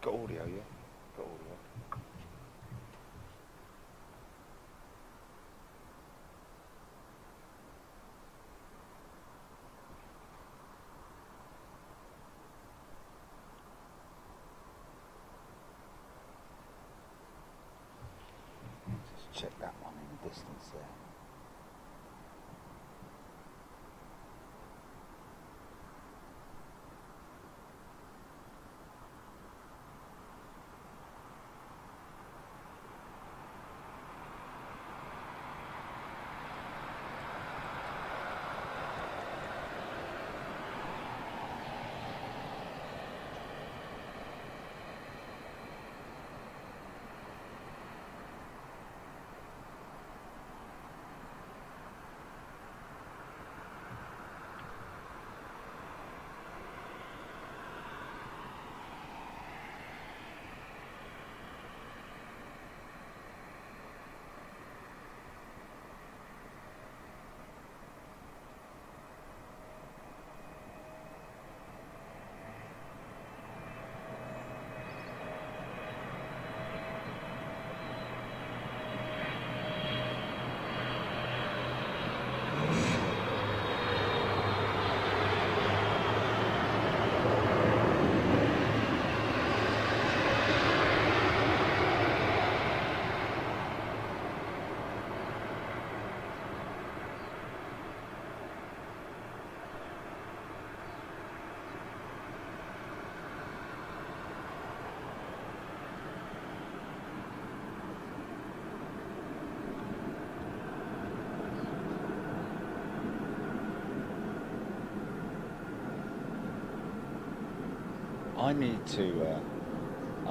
Got audio, yeah? Got audio. Just check that one in the distance there. I need to,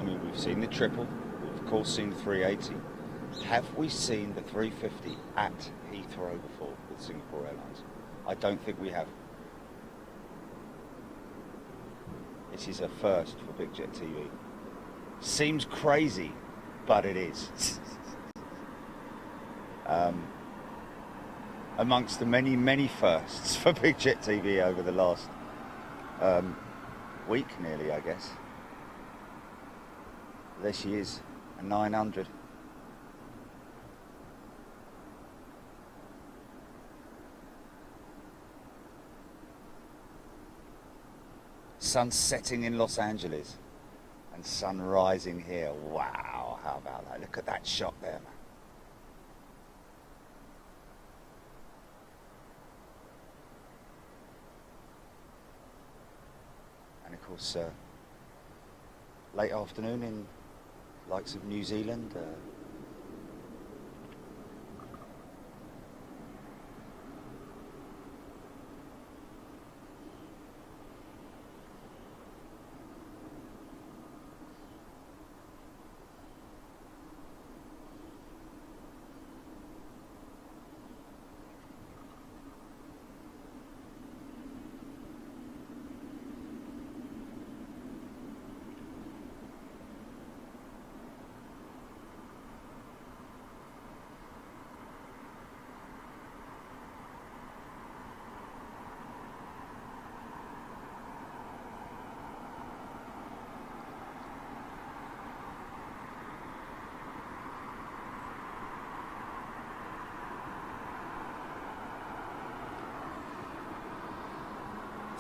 we've seen the triple, we've of course seen the 380. Have we seen the 350 at Heathrow before with Singapore Airlines? I don't think we have. This is a first for Big Jet TV. Seems crazy, but it is. Amongst the many, many firsts for Big Jet TV over the last week nearly, I guess. There she is, a 900. Sun setting in Los Angeles and sun rising here. Wow, how about that? Look at that shot there, man. And of course, late afternoon in likes of New Zealand.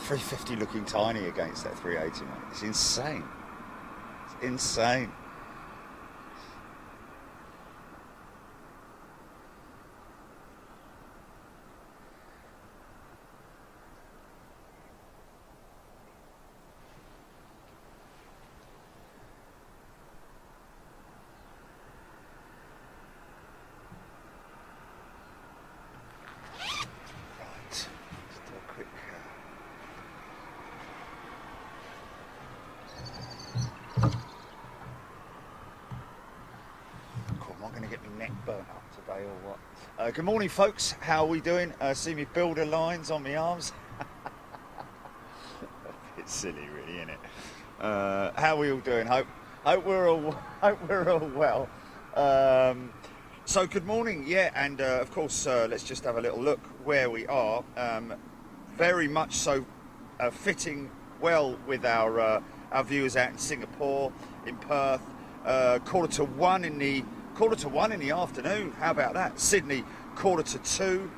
$350 looking tiny against that 380, mate. It's insane. It's insane. Right. Let's do a quick... Am I going to get my neck burnt up today or what? Good morning, folks. How are we doing? See me builder lines on my arms? A bit silly, really, isn't it? How are we all doing? Hope we're all well. So good morning, yeah, and of course, let's just have a little look where we are. Very much so, fitting well with our our viewers out in Singapore, in Perth, quarter to one in the afternoon. How about that? Sydney, 1:45.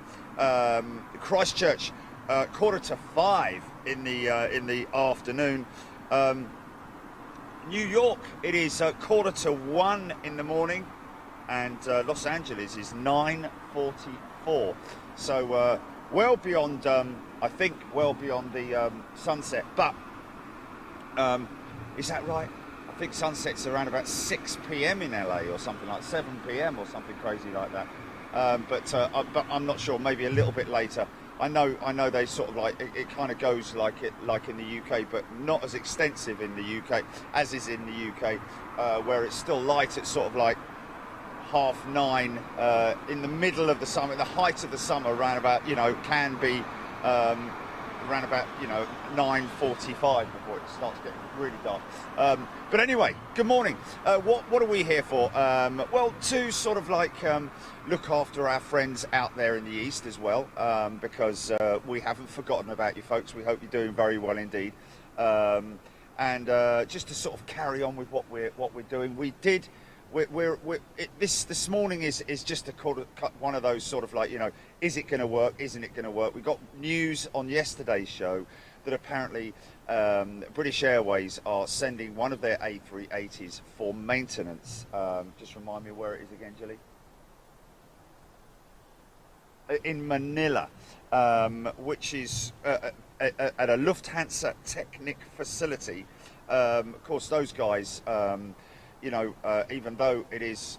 Christchurch, 4:45 in the afternoon. New York, it is 1:45 in the morning, and Los Angeles is 9:44. So well beyond, I think, well beyond the sunset. But is that right? I think sunset's around about 6 p.m. in LA or something like 7 p.m. or something crazy like that. But I'm not sure. Maybe a little bit later. I know they sort of like it kind of goes like in the UK, but not as extensive in the UK as is in the UK, where it's still light at sort of like 9:30 in the middle of the summer, the height of the summer, around about can be around about 9:45 before it starts getting really dark. But anyway, good morning. What are we here for? Well, to sort of like look after our friends out there in the east as well, because we haven't forgotten about you folks. We hope you're doing very well indeed. And just to sort of carry on with what we're doing, this morning is just one of those sort of like, is it going to work? Isn't it going to work? We got news on yesterday's show that apparently British Airways are sending one of their A380s for maintenance. Just remind me where it is again, Gilly. In Manila, which is at a Lufthansa Technik facility. Of course, those guys, even though it is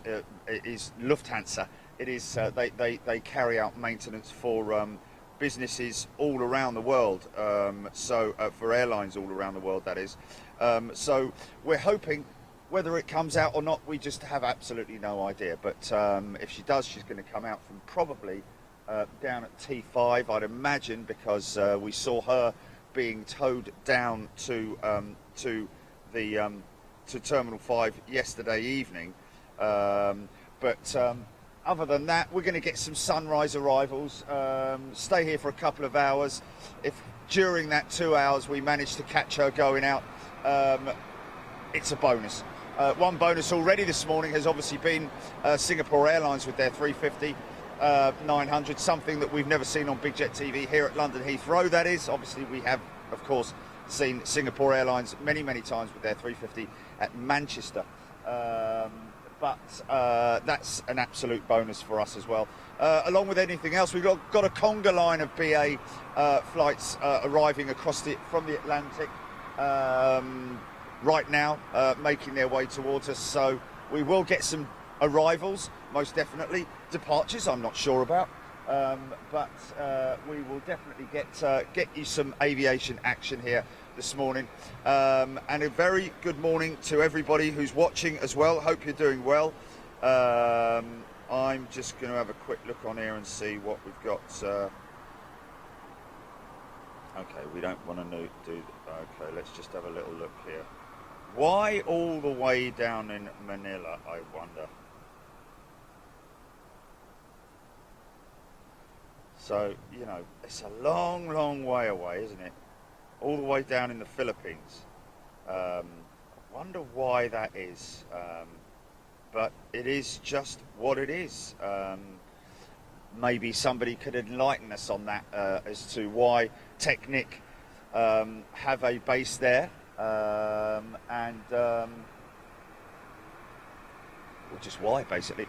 Lufthansa, it is they carry out maintenance for businesses all around the world. So for airlines all around the world, that is. So we're hoping. Whether it comes out or not, we just have absolutely no idea. But if she does, she's going to come out from probably down at T5, I'd imagine, because we saw her being towed down to Terminal 5 yesterday evening. But other than that, we're going to get some sunrise arrivals, stay here for a couple of hours. If during that 2 hours we manage to catch her going out, it's a bonus. One bonus already this morning has obviously been Singapore Airlines with their 350 900, something that we've never seen on Big Jet TV here at London Heathrow. That is, obviously we have, of course, seen Singapore Airlines many times with their 350 at Manchester. But that's an absolute bonus for us as well. Along with anything else, we've got a conga line of BA flights arriving from the Atlantic right now, making their way towards us. So we will get some arrivals, most definitely. Departures, I'm not sure about, but we will definitely get you some aviation action here this morning. And a very good morning to everybody who's watching as well. Hope you're doing well. I'm just going to have a quick look on here and see what we've got. Okay, we don't want to do. Okay, let's just have a little look here. Why all the way down in Manila, I wonder? So, it's a long way away, isn't it? All the way down in the Philippines. I wonder why that is. But it is just what it is. Maybe somebody could enlighten us on that as to why Technik have a base there. Or just why, basically.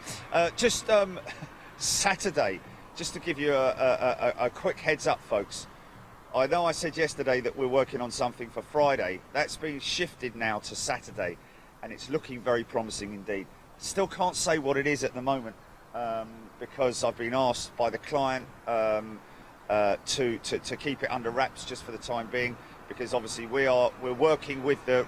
Saturday. Just to give you a quick heads up, folks. I know I said yesterday that we're working on something for Friday. That's been shifted now to Saturday, and it's looking very promising indeed. Still can't say what it is at the moment, because I've been asked by the client to keep it under wraps just for the time being, because obviously we're working with the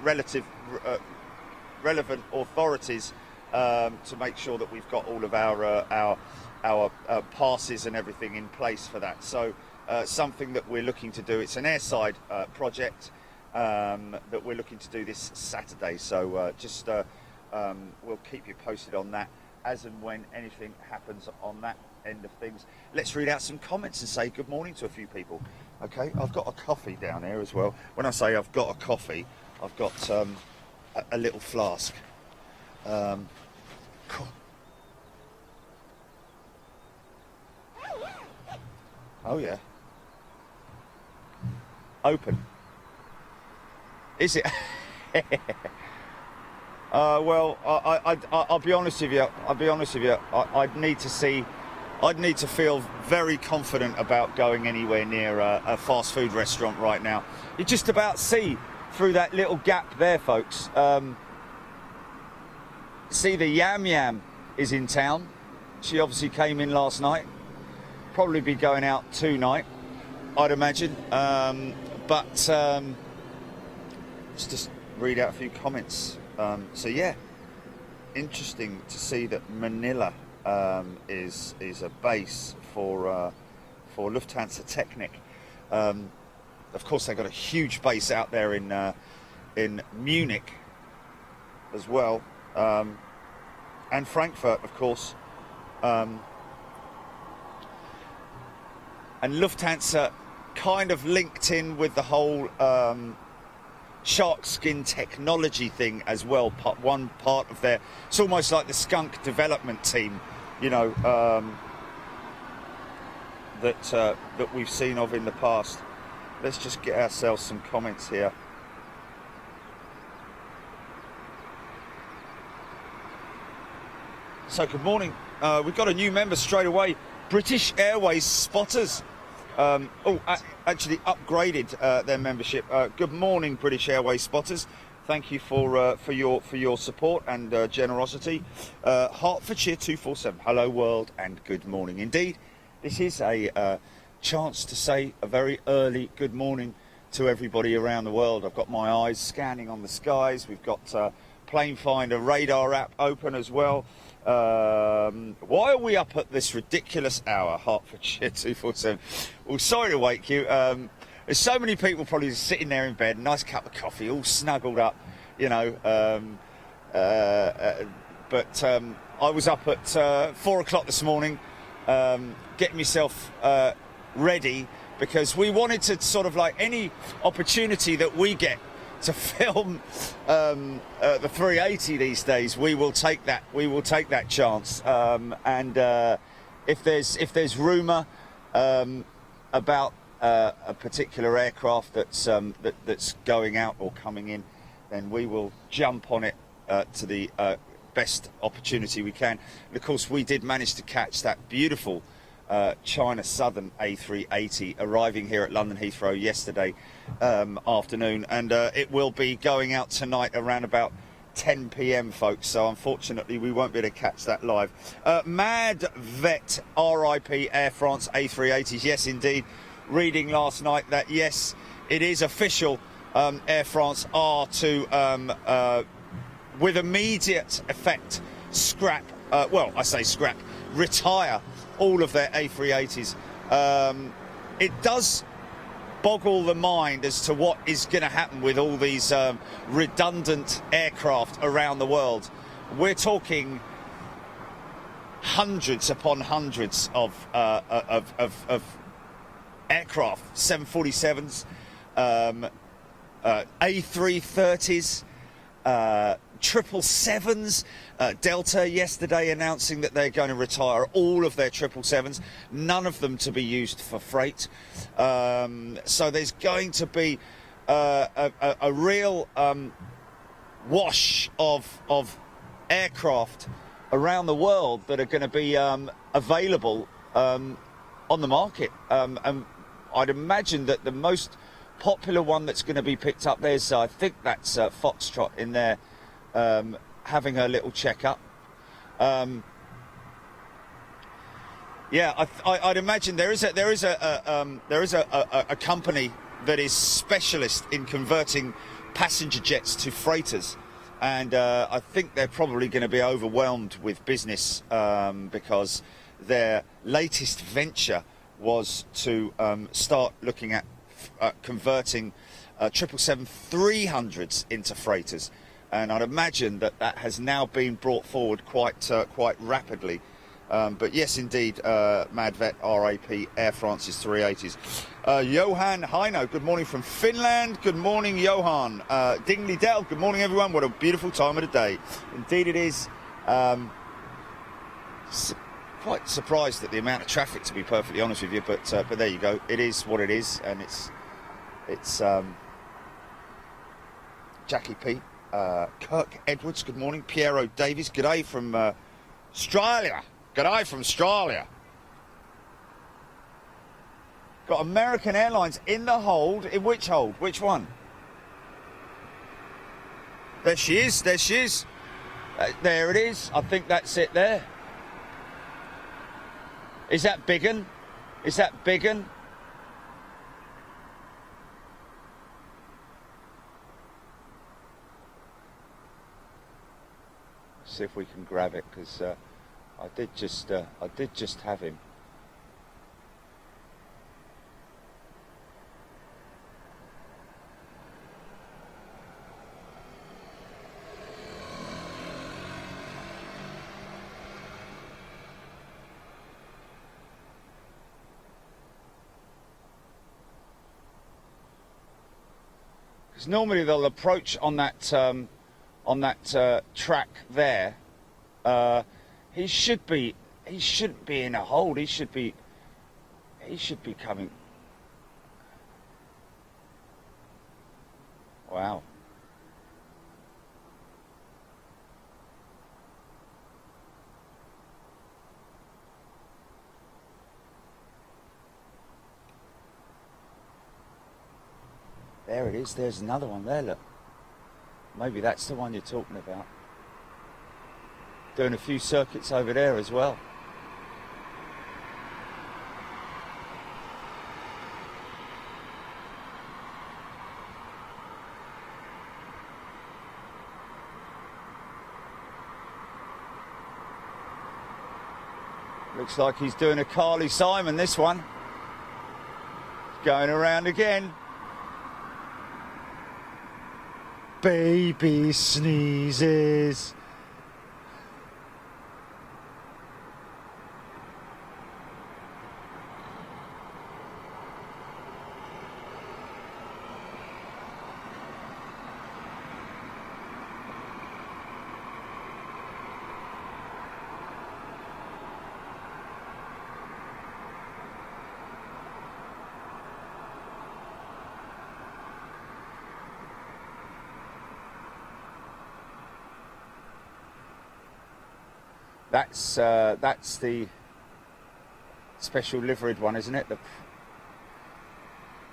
relevant authorities to make sure that we've got all of our passes and everything in place for that. So something that we're looking to do, it's an airside project that we're looking to do this Saturday. So we'll keep you posted on that as and when anything happens on that end of things. Let's read out some comments and say good morning to a few people. Okay, I've got a coffee down here as well. When I say I've got a coffee, I've got a little flask. Cool. Oh yeah. Open. Is it? Well, I'll be honest with you. I'd need to see. I'd need to feel very confident about going anywhere near a fast food restaurant right now. You just about see through that little gap there, folks. See, the Yam Yam is in town. She obviously came in last night. Probably be going out tonight, I'd imagine. Let's just read out a few comments. So yeah, interesting to see that Manila is a base for Lufthansa Technik. Of course, they've got a huge base out there in Munich as well, and Frankfurt, of course. And Lufthansa kind of linked in with the whole shark skin technology thing as well. One part of their, it's almost like the skunk development team, you know, that we've seen of in the past. Let's just get ourselves some comments here. So good morning. We've got a new member straight away. British Airways spotters. Actually upgraded their membership. Good morning, British Airways spotters. Thank you for your support and generosity. Hertfordshire 247. Hello world and good morning. Indeed, this is a chance to say a very early good morning to everybody around the world. I've got my eyes scanning on the skies. We've got Plane Finder radar app open as well. Why are we up at this ridiculous hour? Hertfordshire 247. Well, sorry to wake you. There's so many people probably sitting there in bed, nice cup of coffee, all snuggled up, you know. But I was up at 4 o'clock this morning, getting myself ready, because we wanted to sort of, like, any opportunity that we get to film the 380 these days, we will take that. We will take that chance. If there's rumour about a particular aircraft that's going out or coming in, then we will jump on it to the best opportunity we can. And of course, we did manage to catch that beautiful China Southern A380 arriving here at London Heathrow yesterday afternoon, and it will be going out tonight around about 10 p.m, folks, so unfortunately we won't be able to catch that live. Mad Vet RIP Air France A380s, yes indeed. Reading last night that yes, it is official, Air France are to with immediate effect scrap, well, I say scrap, retire all of their A380s. It does boggle the mind as to what is going to happen with all these redundant aircraft around the world. We're talking hundreds upon hundreds of aircraft, 747s, A330s, 777s. Delta yesterday announcing that they're going to retire all of their 777s, none of them to be used for freight. So there's going to be a real wash of aircraft around the world that are going to be available on the market. And I'd imagine that the most popular one that's going to be picked up, there's I think that's Foxtrot in there, having her little checkup. Yeah, I'd imagine there is a company that is specialist in converting passenger jets to freighters, and I think they're probably going to be overwhelmed with business because their latest venture was to start looking at converting 777-300s into freighters, and I'd imagine that has now been brought forward quite rapidly. But yes, indeed, Madvet RAP Air France's 380s. Johan Heino, good morning from Finland. Good morning, Johan. Dingley Dell, good morning, everyone. What a beautiful time of the day. Indeed, it is. Quite surprised at the amount of traffic, to be perfectly honest with you. But there you go. It is what it is, and it's Jackie P. Kirk Edwards, good morning. Piero Davies, g'day from Australia. G'day from Australia. Got American Airlines in the hold. In which hold? Which one? There she is. There she is. There it is. I think that's it there. Is that Biggin? Is that Biggin? See if we can grab it, because I did just have him. Because normally they'll approach on that track there. He shouldn't be in a hold. He should be coming. Wow. There it is. There's another one there, look. Maybe that's the one you're talking about. Doing a few circuits over there as well. Looks like he's doing a Carly Simon, this one. Going around again. Baby sneezes. That's the special liveried one, isn't it? The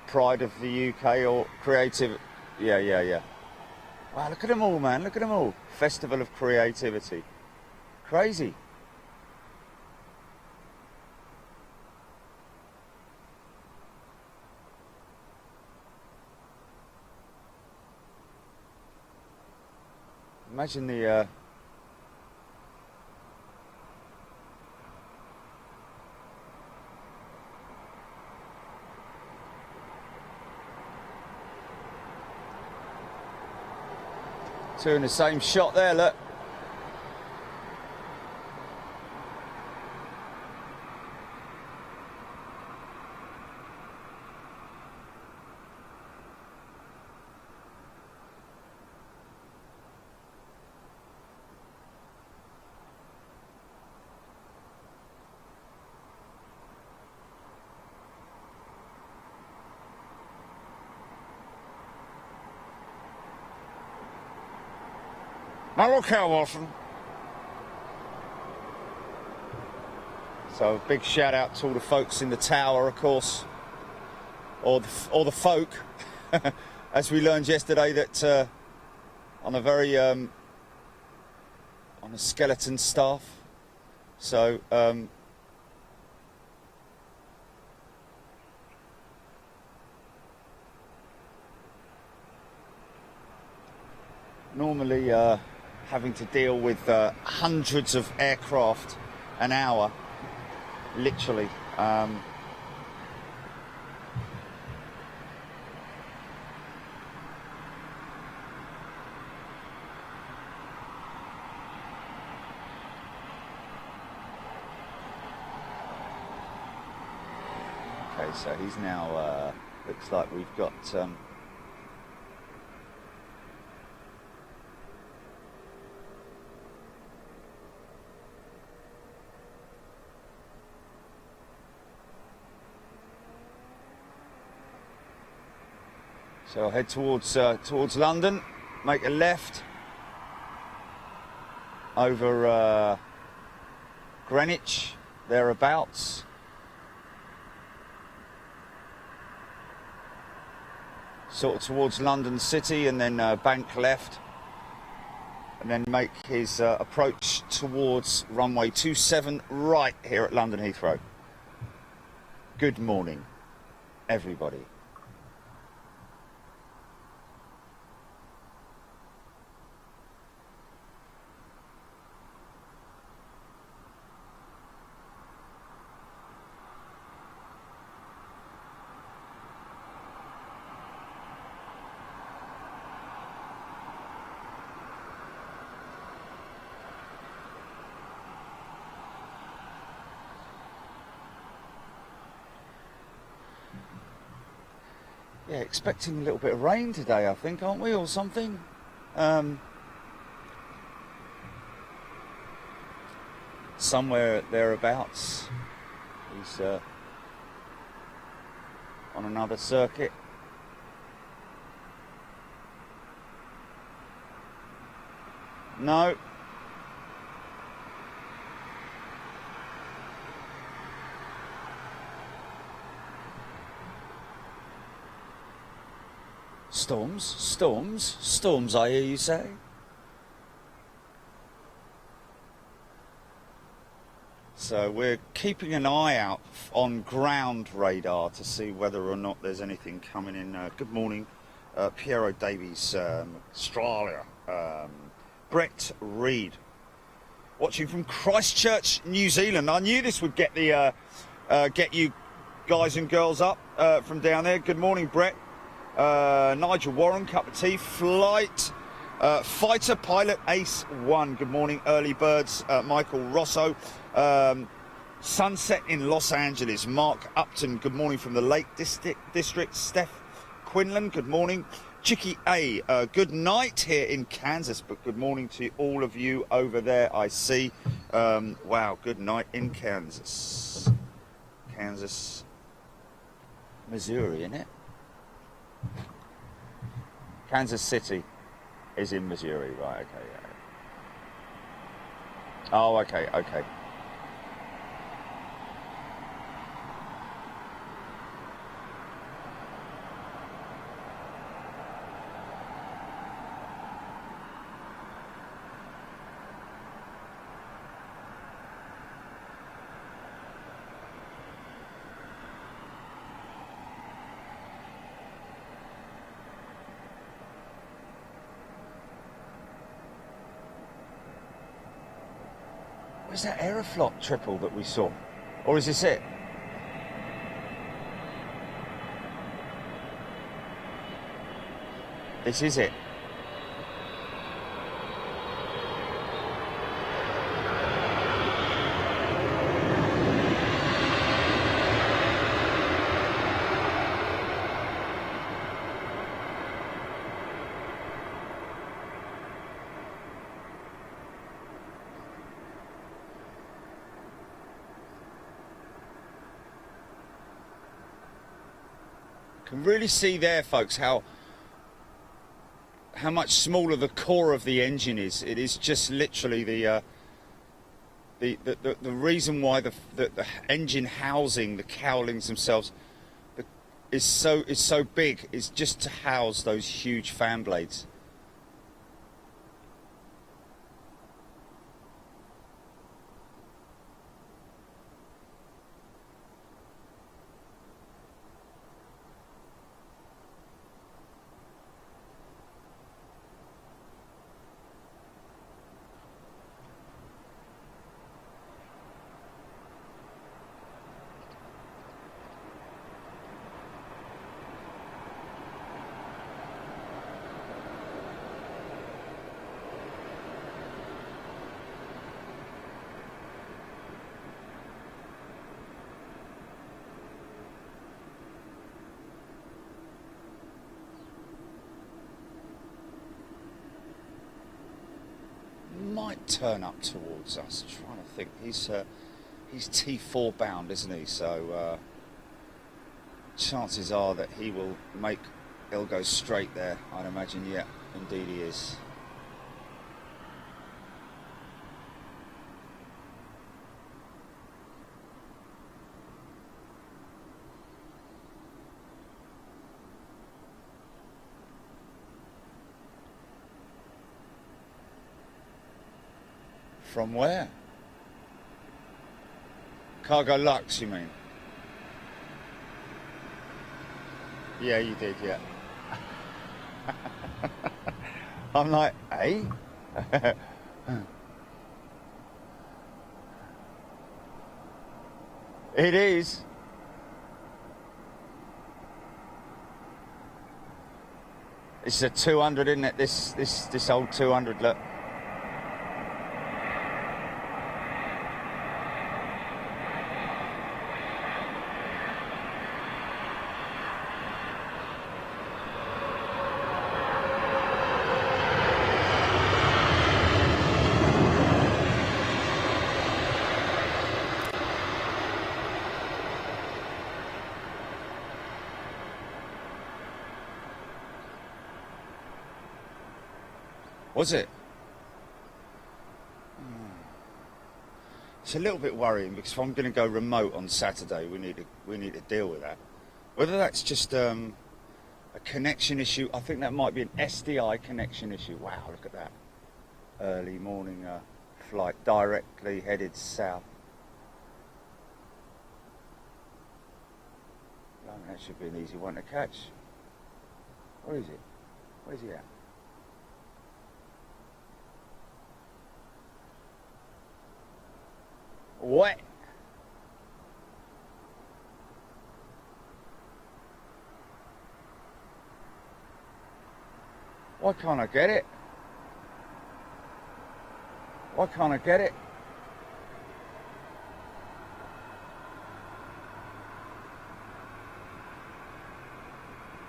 Pride of the UK or Creative. Yeah. Wow, look at them all, man. Look at them all. Festival of Creativity. Crazy. Imagine the two in the same shot there, look. Now look here, Wilson. So a big shout out to all the folks in the tower, of course, or the folk, as we learned yesterday that on a very on a skeleton staff. So normally having to deal with hundreds of aircraft an hour, literally. so he's now, looks like we've got... so I'll head towards London, make a left over Greenwich, thereabouts. Sort of towards London City, and then bank left, and then make his approach towards runway 27 right here at London Heathrow. Good morning, everybody. Yeah, expecting a little bit of rain today, I think, aren't we, or something? Somewhere thereabouts. He's on another circuit. No. Storms, I hear you say. So we're keeping an eye out on ground radar to see whether or not there's anything coming in. Good morning, Piero Davies, Australia. Brett Reed, watching from Christchurch, New Zealand. I knew this would get the get you guys and girls up from down there. Good morning, Brett. Nigel Warren, cup of tea. Flight fighter pilot Ace 1. Good morning, early birds. Michael Rosso. Sunset in Los Angeles. Mark Upton. Good morning from the Lake District. Steph Quinlan. Good morning. Chicky A. Good night here in Kansas, but good morning to all of you over there. I see. Wow. Good night in Kansas. Missouri, isn't it? Kansas City is in Missouri, right? Okay, yeah. Oh, okay. Where's that Aeroflot triple that we saw? Or is this it? This is it. Can really see there, folks, how much smaller the core of the engine is. It is just literally the reason why the engine housing, the cowlings themselves, is so big is just to house those huge fan blades. might turn up towards us. I'm trying to think. He's T4 bound, isn't he? So chances are that he'll go straight there. I'd imagine. Yeah, indeed he is. From where? Cargo Lux, you mean? Yeah, you did, yeah. I'm like, eh? It is. It's a 200, isn't it? This old 200, look. Was it? It's a little bit worrying because if I'm going to go remote on Saturday, we need to deal with that. Whether that's just a connection issue, I think that might be an SDI connection issue. Wow, look at that! Early morning flight directly headed south. That should be an easy one to catch. Where is it? Where's he at? What? Why can't I get it? Why can't I get it?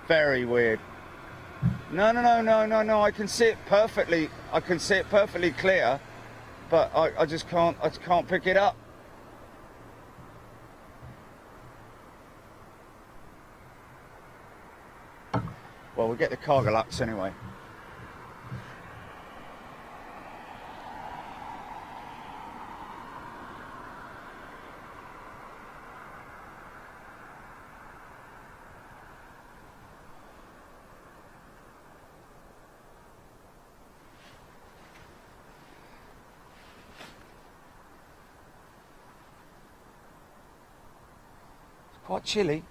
Very weird. No, I can see it perfectly. I can see it perfectly clear, but I just can't pick it up. Well, we'll get the Cargo Lux anyway. It's quite chilly.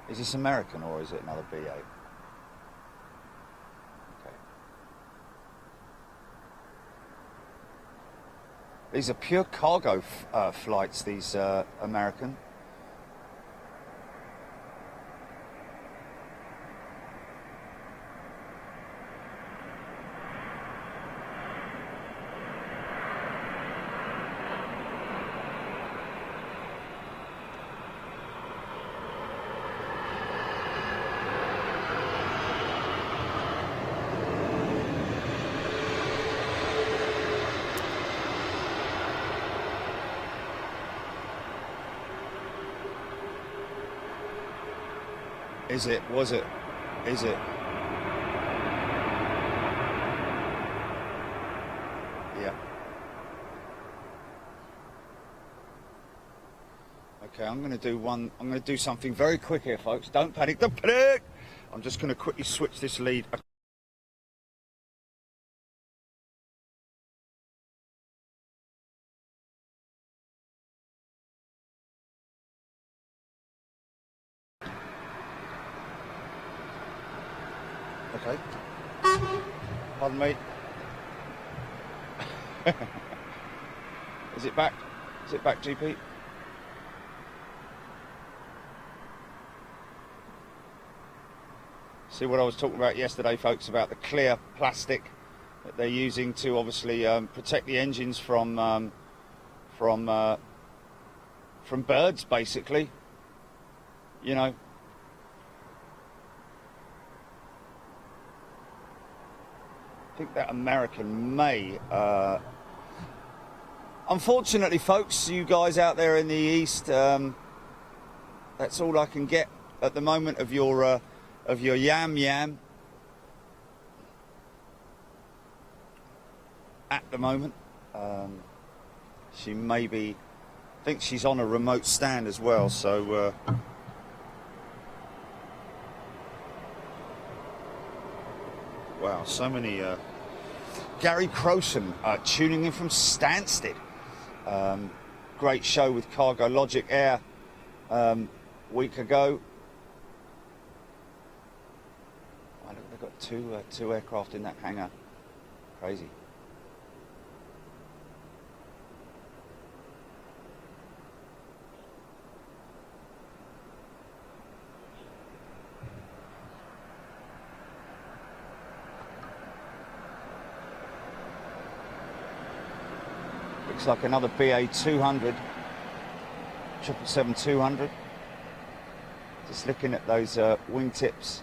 Is this American or is it another BA? Okay. These are pure cargo flights, these American. Is it? Was it? Is it? Yeah. Okay, I'm going to do something very quick here, folks. Don't panic, don't panic! I'm just going to quickly switch this lead. Okay. Pardon me. Is it back? Is it back, GP? See what I was talking about yesterday, folks, about the clear plastic that they're using to obviously protect the engines from birds, basically. You know. I think that American may. Unfortunately, folks, you guys out there in the east, that's all I can get at the moment of your yam. At the moment, she may be. I think she's on a remote stand as well. So. Wow, so many. Gary Crowson tuning in from Stansted. Great show with Cargo Logic Air week ago. Oh, look, they've got two aircraft in that hangar. Crazy. Looks like another BA 200, 777-200. Just looking at those wingtips.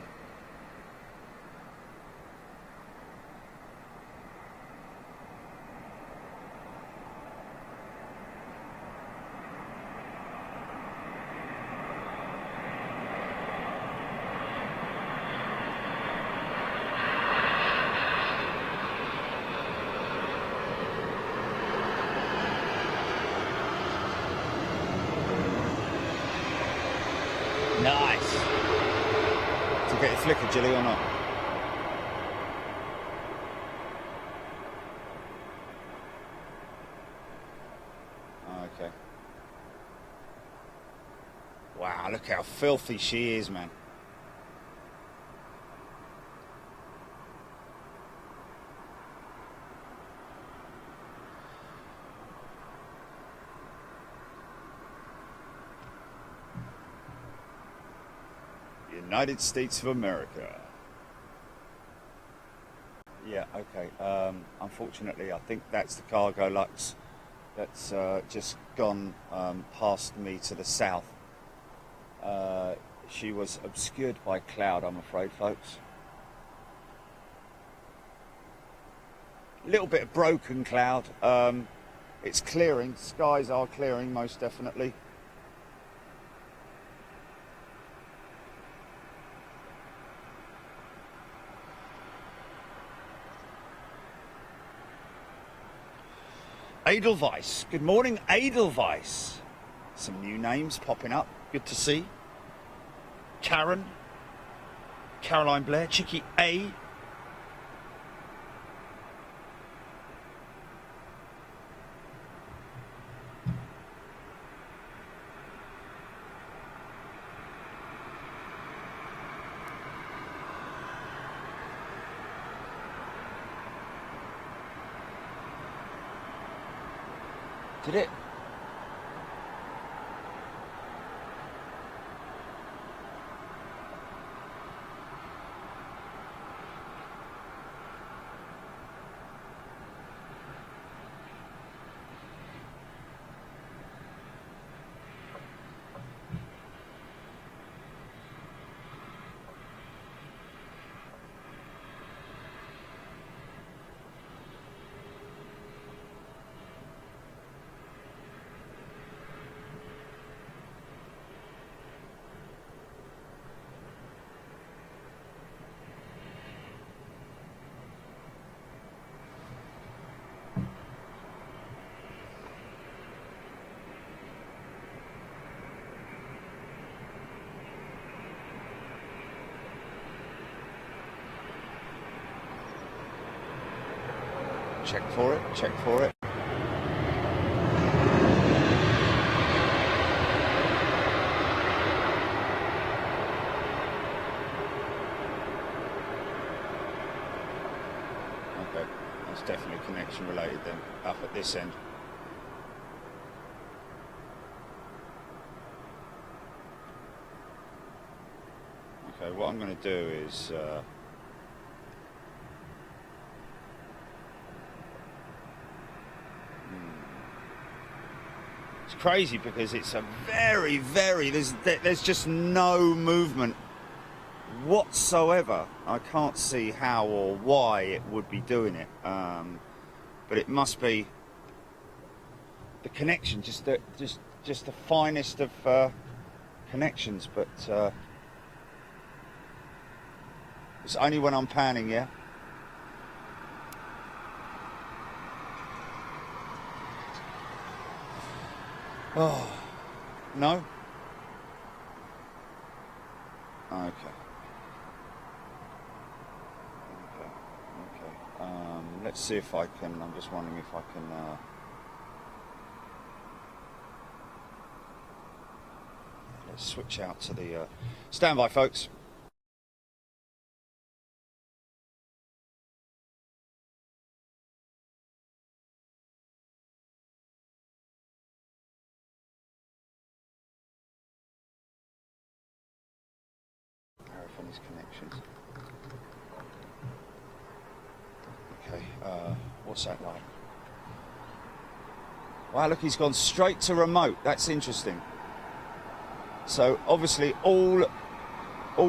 Nice. To get your flicker, Jilly, or not? Okay. Wow, look how filthy she is, man. United States of America. Yeah, okay. Unfortunately, I think that's the Cargo Lux that's just gone past me to the south. She was obscured by cloud, I'm afraid, folks. A little bit of broken cloud. It's clearing. Skies are clearing, most definitely. Edelweiss. Good morning, Edelweiss. Some new names popping up. Good to see. Karen. Caroline Blair. Chicky A. Did it? Check for it, check for it. Okay, that's definitely connection related then, up at this end. Okay, what I'm going to do is It's crazy because it's a very, there's just no movement whatsoever. I can't see how or why it would be doing it, but it must be the connection, just the finest of connections. But it's only when I'm panning, yeah. Oh no. Okay. Let's see if I can. I'm just wondering if I can. Let's switch out to the. Stand by, folks. Verifying his connections. Okay. What's that like? Wow, look, he's gone straight to remote. That's interesting. So obviously all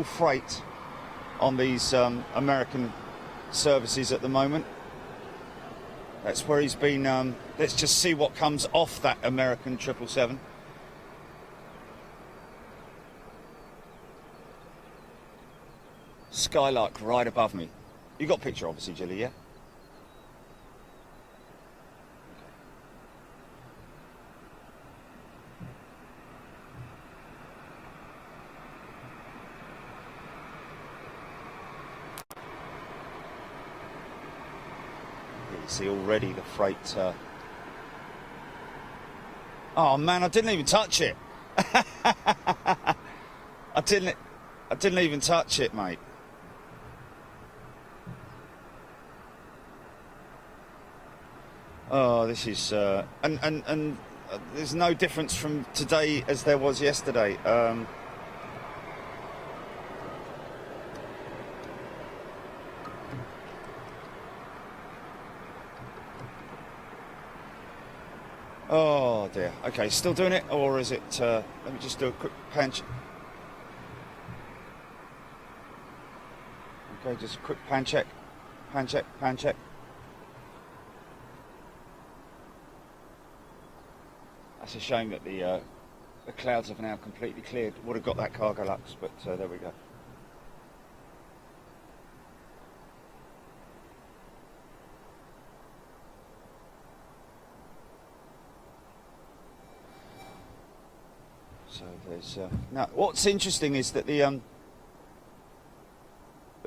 freight on these American services at the moment. That's where he's been. Let's just see what comes off that American 777. Skylark right above me. You got a picture, obviously, Jilly, yeah? You see already the freight. Oh man, I didn't even touch it. I didn't even touch it, mate. Oh, this is and there's no difference from today as there was yesterday. Oh dear. Okay, still doing it, or is it? Let me just do a quick punch. Okay, just a quick pan check. Pan check. Pan check. That's a shame that the clouds have now completely cleared. Would have got that cargo lux, but there we go. So there's now. What's interesting is that the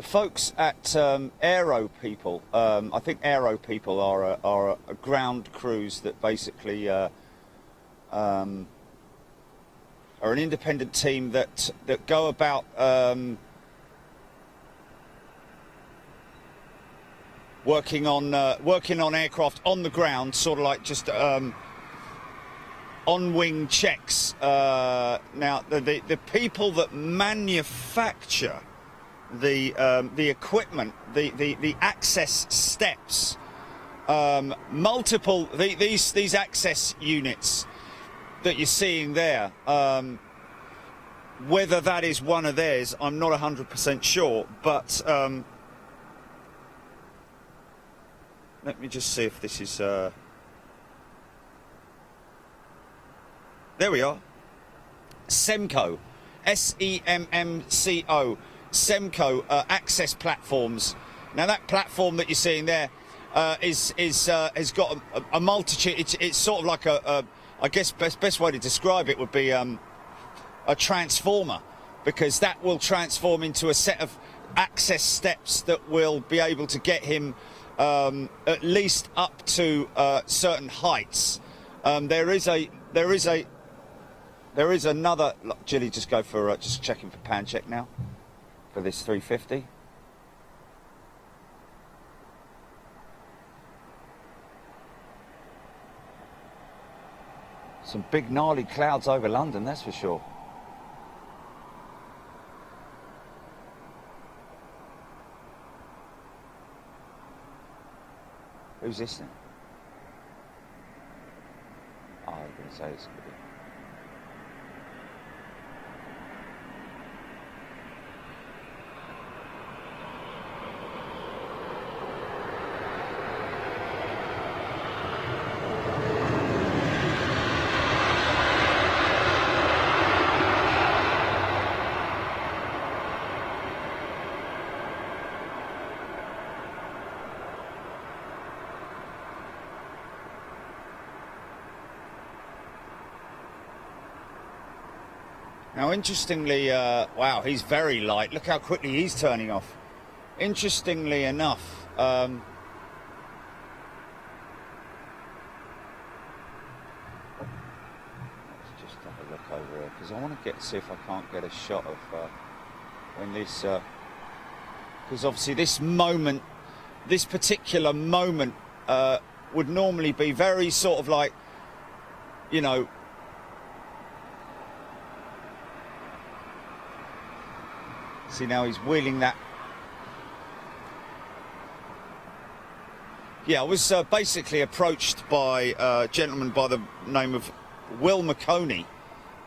folks at Aero People, I think Aero People are a ground crews that basically are an independent team that go about working on aircraft on the ground, sort of like just on-wing checks. Now the people that manufacture the equipment, the access steps, multiple these access units that you're seeing there, whether that is one of theirs, I'm not 100% sure, but let me just see if this is there we are. Semco, SEMMCO, Semco access platforms. Now that platform that you're seeing there has got a multitude. It's sort of like I guess best way to describe it would be a transformer, because that will transform into a set of access steps that will be able to get him at least up to certain heights. There is another. Look, Jilly, just go for just checking for pan check now for this 350. Some big gnarly clouds over London, that's for sure. Who's this then? Oh, going to say it's going to be. Now, interestingly, wow, he's very light. Look how quickly he's turning off. Interestingly enough, let's just have a look over here, because I want to see if I can't get a shot of when this, because obviously this moment, this particular moment would normally be very sort of like, you know, see now he's wheeling that. Yeah, I was basically approached by a gentleman by the name of Will McConey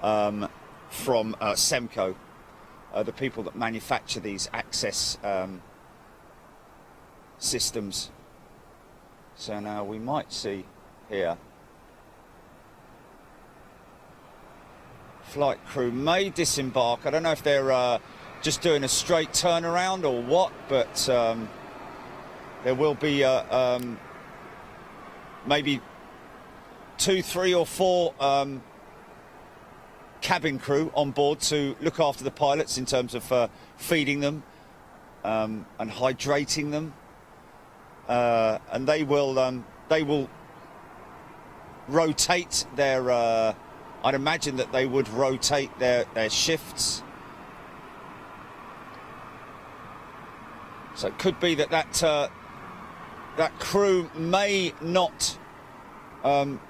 from Semco, the people that manufacture these access systems. So now we might see here, flight crew may disembark. I don't know if they're just doing a straight turnaround or what, but there will be maybe 2, 3 or 4 cabin crew on board to look after the pilots in terms of feeding them and hydrating them, and they will rotate their I'd imagine that they would rotate their shifts. So it could be that that crew may not,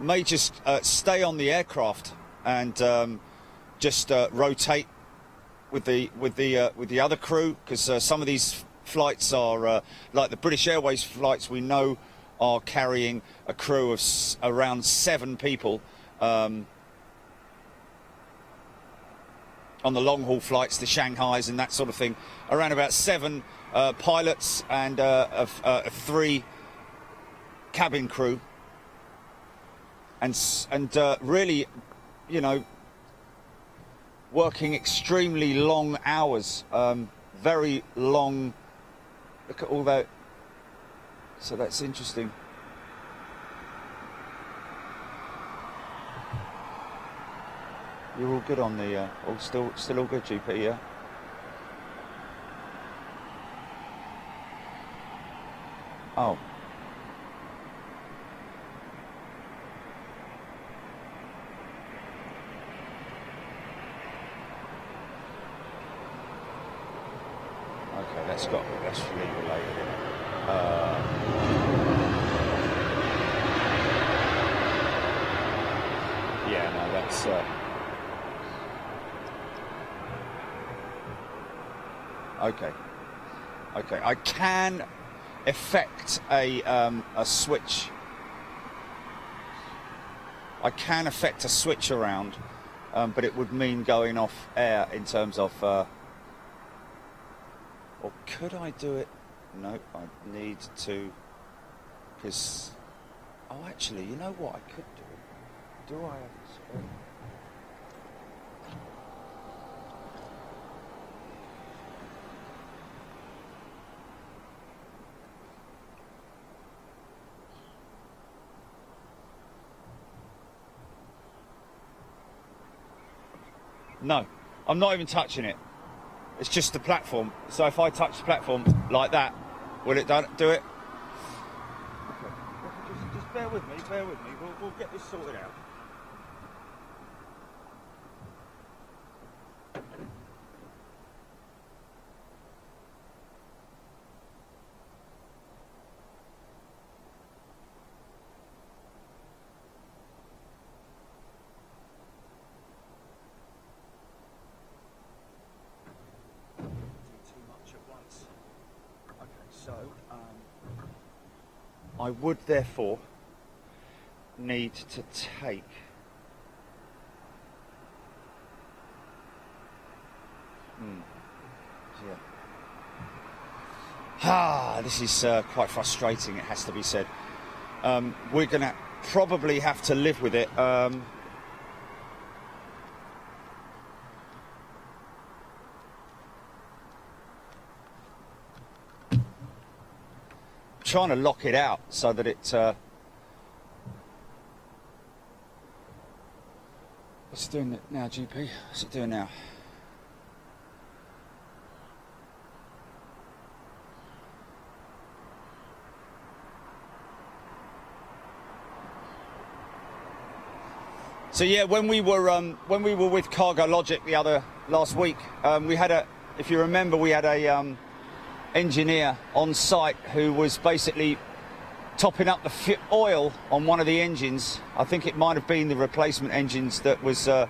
may just stay on the aircraft and just rotate with the other crew, because some of these flights are like the British Airways flights. We know are carrying a crew of around 7 people. On the long haul flights, the Shanghais and that sort of thing, around about 7 pilots and 3 cabin crew, and really, you know, working extremely long hours, very long. Look at all that. So that's interesting. You're all good on the, still all good, GP, yeah? Oh. Okay, that's fleet related, isn't it? Yeah, no, that's... Okay, I can effect a switch. I can effect a switch around, but it would mean going off air in terms of. Or could I do it? No, I need to. Because, oh, actually, you know what I could do? Do I have this? No, I'm not even touching it. It's just the platform. So if I touch the platform like that, will it do it? Okay. Just bear with me. We'll get this sorted out. So, I would therefore need to take This is quite frustrating, it has to be said. We're going to probably have to live with it. Trying to lock it out so that it... What's it doing now, GP? What's it doing now? So yeah, when we were with Cargo Logic last week, we had a, if you remember, we had a engineer on site who was basically topping up the oil on one of the engines. I think it might have been the replacement engines that was... Wow.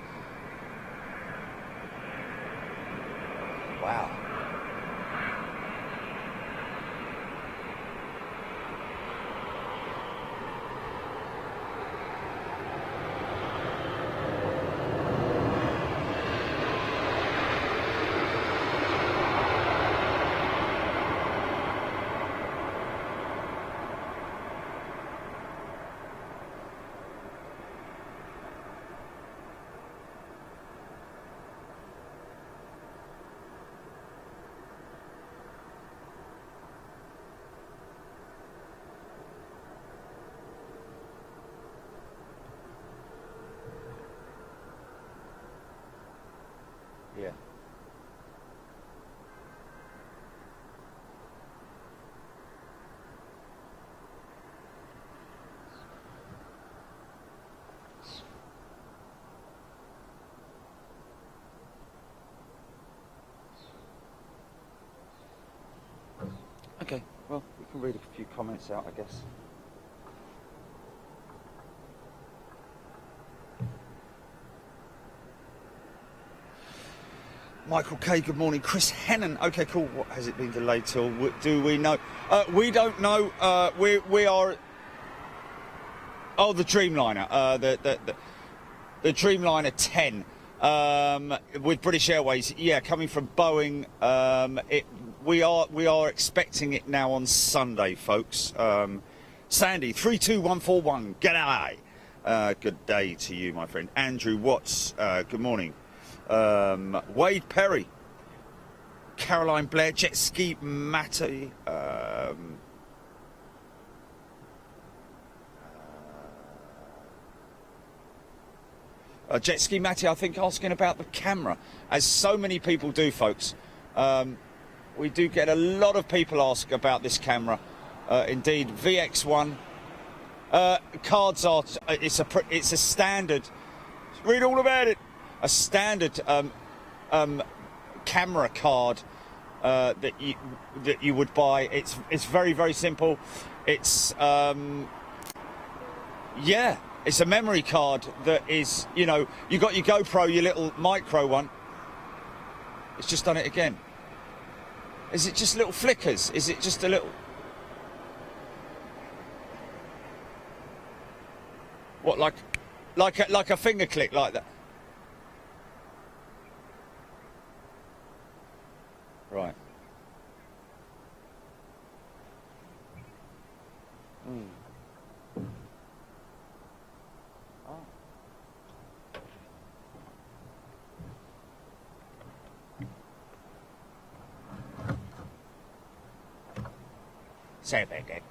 Yeah. Okay, well, we can read a few comments out, I guess. Michael K, good morning. Chris Hennon, okay, cool. What has it been delayed till? Do we know? We don't know. We are. Oh, the Dreamliner. The Dreamliner 10 with British Airways. Yeah, coming from Boeing. We are expecting it now on Sunday, folks. Sandy 32141. G'day. Good day to you, my friend. Andrew Watts. Good morning. Wade Perry, Caroline Blair, Jet Ski Matty, Jet Ski Matty, I think, asking about the camera, as so many people do, folks. We do get a lot of people ask about this camera. Indeed, VX1 cards are. It's a standard. Read all about it. A standard camera card that you would buy. It's very, very simple. It's yeah, it's a memory card that is, you know, you got your GoPro, your little micro one. It's just done it again. Is it just little flickers? Is it just a little? What, like a finger click like that? Right. Oh. Say about that.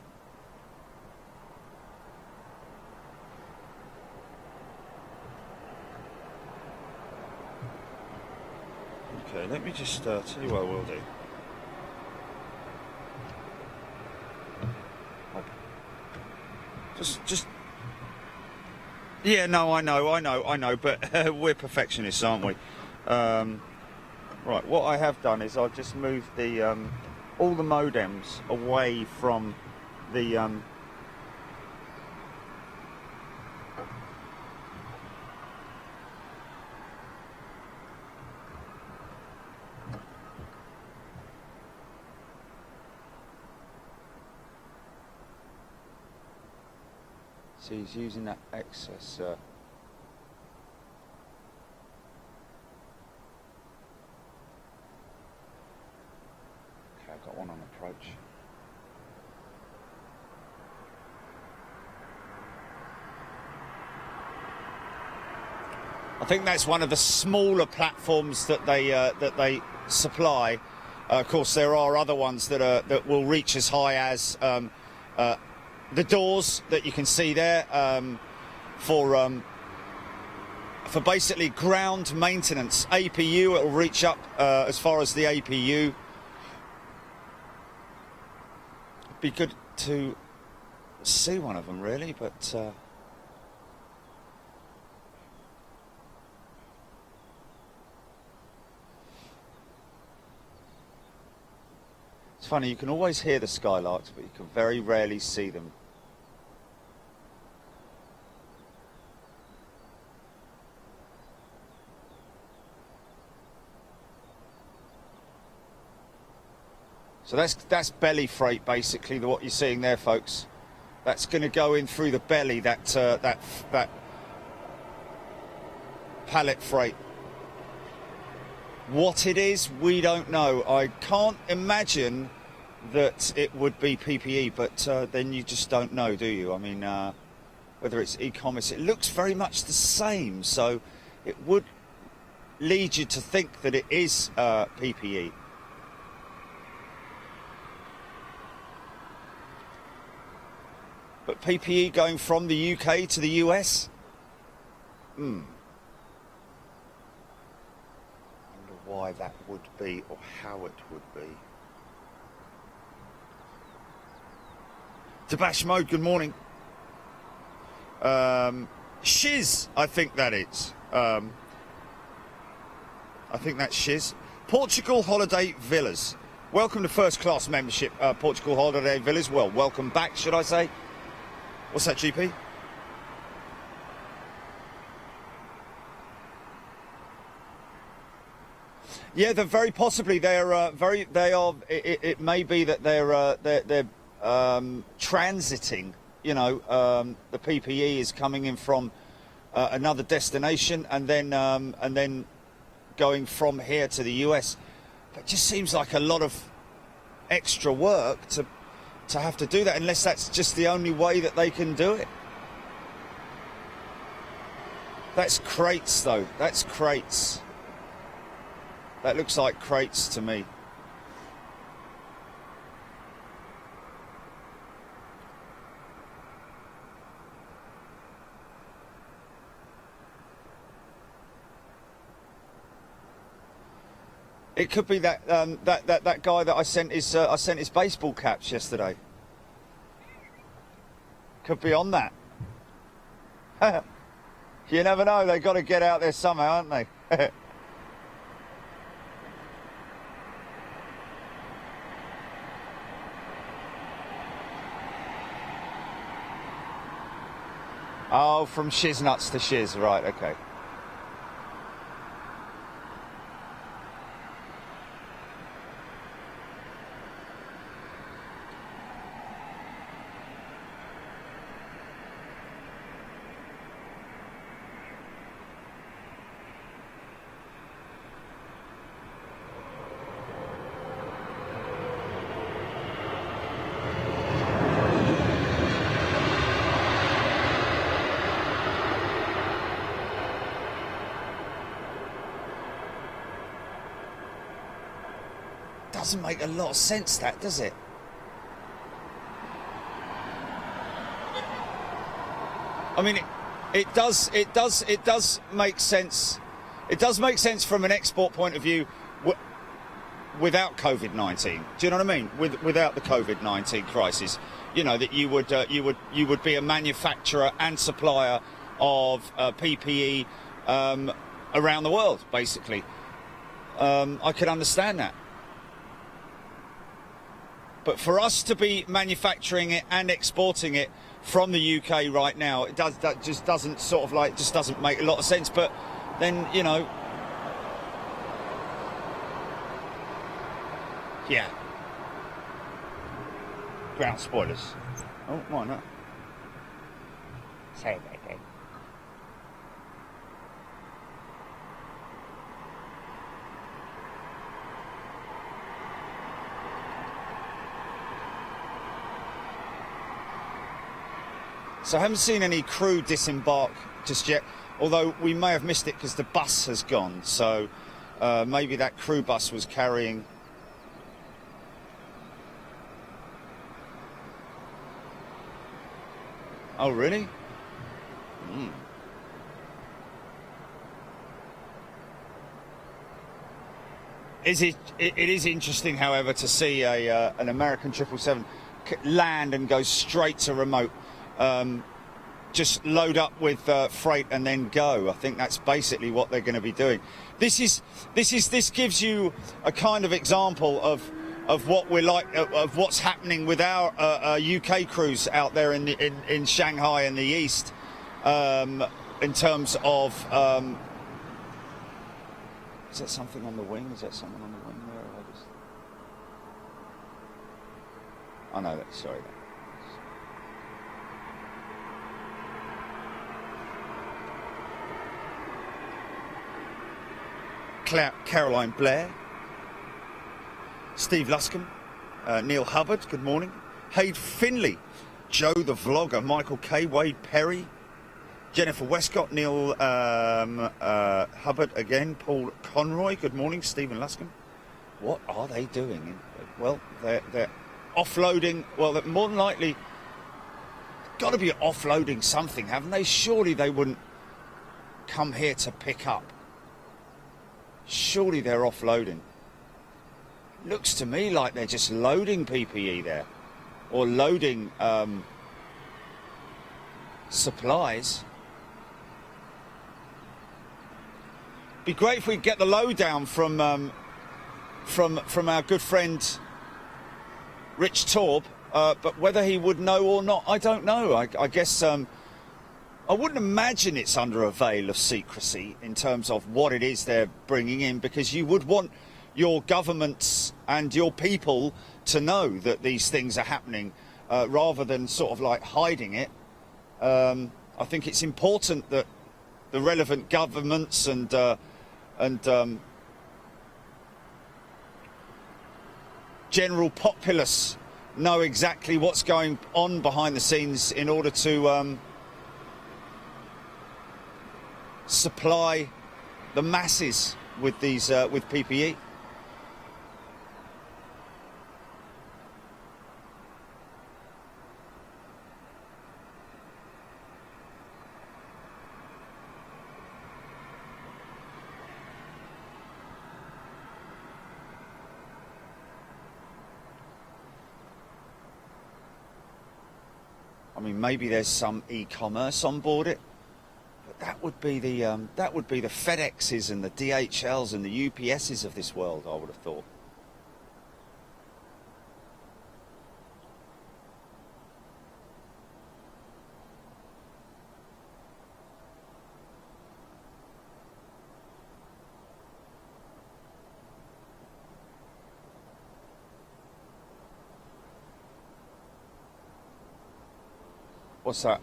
Okay, let me just tell you what I will do. Just. Yeah, no, I know, but we're perfectionists, aren't we? Right, what I have done is I've just moved the all the modems away from the so he's using that excess okay, I've got one on approach. I think that's one of the smaller platforms that they supply. Of course, there are other ones that will reach as high as the doors that you can see there for basically ground maintenance. APU, it will reach up as far as the APU. It'd be good to see one of them, really, but it's funny, you can always hear the skylarks, but you can very rarely see them. So that's belly freight, basically, what you're seeing there, folks. That's going to go in through the belly, that pallet freight. What it is, we don't know. I can't imagine that it would be PPE, but then you just don't know, do you? I mean, whether it's e-commerce, it looks very much the same, so it would lead you to think that it is PPE. But PPE going from the UK to the US? I wonder why that would be, or how it would be. Tabash Mode, good morning. Shiz, I think that is. I think that's Shiz. Portugal Holiday Villas. Welcome to first class membership, Portugal Holiday Villas. Well, welcome back, should I say? What's that, GP? Yeah, they're very possibly. They are. It may be that they're transiting. You know, the PPE is coming in from another destination, and then going from here to the US. It just seems like a lot of extra work to have to do that, unless that's just the only way that they can do it. That's crates, though. That's crates. That looks like crates to me. It could be that that guy that I sent his baseball caps yesterday. Could be on that. You never know. They've got to get out there somehow, haven't they? Oh, from Shiznuts to Shiz, right? Okay. Doesn't make a lot of sense, that, does it? I mean, it does make sense. It does make sense from an export point of view without COVID-19. Do you know what I mean? Without the COVID-19 crisis, you know, that you would be a manufacturer and supplier of PPE around the world, basically. I could understand that. But for us to be manufacturing it and exporting it from the UK right now, that just doesn't doesn't make a lot of sense. But then, you know, yeah, ground spoilers. Oh, why not? Say that again. So I haven't seen any crew disembark just yet. Although we may have missed it because the bus has gone, so maybe that crew bus was carrying... Oh, really? Mm. It is interesting, however, to see an American 777 land and go straight to remote. Just load up with freight and then go. I think that's basically what they're going to be doing. This gives you a kind of example of what we're like, of what's happening with our UK crews out there in Shanghai and the East, in terms of. Is that something on the wing? Is that someone on the wing there? Oh no, sorry. Caroline Blair, Steve Luscombe, Neil Hubbard, good morning. Hayde Finley, Joe the Vlogger, Michael K, Wade Perry, Jennifer Westcott, Neil Hubbard again, Paul Conroy, good morning, Stephen Luscombe. What are they doing? Well, they're offloading, well, they're more than likely got to be offloading something, haven't they? Surely they wouldn't come here to pick up. Surely they're offloading. Looks to me like they're just loading PPE there, or loading supplies. Be great if we get the lowdown from our good friend Rich Taub, but whether he would know or not, I don't know. I guess I wouldn't imagine it's under a veil of secrecy in terms of what it is they're bringing in, because you would want your governments and your people to know that these things are happening, rather than sort of like hiding it. I think it's important that the relevant governments and general populace know exactly what's going on behind the scenes in order to supply the masses with these with PPE. I mean, maybe there's some e-commerce on board it. That would be the FedExes and the DHLs and the UPSs of this world, I would have thought. What's that?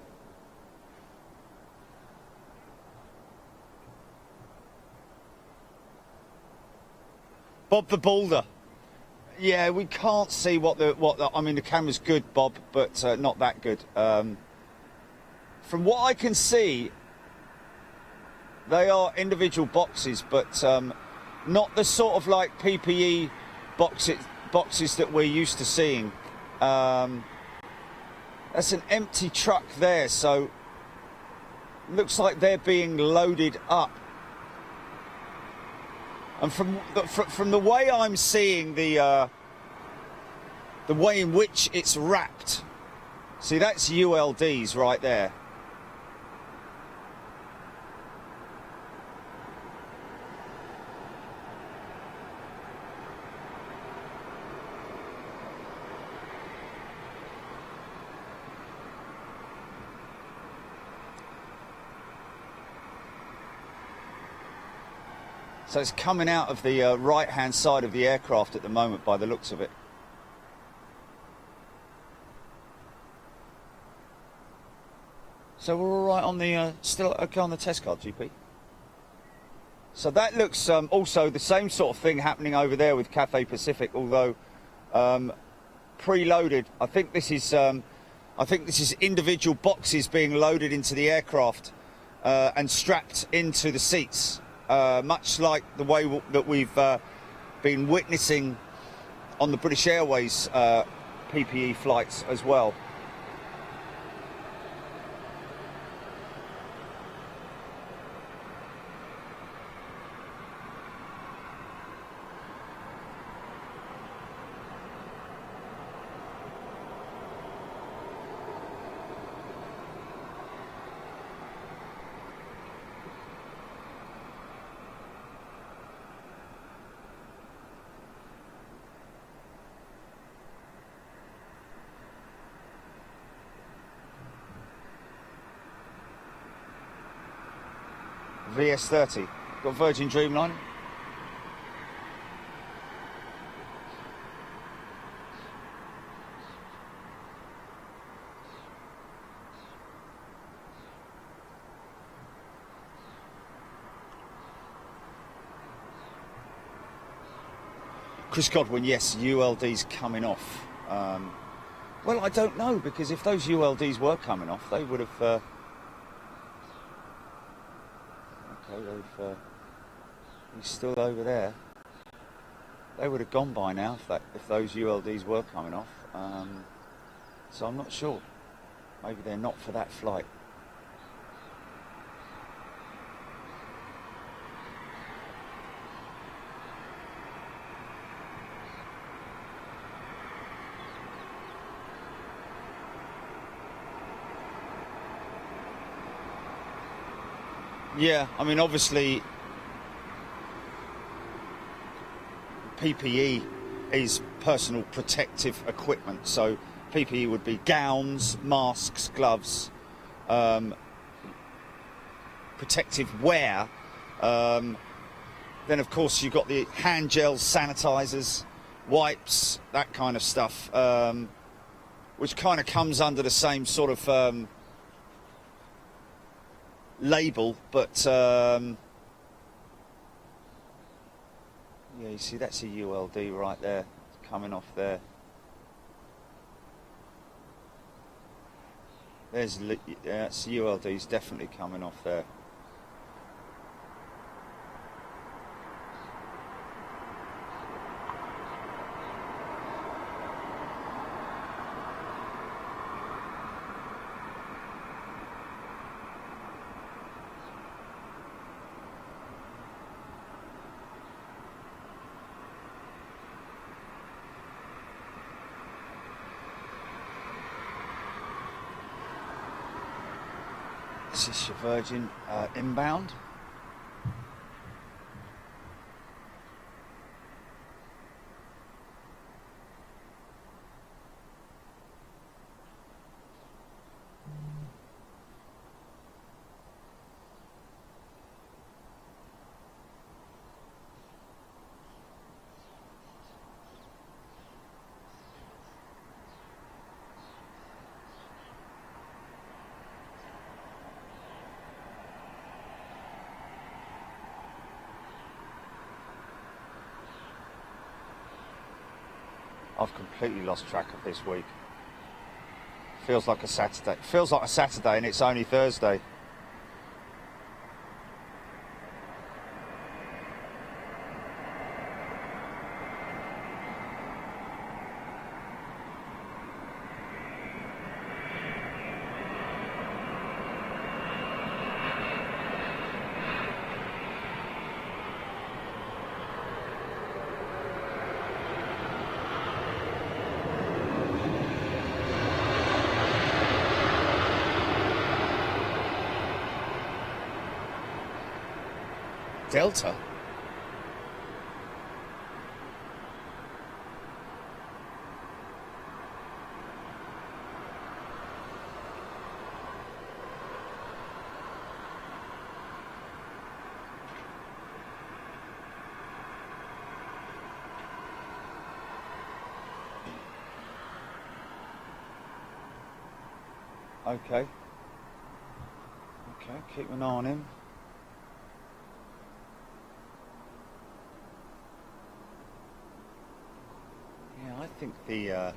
Bob the Boulder. Yeah, we can't see what the I mean, the camera's good, Bob, but not that good. From what I can see, they are individual boxes, but not the sort of like PPE boxes that we're used to seeing. That's an empty truck there, so looks like they're being loaded up. And from the way I'm seeing the way in which it's wrapped, see, that's ULDs right there. So it's coming out of the right-hand side of the aircraft at the moment, by the looks of it. So we're all right on the, still okay on the test card, GP? So that looks also the same sort of thing happening over there with Cathay Pacific, although preloaded. I think this is individual boxes being loaded into the aircraft. and strapped into the seats, much like the way that we've been witnessing on the British Airways PPE flights as well. VS30, got Virgin Dreamliner. Chris Godwin, yes, ULD's coming off. Well, I don't know, because if those ULDs were coming off, they would have... he's still over there. They would have gone by now if those ULDs were coming off. So I'm not sure. Maybe they're not for that flight. Yeah, I mean, obviously, PPE is personal protective equipment. So PPE would be gowns, masks, gloves, protective wear. Then, of course, you've got the hand gels, sanitizers, wipes, that kind of stuff, which kind of comes under the same sort of label, but yeah, you see that's a ULD right there, coming off there. There's, yeah, that's ULD's definitely coming off there. This is your Virgin inbound. I've completely lost track of this week. Feels like a Saturday. Feels like a Saturday and it's only Thursday. Delta? Okay. Okay, keep an eye on him. Yeah, I think the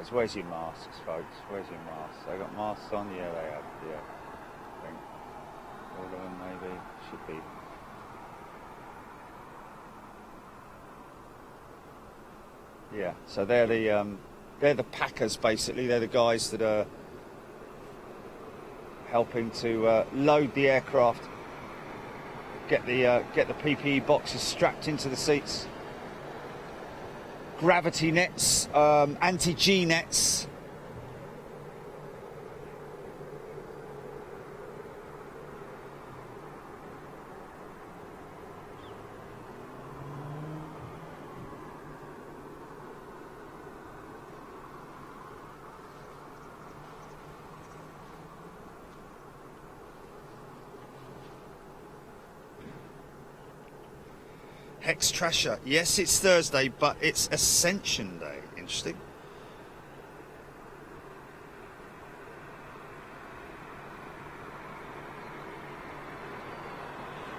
guys. Where's your masks, folks? Where's your masks? They got masks on? Yeah, they have. Yeah, I think all of them maybe should be. Yeah. So they're the packers basically. They're the guys that are helping to load the aircraft, get the PPE boxes strapped into the seats. Gravity nets, anti-G nets. Hex Trasher. Yes, it's Thursday, but it's Ascension Day. Interesting.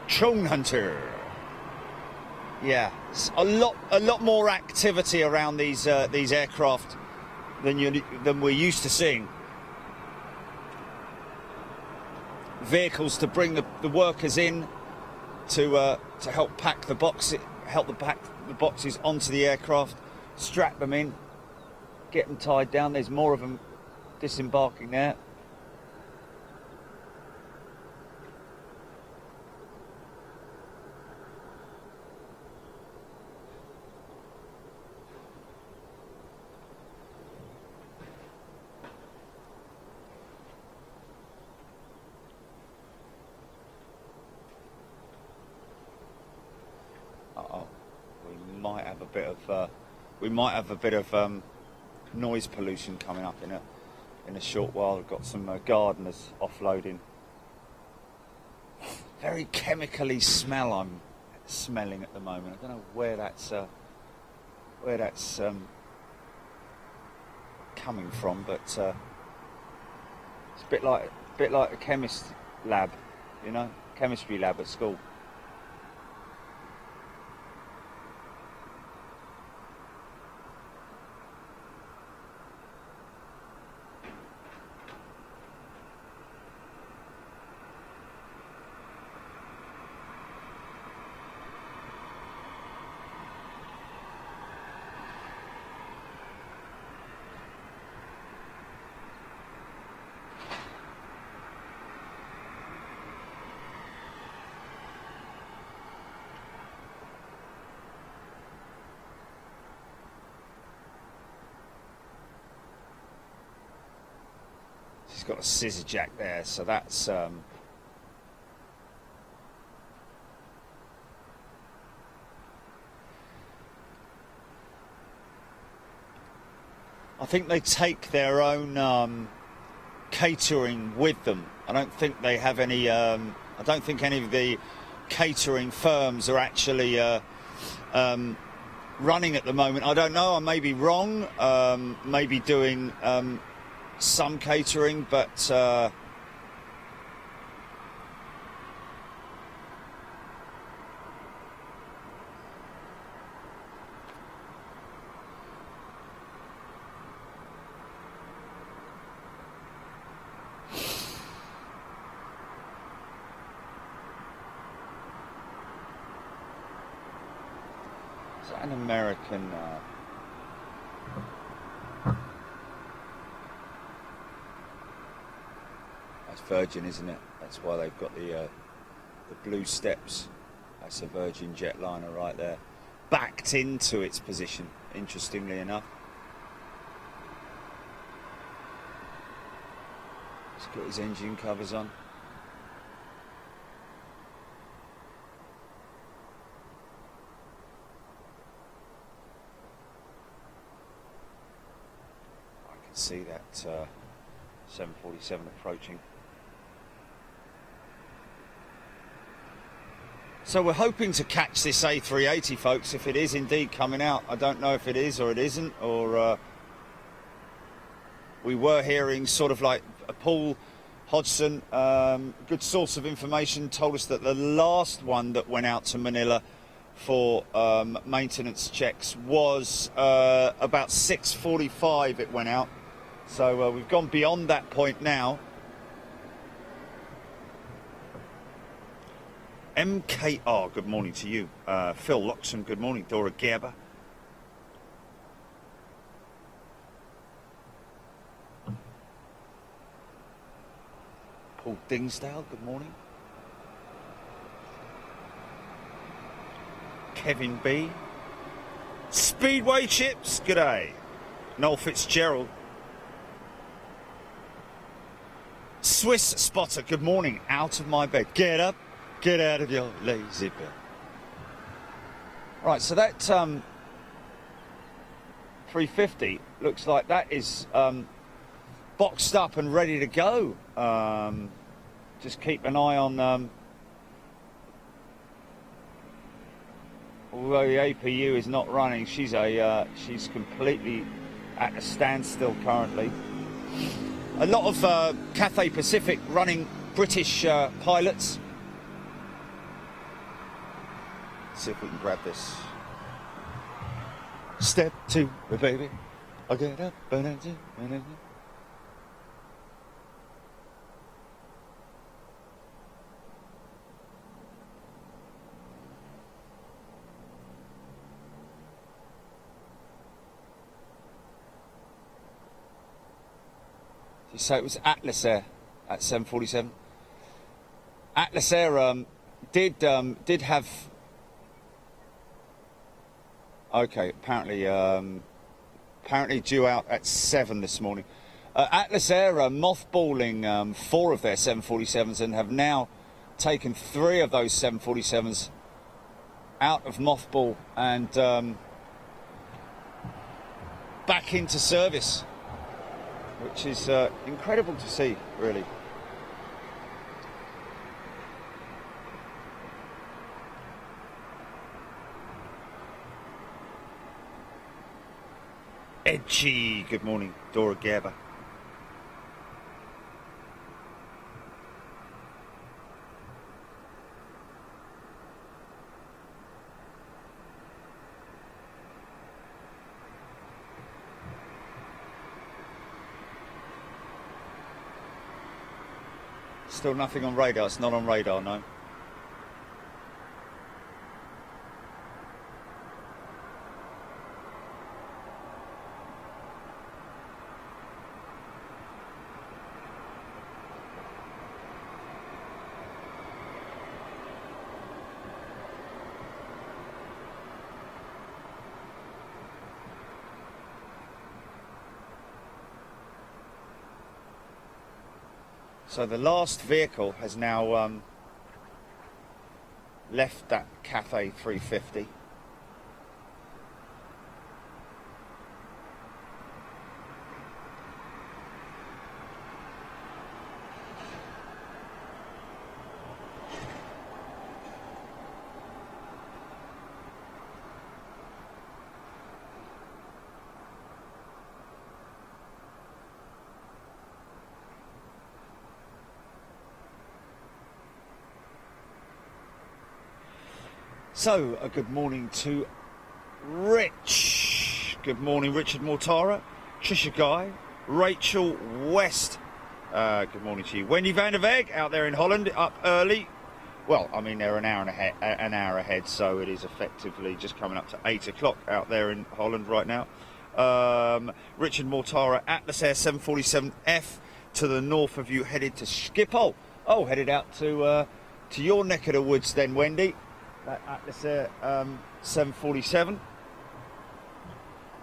Drone Hunter. Yeah, a lot more activity around these aircraft than we're used to seeing. Vehicles to bring the workers in to help pack the boxes onto the aircraft, strap them in, get them tied down. There's more of them disembarking there. We might have a bit of noise pollution coming up in a short while. We've got some gardeners offloading. Very chemically smell I'm smelling at the moment. I don't know where that's coming from, but it's a bit like a chemist lab, you know, chemistry lab at school. He's got a scissor jack there, so that's I think they take their own catering with them. I don't think they have any. I don't think any of the catering firms are actually running at the moment. I don't know. I may be wrong. Maybe doing some catering, but is that an American? Virgin, isn't it? That's why they've got the blue steps. That's a Virgin jetliner right there, backed into its position, interestingly enough. He's got his engine covers on. I can see that 747 approaching. So we're hoping to catch this A380, folks, if it is indeed coming out. I don't know if it is or it isn't, or we were hearing sort of like Paul Hodgson, good source of information, told us that the last one that went out to Manila for maintenance checks was about 6:45 it went out. So we've gone beyond that point now. MKR, good morning to you. Phil Loxon, good morning. Dora Gerber. Paul Dingsdale, good morning. Kevin B. Speedway Chips, g'day. Noel Fitzgerald. Swiss Spotter, good morning. Out of my bed. Get up, get out of your lazy bed. Right, so that 350 looks like that is boxed up and ready to go. Just keep an eye on although the APU is not running, she's completely at a standstill currently. A lot of Cathay Pacific running British pilots. Let's see if we can grab this. Step 2, baby. I'll get up and do. So it was Atlas Air at 747. Atlas Air did have. Okay, apparently due out at 7 this morning. Atlas Air are mothballing 4 of their 747s and have now taken 3 of those 747s out of mothball and back into service, which is incredible to see, really. Edgy, good morning, Dora Gerber. Still nothing on radar, it's not on radar, no. So the last vehicle has now left that Cathay 350. So, a good morning to Rich. Good morning, Richard Mortara, Trisha Guy, Rachel West. Good morning to you. Wendy van der Weg out there in Holland, up early. Well, I mean, they're an hour ahead, so it is effectively just coming up to 8 o'clock out there in Holland right now. Richard Mortara, Atlas Air 747F to the north of you, headed to Schiphol. Oh, headed out to your neck of the woods then, Wendy. That Atlas Air 747.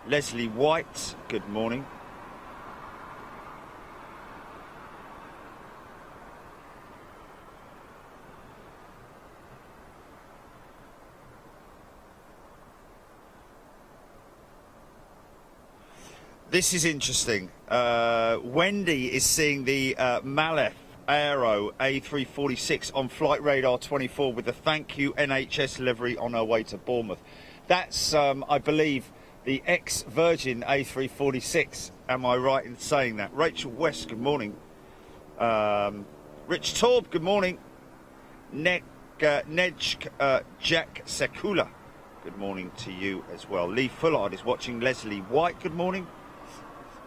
Leslie White, good morning. This is interesting. Wendy is seeing the Malef Aero A346 on flight radar 24 with the thank you NHS livery on her way to Bournemouth. That's, I believe, the ex-Virgin A346. Am I right in saying that? Rachel West, good morning. Rich Torb, good morning. Jack Sekula, Good morning to you as well. Lee Fullard is watching. Leslie White, good morning.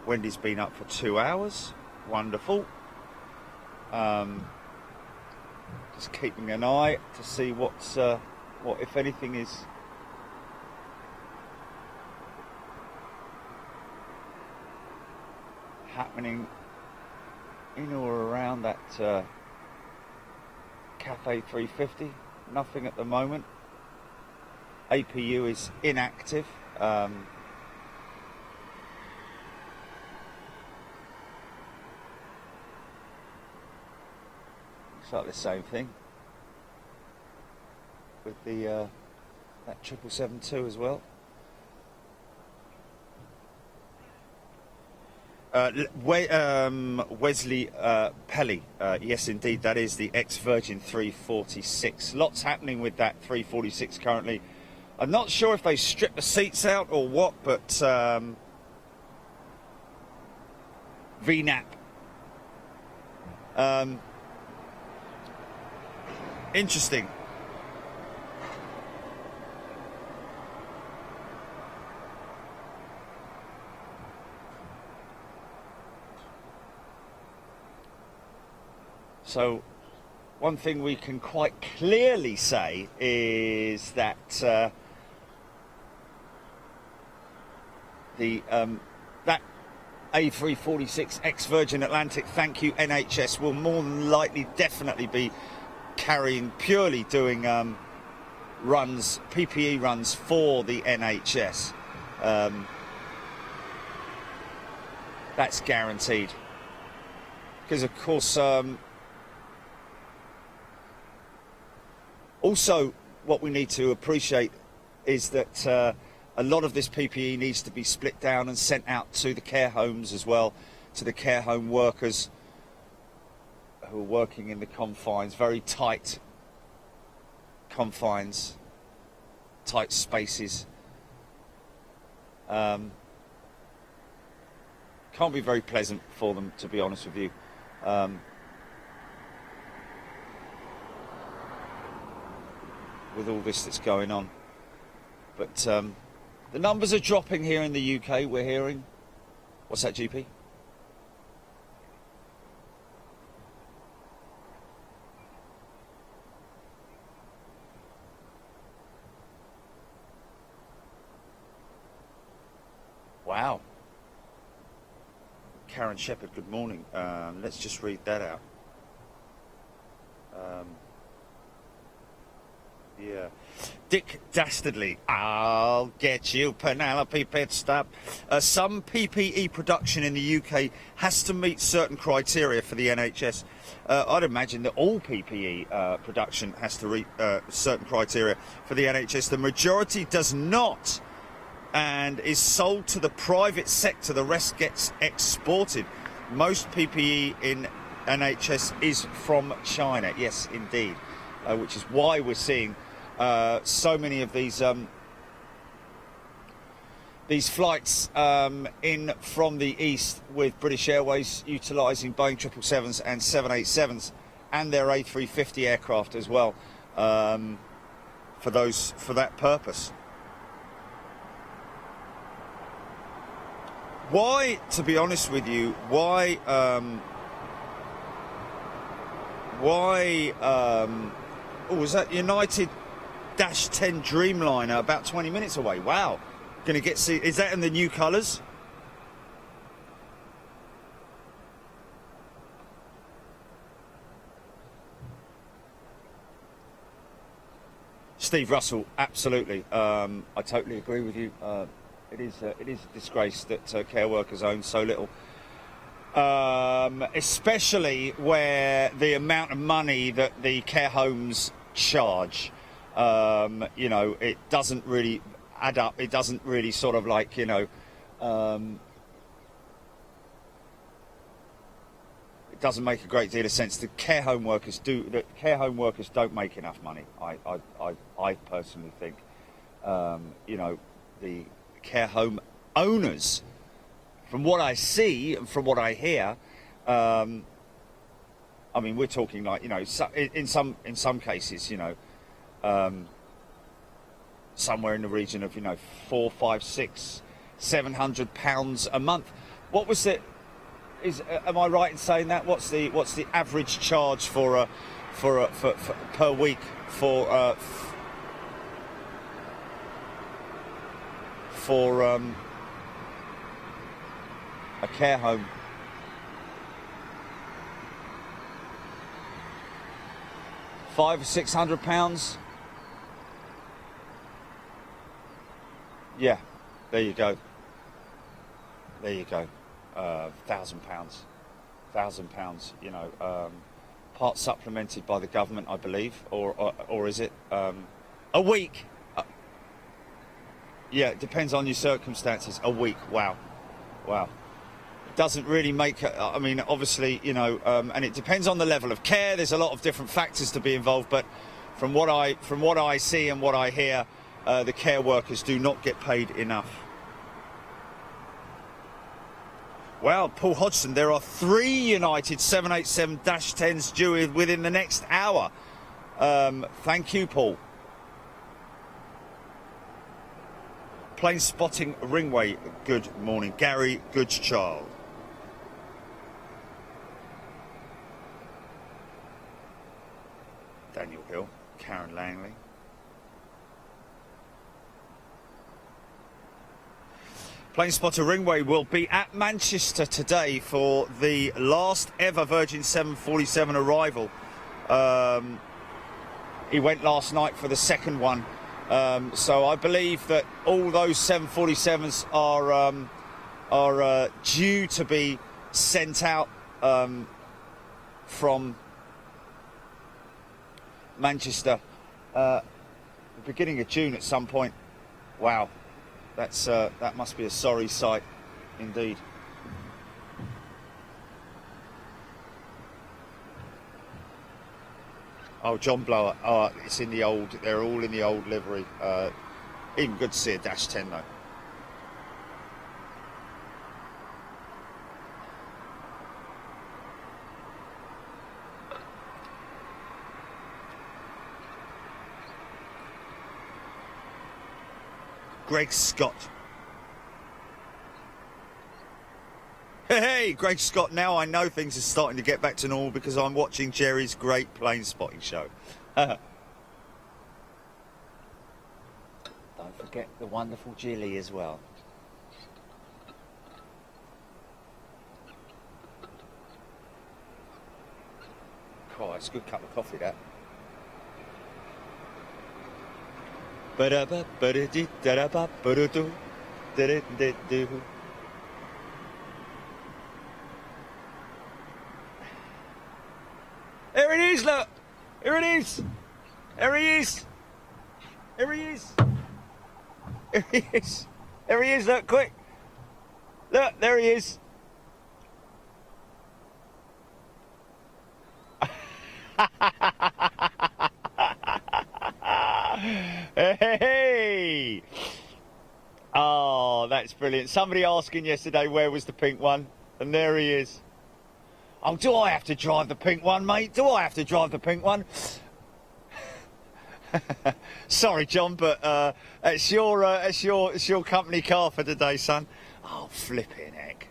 Wendy's been up for 2 hours. Wonderful. Just keeping an eye to see what if anything is happening in or around that Cafe 350. Nothing at the moment. APU is inactive. Looks like the same thing with the that 777-2 as well. Wesley Pelly, yes indeed, that is the ex-Virgin 346. Lots happening with that 346 currently. I'm not sure if they stripped the seats out or what, but VNAP. Interesting. So, one thing we can quite clearly say is that that A346 ex-Virgin Atlantic, thank you NHS, will more than likely definitely be purely doing runs, PPE runs for the NHS. That's guaranteed. Because of course, also what we need to appreciate is that a lot of this PPE needs to be split down and sent out to the care homes as well, to the care home workers who are working in the confines, very tight confines, tight spaces. Can't be very pleasant for them, to be honest with you. With all this that's going on. But the numbers are dropping here in the UK, we're hearing. What's that, GP? Wow. Karen Shepherd, good morning. Let's just read that out. Yeah. Dick Dastardly, I'll get you, Penelope Pitstop. Some PPE production in the UK has to meet certain criteria for the NHS. I'd imagine that all PPE production has to meet certain criteria for the NHS. The majority does not and is sold to the private sector. The rest gets exported. Most PPE in NHS is from China. Yes, indeed. Which is why we're seeing so many of these flights in from the east, with British Airways utilising Boeing 777s and 787s and their A350 aircraft as well for that purpose. Why, to be honest with you, why was that United -10 Dreamliner about 20 minutes away? Wow. Gonna get see, is that in the new colours? Steve Russell, absolutely. I totally agree with you. It is a disgrace that care workers own so little. Especially where the amount of money that the care homes charge, you know, it doesn't really add up. It doesn't really sort of like, you know, it doesn't make a great deal of sense. The care home workers don't make enough money. I personally think, you know, the care home owners, from what I see and from what I hear, I mean, we're talking like, you know, in some cases, you know, somewhere in the region of, you know, £400, £500, £600, £700 a month. What was it? Am I right in saying that? What's the average charge for per week for a care home? £500 or £600? Yeah, there you go. There you go. £1,000. You know, part supplemented by the government, I believe, or is it a week? Yeah, it depends on your circumstances. A week. Wow. It doesn't really make. I mean, obviously, you know, and it depends on the level of care. There's a lot of different factors to be involved, but from what I see and what I hear, the care workers do not get paid enough. Well, Paul Hodgson, there are 3 United 787-10s due within the next hour. Thank you, Paul. Planespotting Ringway, good morning. Gary Goodchild. Daniel Hill, Karen Langley. Planespotter Ringway will be at Manchester today for the last ever Virgin 747 arrival. He went last night for the second one. So I believe that all those 747s are due to be sent out from Manchester the beginning of June at some point. Wow. That must be a sorry sight, indeed. Oh, John Blower. Oh, it's in the old. They're all in the old livery. Even good to see a Dash 10 though. Greg Scott. Hey, Greg Scott, now I know things are starting to get back to normal because I'm watching Jerry's great plane spotting show. Don't forget the wonderful Jilly as well. Oh, it's a good cup of coffee, that. There it is, look! Here it is! There he is! There he is! There he is! There he is, look, quick! Look, there he is! Hey! Oh, that's brilliant. Somebody asking yesterday where was the pink one, and there he is. Oh, do I have to drive the pink one, mate? Do I have to drive the pink one? Sorry, John, but it's your company car for today, son. Oh, flipping heck!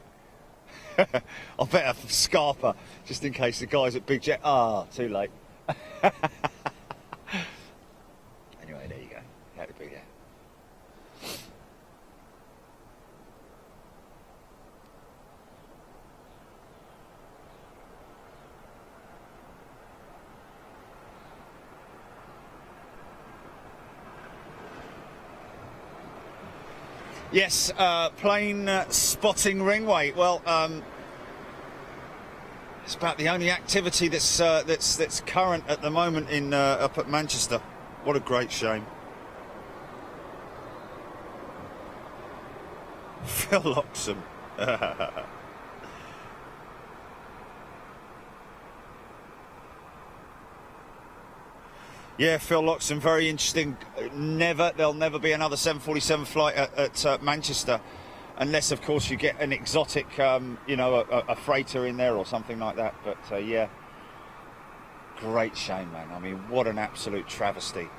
I better scarper just in case the guys at Big Jet. Ah, too late. Anyway, there you go. Had to be there. Yes, plane spotting Ringway. Well, it's about the only activity that's current at the moment in up at Manchester. What a great shame. Phil Loxham. Yeah, Phil Loxham, very interesting. There'll never be another 747 flight at Manchester, unless, of course, you get an exotic, a freighter in there or something like that. But yeah, great shame, man. I mean, what an absolute travesty.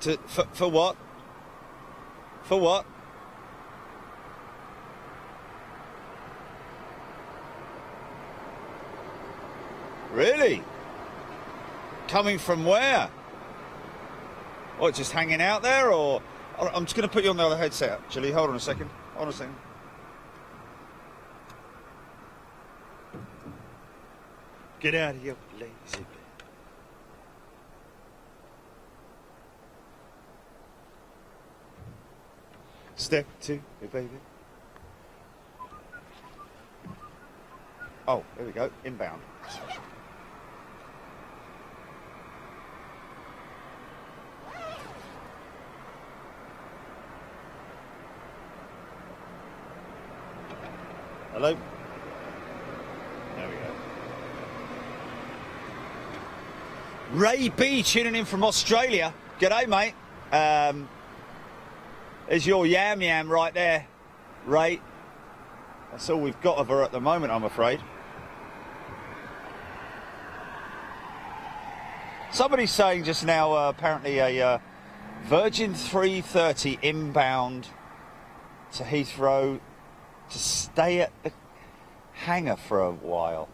For what? For what? Really? Coming from where? What, just hanging out there, or? I'm just going to put you on the other headset, actually. Hold on a second. Hold on a second. Get out of your lazy bed. Step two, hey baby. Oh, there we go. Inbound. Hello? There we go. Ray B tuning in from Australia. G'day, mate. There's your yam right there, Ray. That's all we've got of her at the moment, I'm afraid. Somebody's saying just now, apparently a Virgin 330 inbound to Heathrow to stay at the hangar for a while.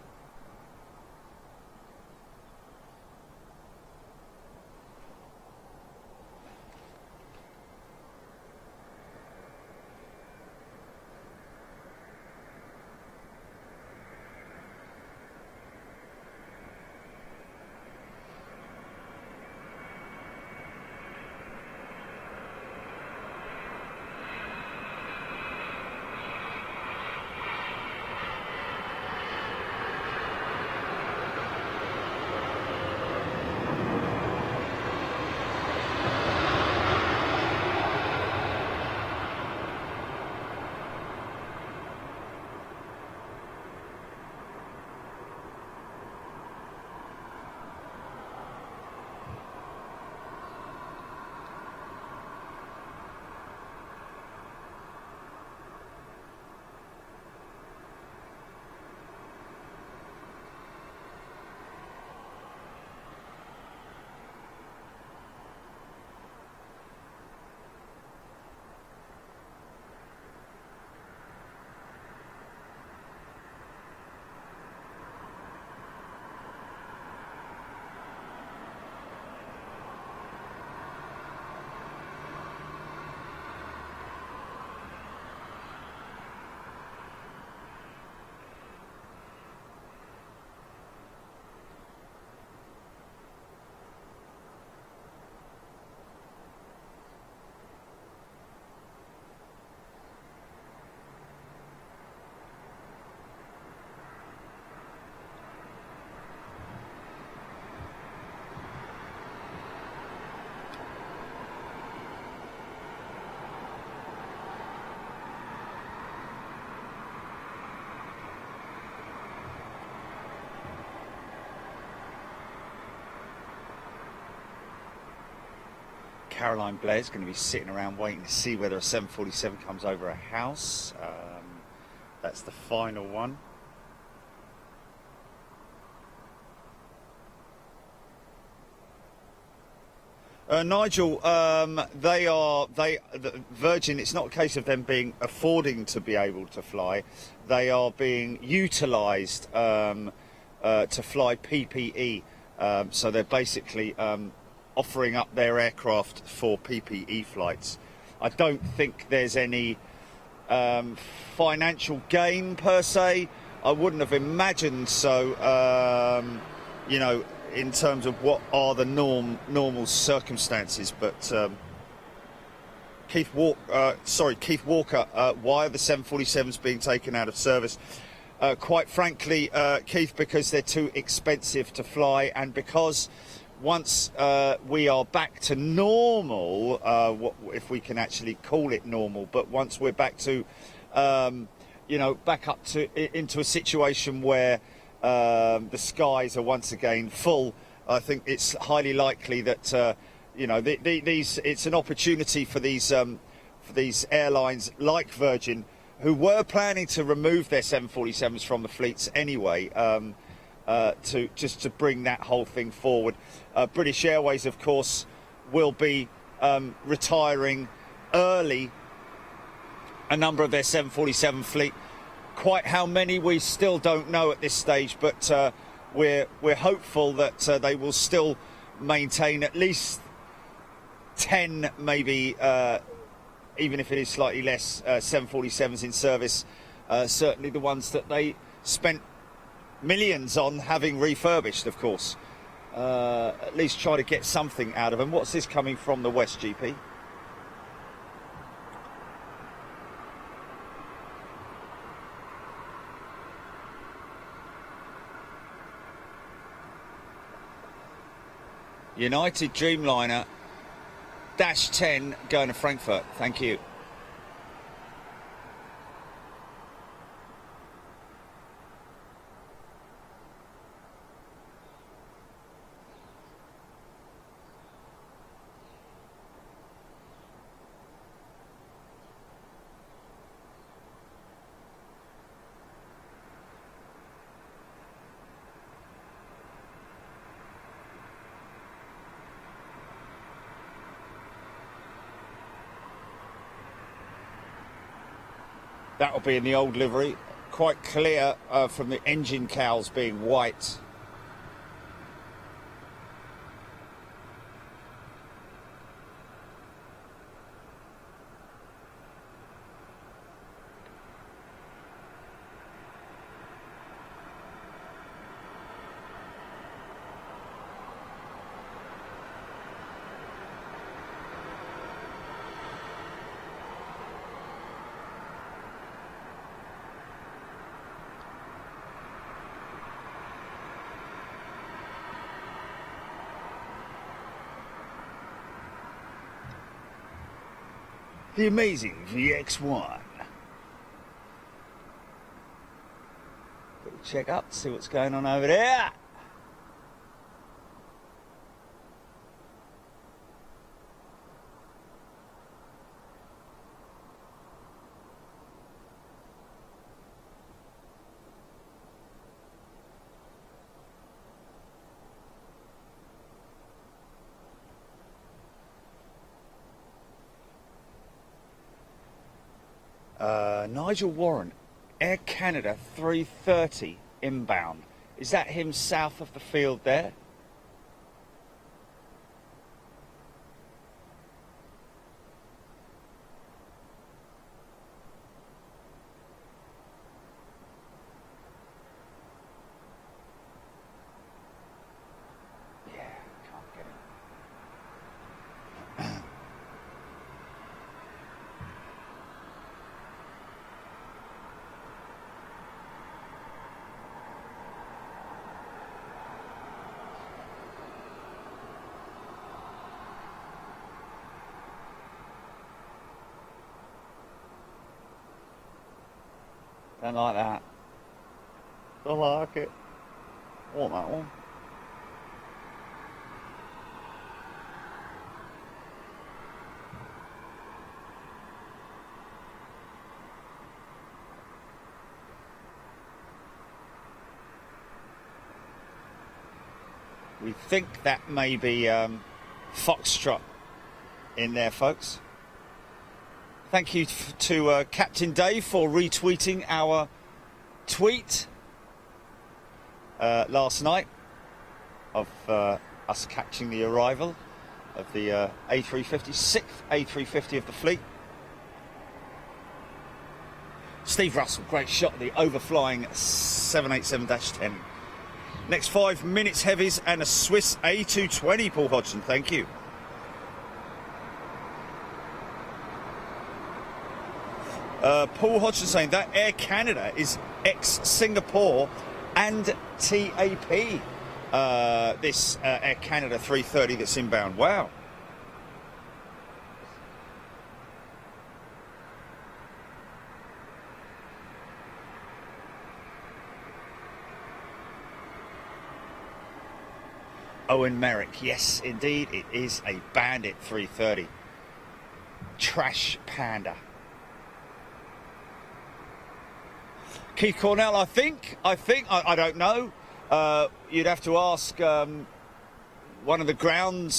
Caroline Blair's going to be sitting around waiting to see whether a 747 comes over her house. That's the final one. Nigel, Virgin, it's not a case of them being affording to be able to fly. They are being utilised to fly PPE. So they're basically offering up their aircraft for PPE flights. I don't think there's any financial gain per se. I wouldn't have imagined so, you know, in terms of what are the normal circumstances. But Keith Walker, why are the 747s being taken out of service? Quite frankly, Keith, because they're too expensive to fly, and because once we are back to normal, if we can actually call it normal, but once we're back to, you know, back up to into a situation where the skies are once again full, I think it's highly likely that you know, it's an opportunity for these airlines like Virgin, who were planning to remove their 747s from the fleets anyway, to bring that whole thing forward. British Airways, of course, will be retiring early a number of their 747 fleet. Quite how many we still don't know at this stage, but we're hopeful that they will still maintain at least 10, maybe even if it is slightly less, 747s in service. Certainly the ones that they spent millions on having refurbished, of course. At least try to get something out of them. What's this coming from the west, GP? United Dreamliner -10 going to Frankfurt. Thank you. That'll be in the old livery. Quite clear from the engine cowls being white. The amazing VX1. Quick check up, see what's going on over there. Nigel Warren, Air Canada 330 inbound. Is that him south of the field there? Yeah, can't get it. Don't like that. Don't like it. I want that one. We think that may be Foxtrot in there, folks. Thank you to Captain Dave for retweeting our tweet last night of us catching the arrival of the A350, 6th A350 of the fleet. Steve Russell, great shot of the overflying 787-10. Next 5 minutes heavies and a Swiss A220, Paul Hodgson, thank you. Paul Hodgson saying that Air Canada is ex-Singapore and TAP. This Air Canada 330 that's inbound. Wow. Owen Merrick, yes, indeed, it is a Bandit 330. Trash Panda. Keith Cornell, I think, I don't know. You'd have to ask one of the ground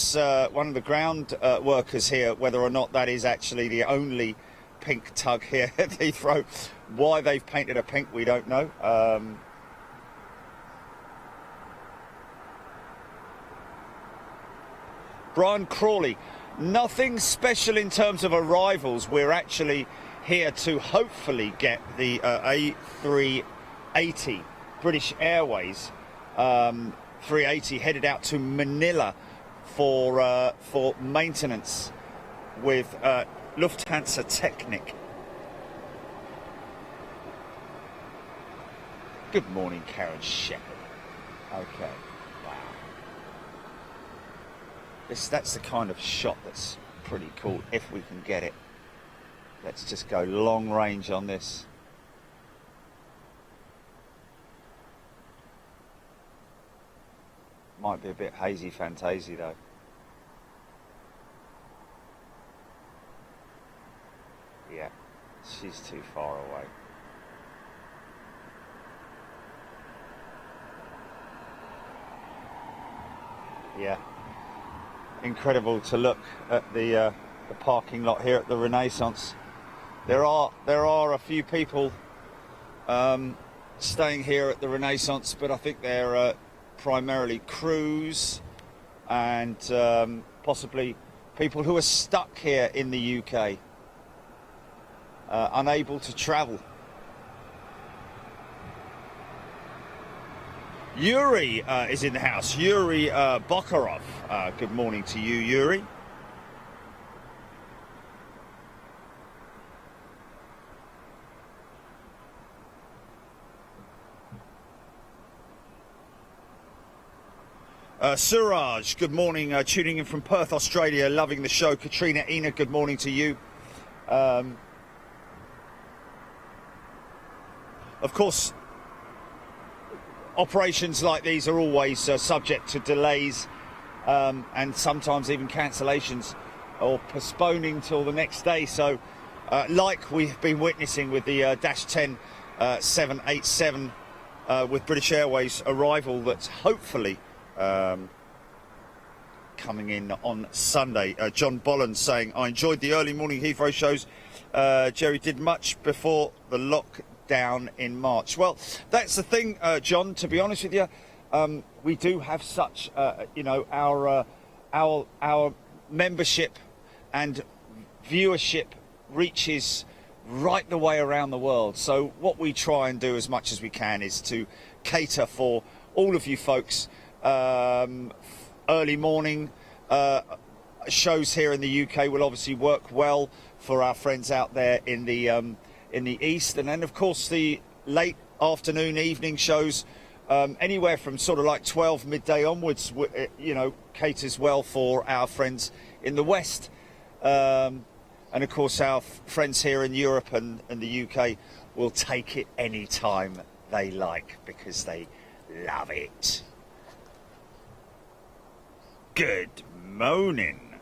workers here, whether or not that is actually the only pink tug here at Heathrow. Why they've painted it pink, we don't know. Brian Crawley, nothing special in terms of arrivals. We're actually here to hopefully get the A380 British Airways 380 headed out to Manila for maintenance with Lufthansa Technik. Good morning, Karen Shepherd. Okay, wow. That's the kind of shot that's pretty cool if we can get it. Let's just go long range on this. Might be a bit hazy fantasy though. Yeah, she's too far away. Yeah, incredible to look at the parking lot here at the Renaissance. There are a few people staying here at the Renaissance, but I think they're primarily crews and possibly people who are stuck here in the UK, unable to travel. Yuri is in the house. Yuri Bokharov. Good morning to you, Yuri. Suraj, good morning, tuning in from Perth, Australia, loving the show. Katrina Ina, good morning to you. Of course, operations like these are always subject to delays and sometimes even cancellations or postponing till the next day. So, like we've been witnessing with the Dash 10 787 with British Airways arrival, that's hopefully coming in on Sunday. John Bolland saying, I enjoyed the early morning Heathrow shows. Jerry did much before the lockdown in March. Well, that's the thing, John, to be honest with you. We do have such, our membership and viewership reaches right the way around the world. So what we try and do as much as we can is to cater for all of you folks. Early morning shows here in the UK will obviously work well for our friends out there in the east, and then of course the late afternoon, evening shows, anywhere from sort of like 12 midday onwards, caters well for our friends in the west, and of course our friends here in Europe and the UK will take it any time they like because they love it. Good morning.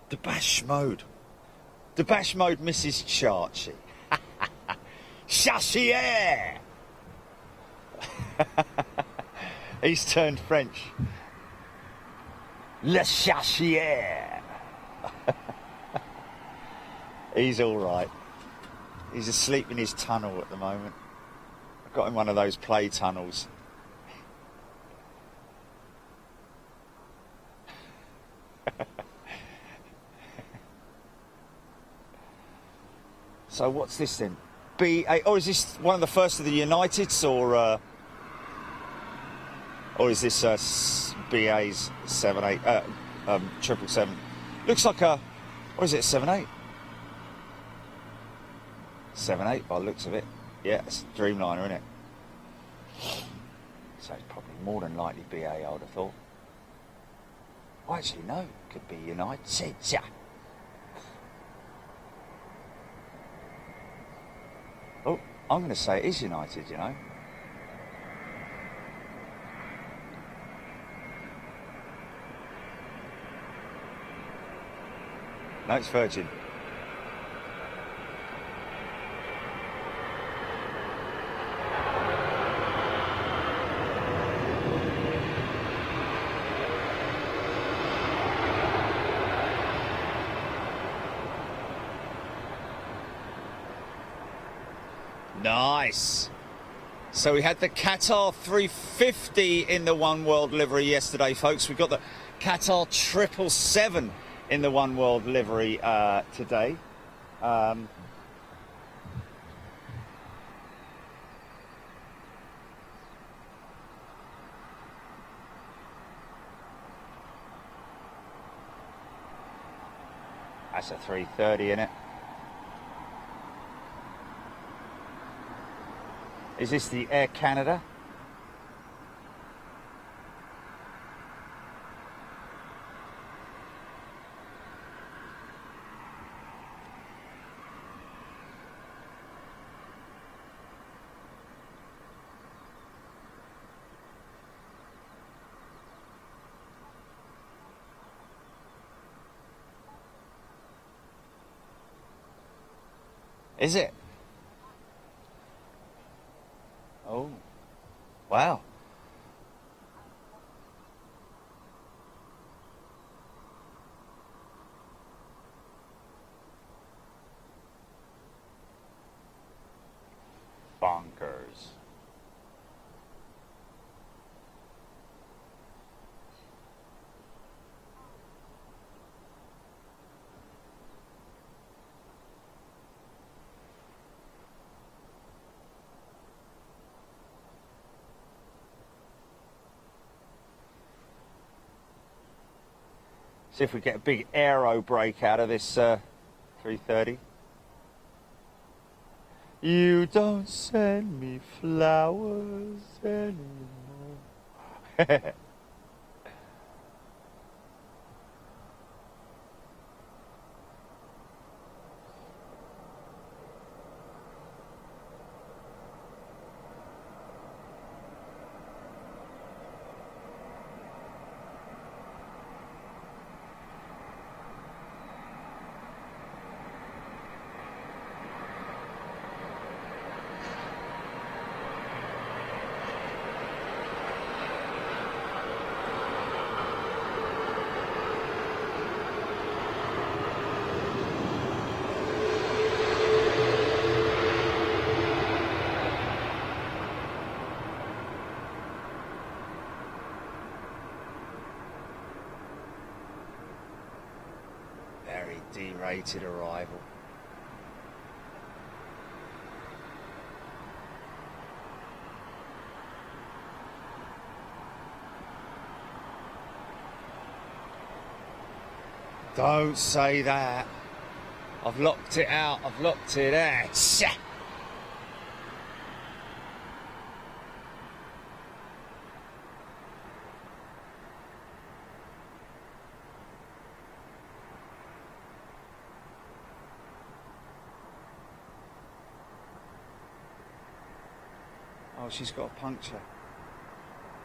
The bash mode, Mrs. Charchi. Chassier. He's turned French. Le Chassier. He's all right. He's asleep in his tunnel at the moment. I've got him one of those play tunnels. So what's this then? B8, or is this one of the first of the Uniteds, or is this BA's 78, 777? Looks like a, or is it a 78? 78 by the looks of it. Yeah, it's a Dreamliner, isn't it? So it's probably more than likely BA, I would have thought. Oh, actually, no, it could be United. Yeah. Oh, I'm going to say it is United, you know. No, it's Virgin. Nice. So we had the Qatar 350 in the One World livery yesterday, folks. We've got the Qatar 777 in the One World livery today. That's a 330 in it. Is this the Air Canada? Is it? Oh, wow. Bonkers. See if we get a big aero break out of this 330. You don't send me flowers anymore. Very derated arrival. Don't say that. I've locked it out. I've locked it out. Oh, she's got a puncture.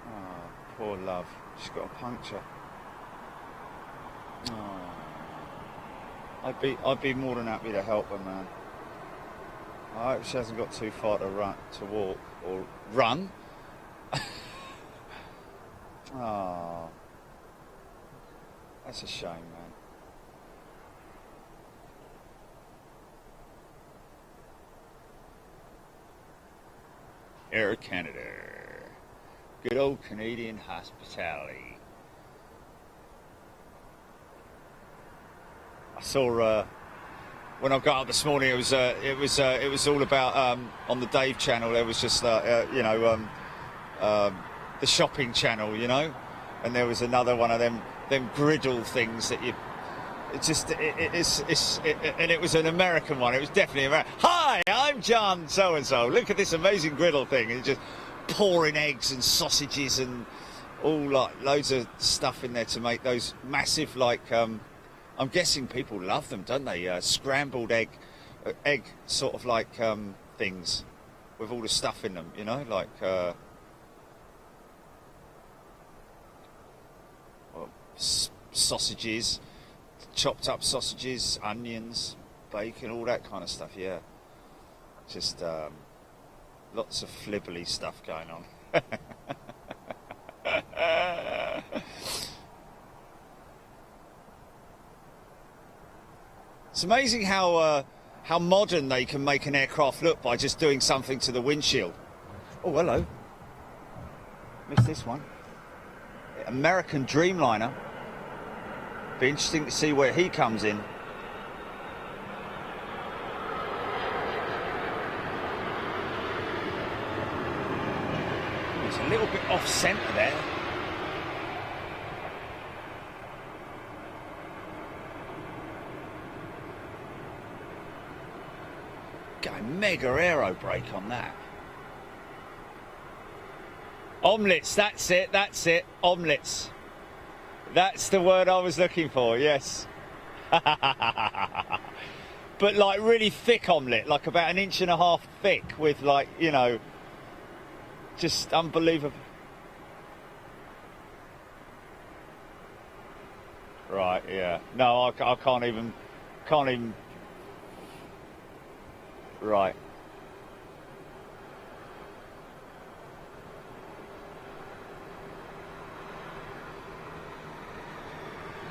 Oh, poor love. She's got a puncture. Oh. I'd be more than happy to help her, man. I hope she hasn't got too far to walk or run. Oh, that's a shame, man. Air Canada. Good old Canadian hospitality. I saw when I got up this morning. It was all about on the Dave channel. There was just the shopping channel, and there was another one of them griddle things that you. And it was an American one. It was definitely American. Hi, I'm John so and so. Look at this amazing griddle thing. And just pouring eggs and sausages and all loads of stuff in there to make those massive I'm guessing people love them, don't they? Scrambled egg sort of things with all the stuff in them, sausages, chopped up sausages, onions, bacon, all that kind of stuff. Yeah, just lots of flibbly stuff going on. It's amazing how how modern they can make an aircraft look by just doing something to the windshield. Oh, hello. Missed this one. American Dreamliner. Be interesting to see where he comes in. It's a little bit off centre there. Got a mega aero brake on that. Omelettes, that's it, omelettes. That's the word I was looking for, yes. But like really thick omelette, like about 1.5 inches thick with like, you know, just unbelievable. Right, yeah. No, I can't even, right.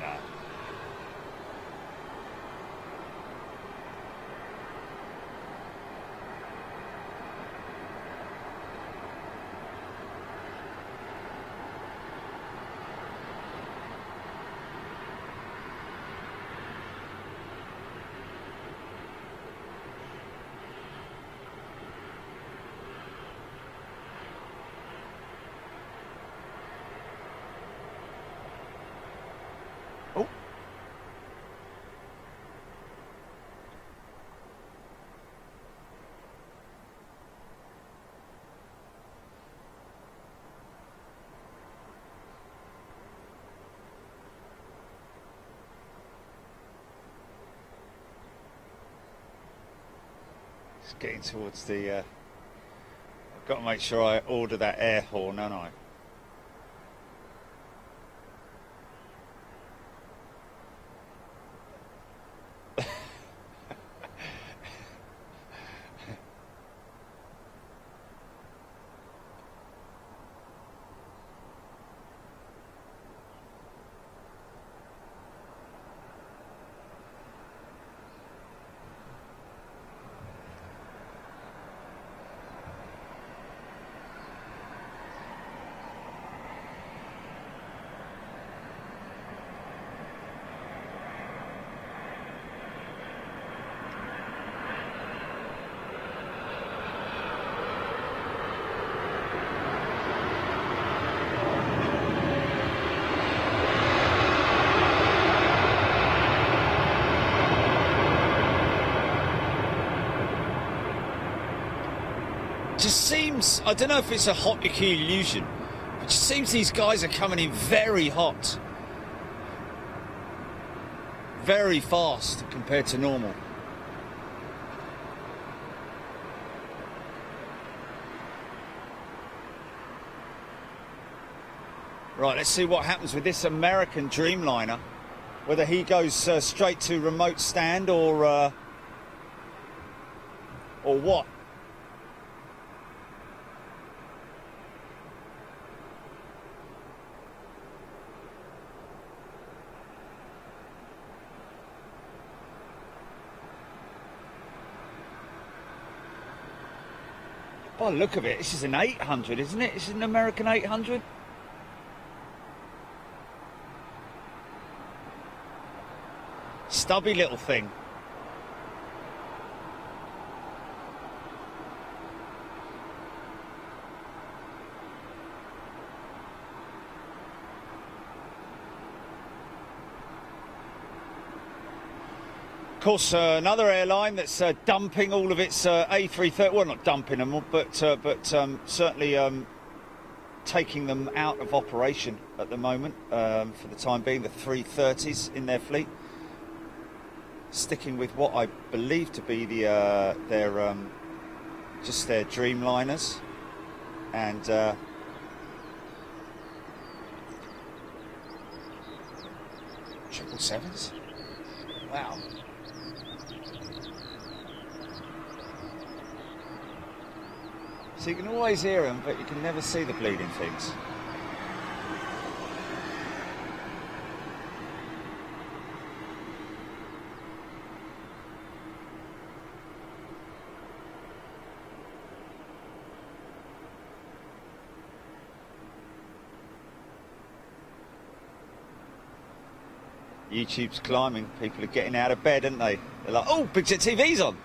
No. Oh. It's getting towards the, I've got to make sure I order that air horn, don't I? Just seems, I don't know if it's a optical illusion, but it just seems these guys are coming in very hot. Very fast compared to normal. Right, let's see what happens with this American Dreamliner. Whether he goes straight to remote stand or what. By the look of it, this is an 800, isn't it? This is an American 800. Stubby little thing. Of course, another airline that's dumping all of its A330. Well, not dumping them, but certainly taking them out of operation at the moment for the time being. The 330s in their fleet, sticking with what I believe to be their Dreamliners and. 777s. Wow. So you can always hear them, but you can never see the bleeding things. YouTube's climbing. People are getting out of bed, aren't they? They're like, oh, Big Jet TV's on.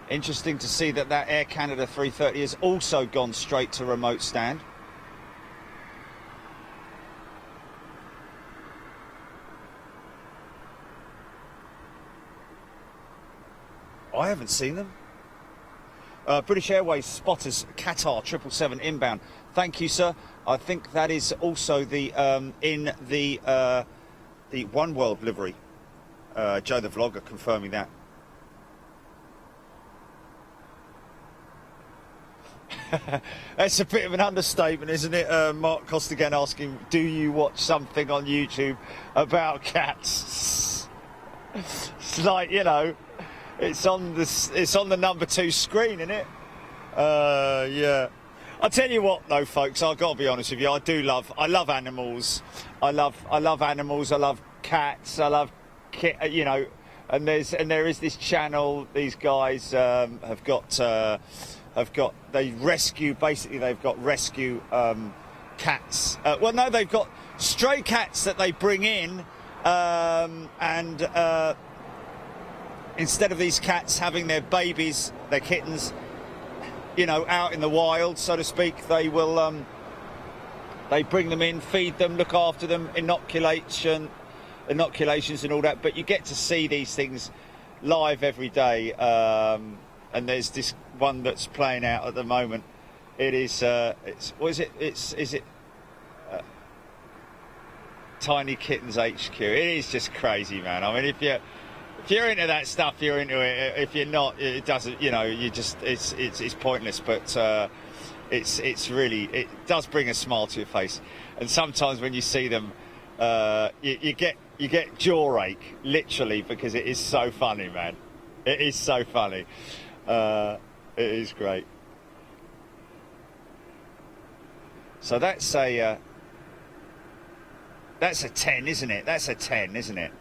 Interesting to see that Air Canada 330 has also gone straight to remote stand. I haven't seen them. British Airways spotters Qatar 777 inbound. Thank you, sir. I think that is also the in the One World livery. Joe the vlogger confirming that. That's a bit of an understatement, isn't it? Mark Costigan asking, do you watch something on YouTube about cats? It's like, you know, it's on the number 2 screen, isn't it? Yeah. I'll tell you what though, folks, I've got to be honest with you, I love animals. I love animals, I love cats, I love you know, and there is this channel, these guys have got they rescue, basically they've got rescue cats. Well, no, they've got stray cats that they bring in, and instead of these cats having their babies, their kittens, you know, out in the wild, so to speak, they will they bring them in, feed them, look after them, inoculations and all that. But you get to see these things live every day. And there's this one that's playing out at the moment. It is, is it Tiny Kittens HQ? It is just crazy, man. I mean, if you're into that stuff, you're into it. If you're not, it doesn't. You know, you just it's pointless. But it's really, it does bring a smile to your face. And sometimes when you see them, you get jaw ache, literally, because it is so funny, man. It is so funny. It is great. So that's a 10, isn't it? That's a 10, isn't it?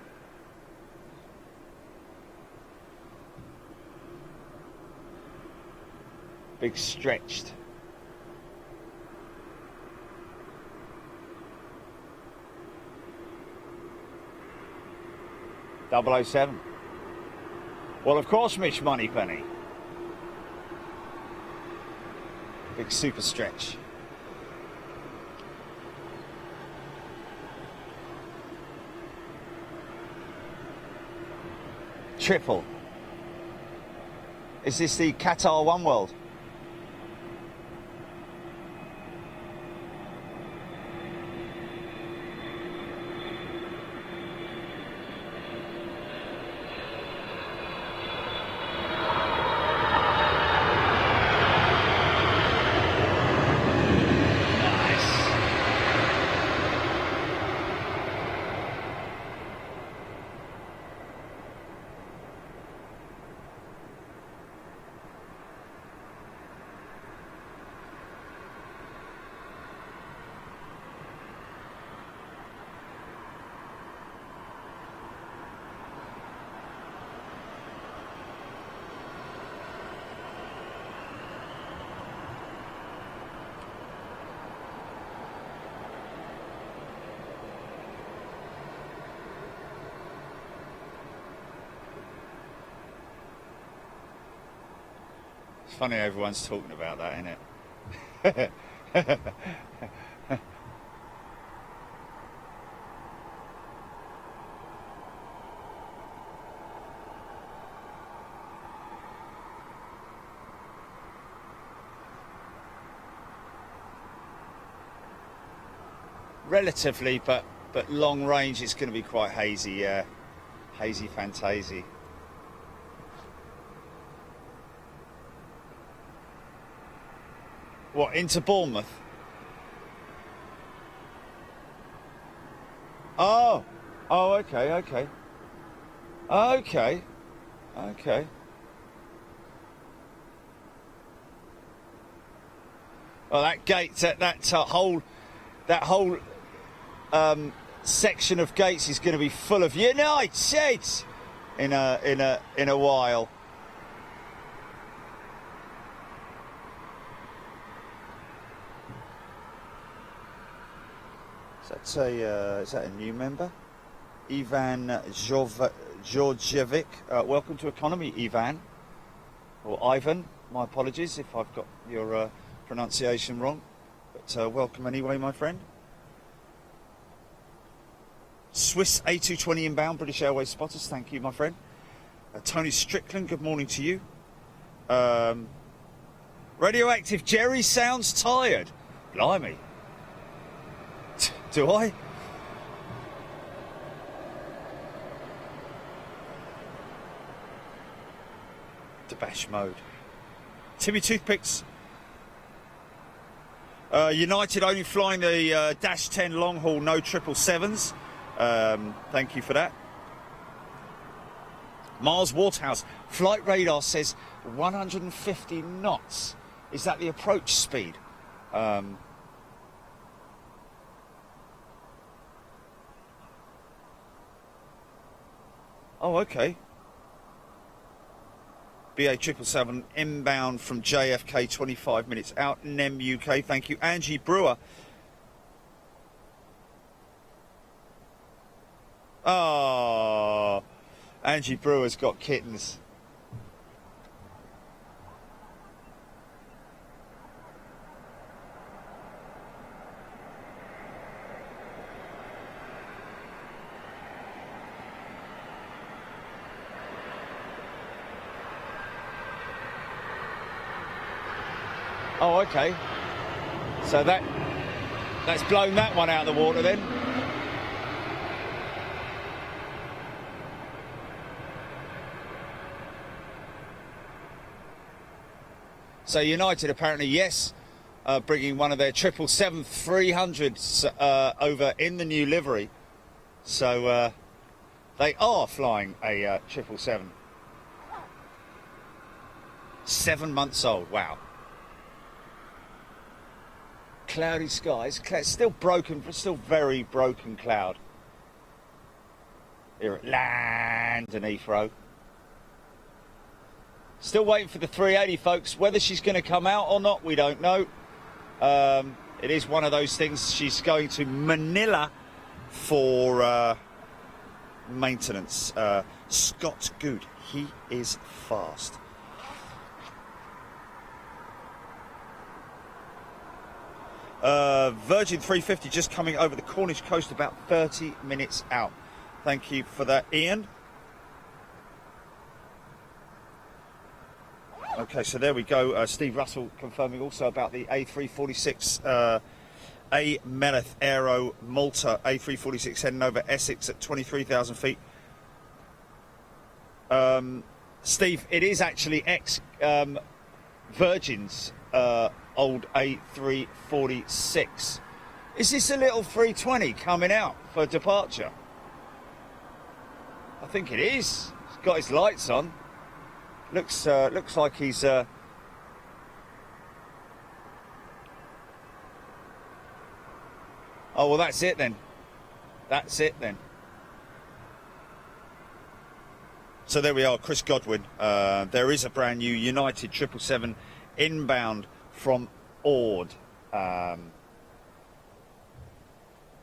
Big stretched. .007. Well, of course, Mitch Moneypenny. Big super stretch. Triple. Is this the Qatar One World? It's funny everyone's talking about that, isn't it? Relatively, but long range, it's going to be quite hazy, yeah. Hazy fantasy. What, into Bournemouth? Oh, okay. Well, that gate, that whole section of gates is going to be full of United in a while. Is that a new member? Ivan Georgievic. Welcome to Economy, Ivan. Or Ivan. My apologies if I've got your pronunciation wrong. But welcome anyway, my friend. Swiss A220 inbound, British Airways spotters. Thank you, my friend. Tony Strickland, good morning to you. Radioactive Jerry sounds tired. Blimey. Do I? To bash mode. Timmy Toothpicks. United only flying the Dash 10 long haul, no 777s. Thank you for that. Miles Waterhouse. Flight radar says 150 knots. Is that the approach speed? Oh, okay. BA 777 inbound from JFK, 25 minutes out. NEM UK, thank you. Angie Brewer. Oh, Angie Brewer's got kittens. Oh, okay. So that's blown that one out of the water then. So United apparently, yes, bringing one of their 777-300s over in the new livery. So they are flying a 777. 7 months old, wow. Cloudy skies, still broken, still very broken cloud. Here at land and Heathrow. Still waiting for the 380, folks. Whether she's going to come out or not, we don't know. It is one of those things. She's going to Manila for maintenance. Scott Good, he is fast. Virgin 350 just coming over the Cornish coast, about 30 minutes out. Thank you for that, Ian. Okay, so there we go. Steve Russell confirming also about the A346 A Meleth Aero Malta A346 heading over Essex at 23,000 feet. Steve, it is actually Virgin's old A346. Is this a little 320 coming out for departure? I think it is. He's got his lights on. Looks like he's oh, well, that's it then. That's it then. So there we are, Chris Godwin. There is a brand new United 777 inbound from Ord.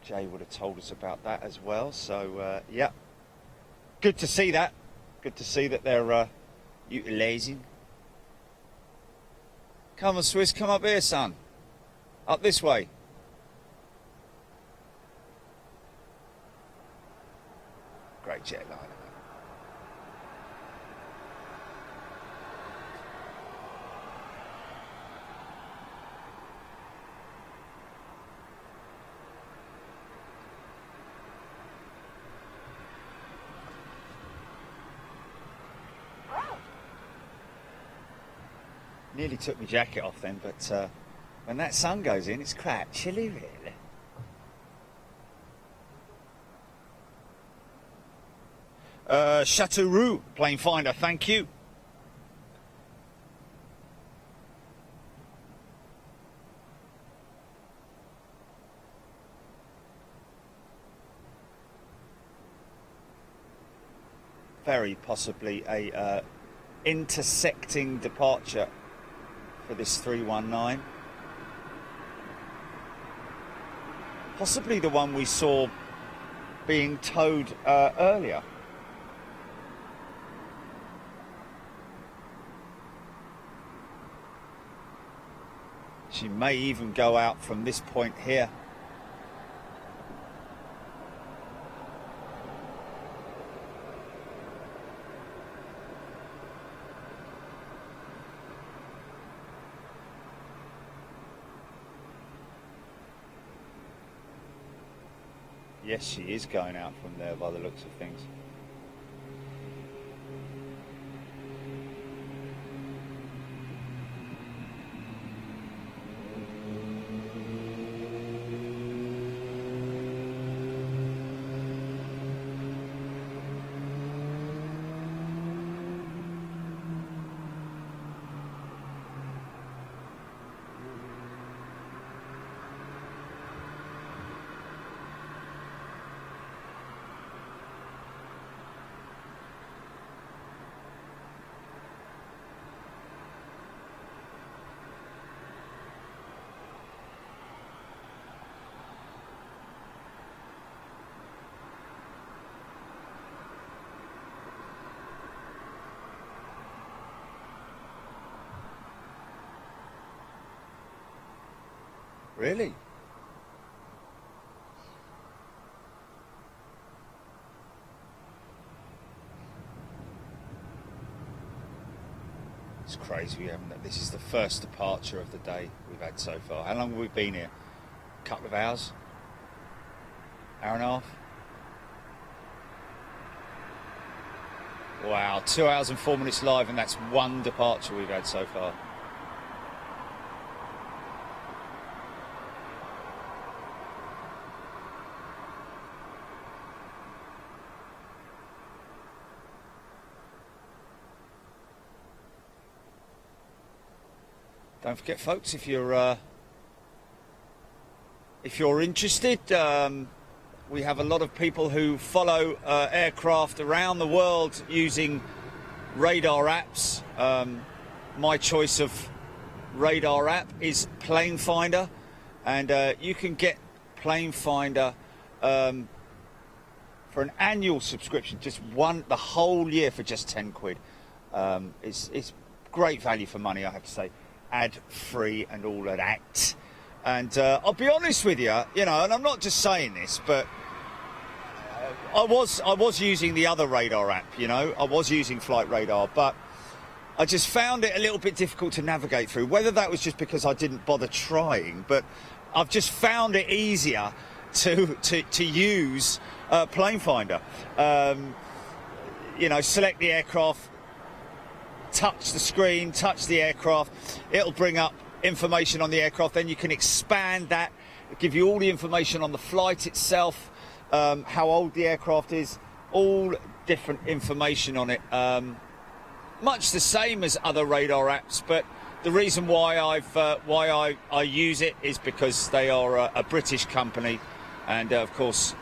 Jay would have told us about that as well. So yeah, good to see that. Good to see that they're utilising. Come on, Swiss, come up here, son. Up this way. Great jetliner. Nearly took my jacket off then, but when that sun goes in, it's quite chilly, really. Chateauroux, plane finder, thank you. Very possibly a intersecting departure for this 319. Possibly the one we saw being towed earlier. She may even go out from this point here. Yes, she is going out from there by the looks of things. Really? It's crazy we haven't. This is the first departure of the day we've had so far. How long have we been here? A couple of hours? Hour and a half? Wow, 2 hours and 4 minutes live, and that's one departure we've had so far. Don't forget, folks, if you're interested, we have a lot of people who follow aircraft around the world using radar apps. My choice of radar app is Plane Finder, and you can get Plane Finder for an annual subscription, just the whole year for just 10 quid. It's great value for money, I have to say. Ad free and all of that. And I'll be honest with you, and I'm not just saying this, but I was using the other radar app, I was using Flight Radar, but I just found it a little bit difficult to navigate through. Whether that was just because I didn't bother trying, but I've just found it easier to use Plane Finder. Select the aircraft, touch the screen, touch the aircraft, it'll bring up information on the aircraft, then you can expand that, give you all the information on the flight itself, how old the aircraft is, all different information on it. Much the same as other radar apps, but the reason why I use it is because they are a British company, and of course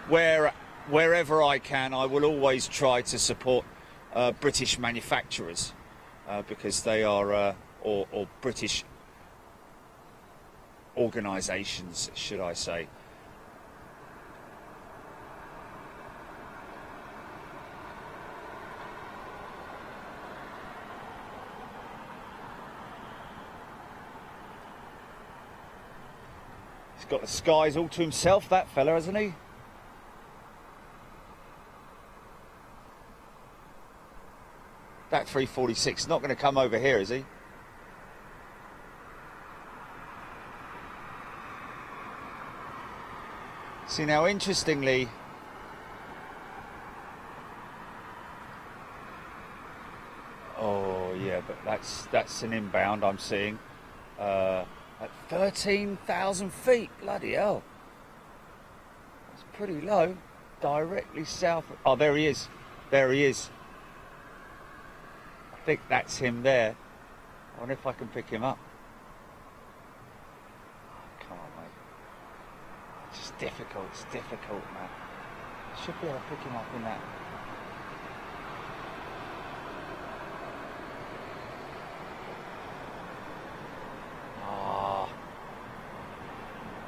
wherever I can, I will always try to support British manufacturers because they are or British organisations, should I say. He's got the skies all to himself, that fella, hasn't he? That 346 not going to come over here, is he? See, now interestingly, oh yeah, but that's an inbound I'm seeing at 13,000 feet. Bloody hell, that's pretty low. Directly south. Oh, there he is. There he is. I think that's him there. I wonder if I can pick him up. Oh, come on, mate. It's just difficult. It's difficult, man. I should be able to pick him up in that. Oh.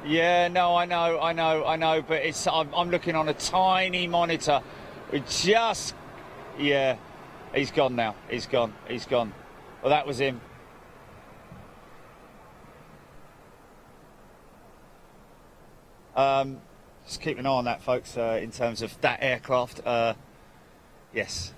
Yeah, no, I know, but I'm looking on a tiny monitor. It just, yeah, he's gone now. He's gone. Well, that was him. Just keep an eye on that, folks, in terms of that aircraft. Yes.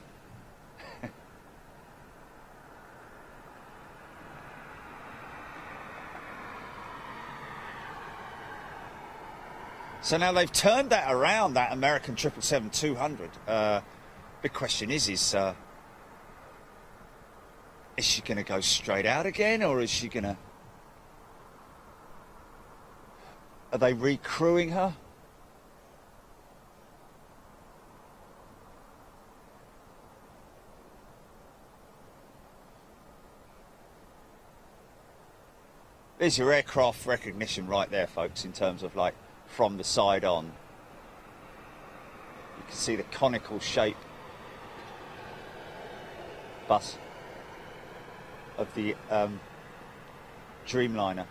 So now they've turned that around, that American 777-200. Big question is she going to go straight out again, or is she going to... Are they recrewing her? There's your aircraft recognition right there, folks, in terms of like from the side on. You can see the conical shape bus of the Dreamliner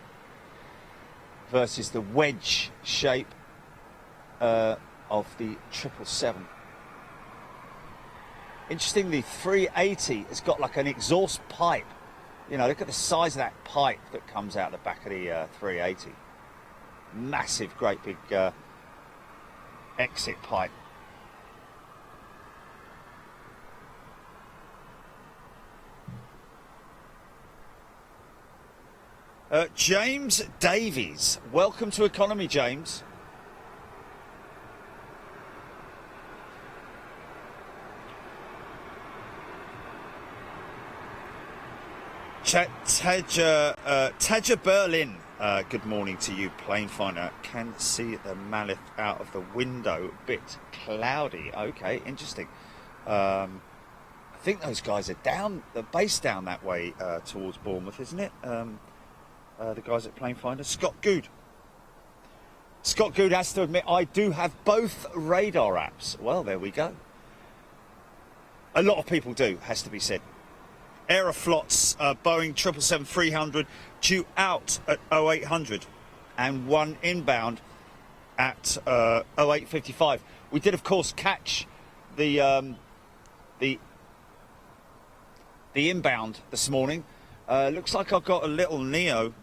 versus the wedge shape of the 777. Interesting, the 380 has got like an exhaust pipe. You know, look at the size of that pipe that comes out the back of the 380. Massive, great big exit pipe. James Davies, welcome to Economy, James. Taja Berlin, good morning to you, plane finder. Can see the Mallet out of the window, bit cloudy. Okay, interesting. I think those guys are down, they're based down that way towards Bournemouth, isn't it? The guys at Plane Finder. Scott Good has to admit, I do have both radar apps. Well, there we go. A lot of people do, has to be said. Aeroflot's Boeing 777-300 due out at 0800 and one inbound at 08:55. We did, of course, catch the inbound this morning. Looks like I've got a little Neo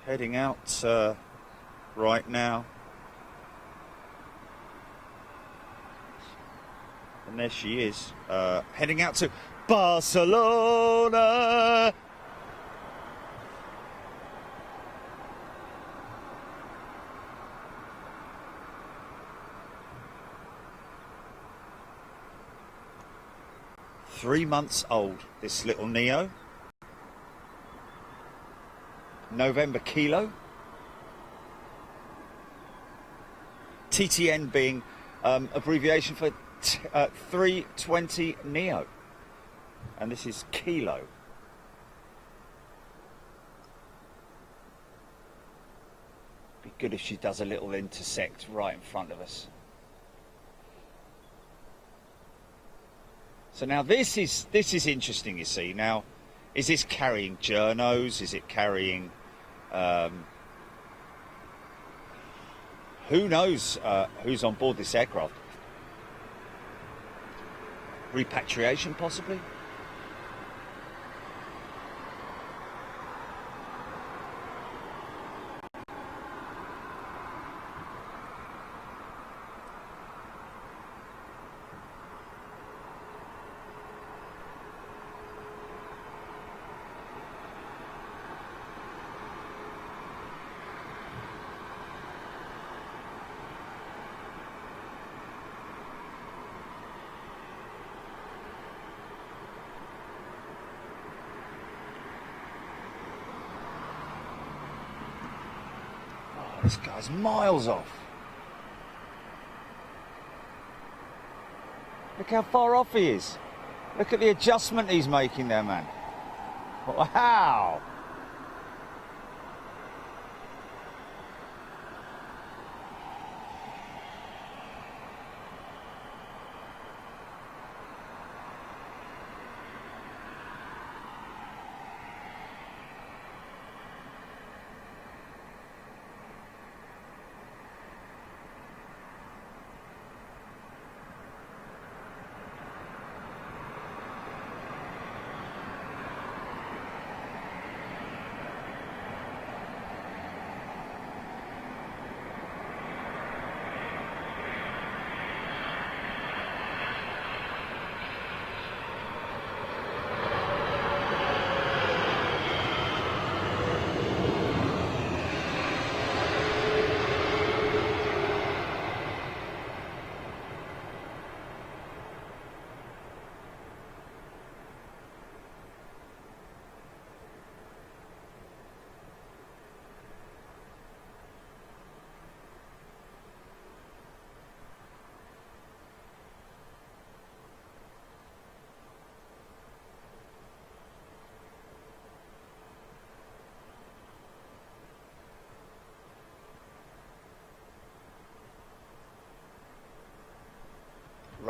heading out right now. And there she is, heading out to Barcelona. Three months old, this little Neo. November Kilo. TTN being abbreviation for 320 Neo. And this is Kilo. Be good if she does a little intersect right in front of us. So now this is interesting, you see. Now, is this carrying journos? Is it carrying... who knows who's on board this aircraft? Repatriation, possibly? This guy's miles off. Look how far off he is. Look at the adjustment he's making there, man. Wow.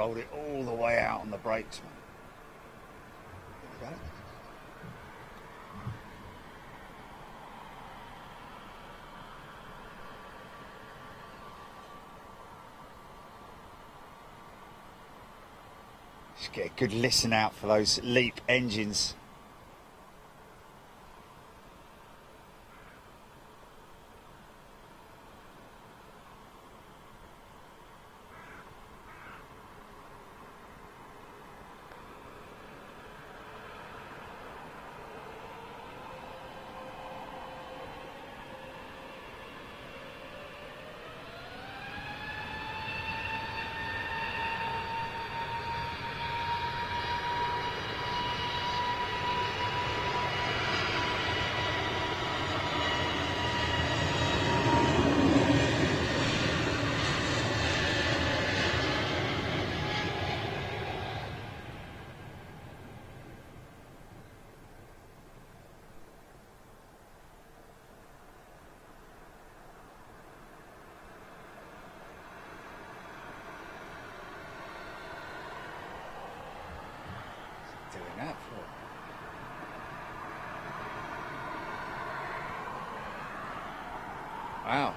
rolled it all the way out on the brakes, man. There we go. Just get a good listen out for those Leap engines. Doing that for? Wow.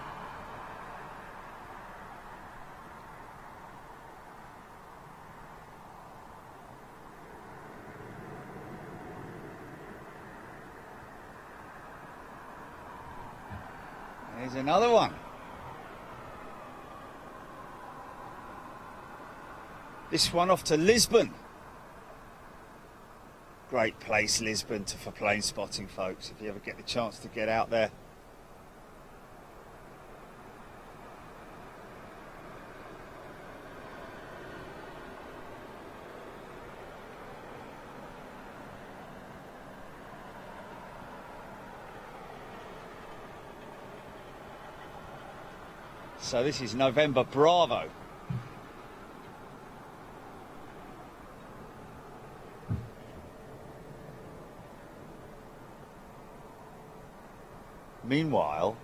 There's another one. This one off to Lisbon. Great place, Lisbon, for plane spotting, folks, if you ever get the chance to get out there. So this is November Bravo. Meanwhile,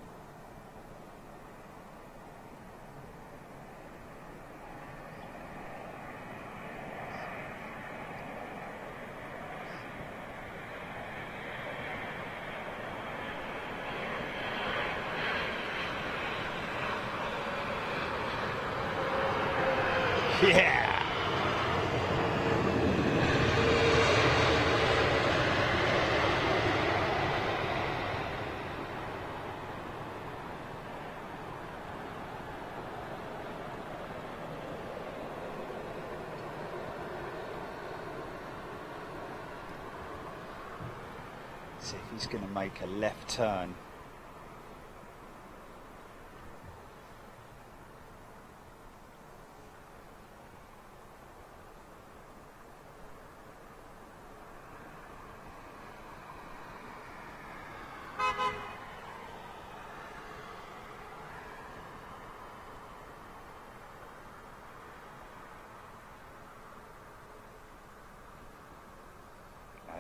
yeah. See if he's going to make a left turn.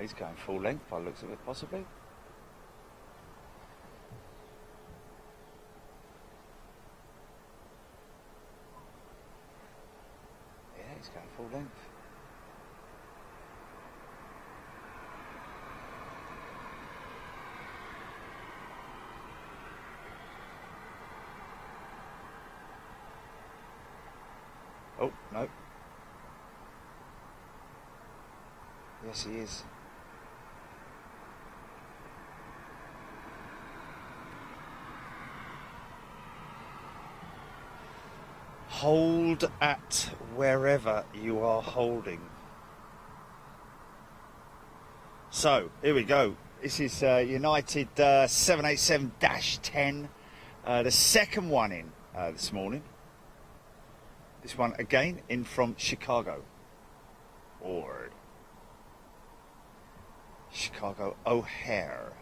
He's going full length by the looks of it, possibly. Yeah, he's going full length. Oh, no. Yes, he is. Hold at wherever you are holding. So, here we go. This is United 787-10, the second one in this morning. This one again in from Chicago. Or Chicago O'Hare.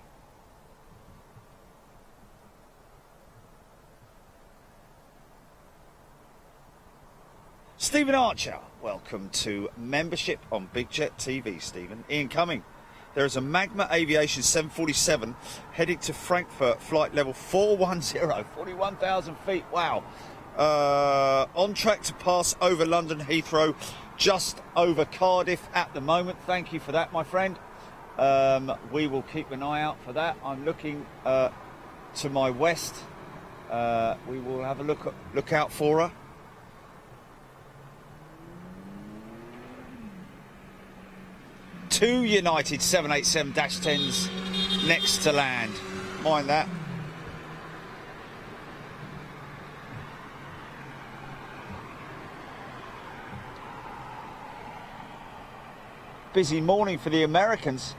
Stephen Archer, welcome to membership on Big Jet TV, Stephen. Ian Cumming, there is a Magma Aviation 747 heading to Frankfurt, flight level 410, 41,000 feet. Wow. On track to pass over London Heathrow, just over Cardiff at the moment. Thank you for that, my friend. We will keep an eye out for that. I'm looking to my west. We will have a look out for her. Two United 787-10s next to land. Mind that. Busy morning for the Americans.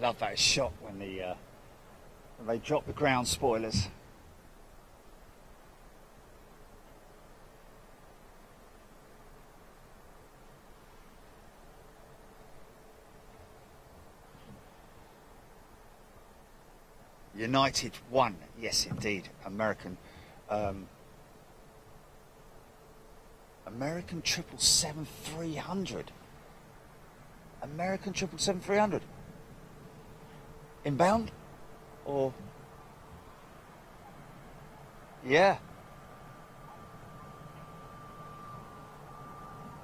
Love that shot when they drop the ground spoilers. United won, yes indeed. American 777-300. American 777-300. Inbound? Or... yeah.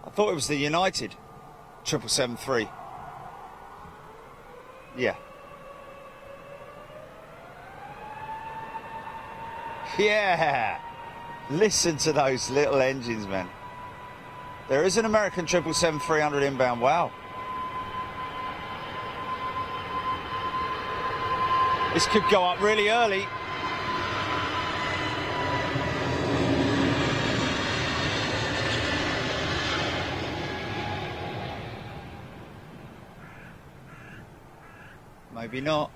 I thought it was the United 777-3. Yeah. Yeah! Listen to those little engines, man. There is an American 777-300 inbound. Wow. This could go up really early. Maybe not.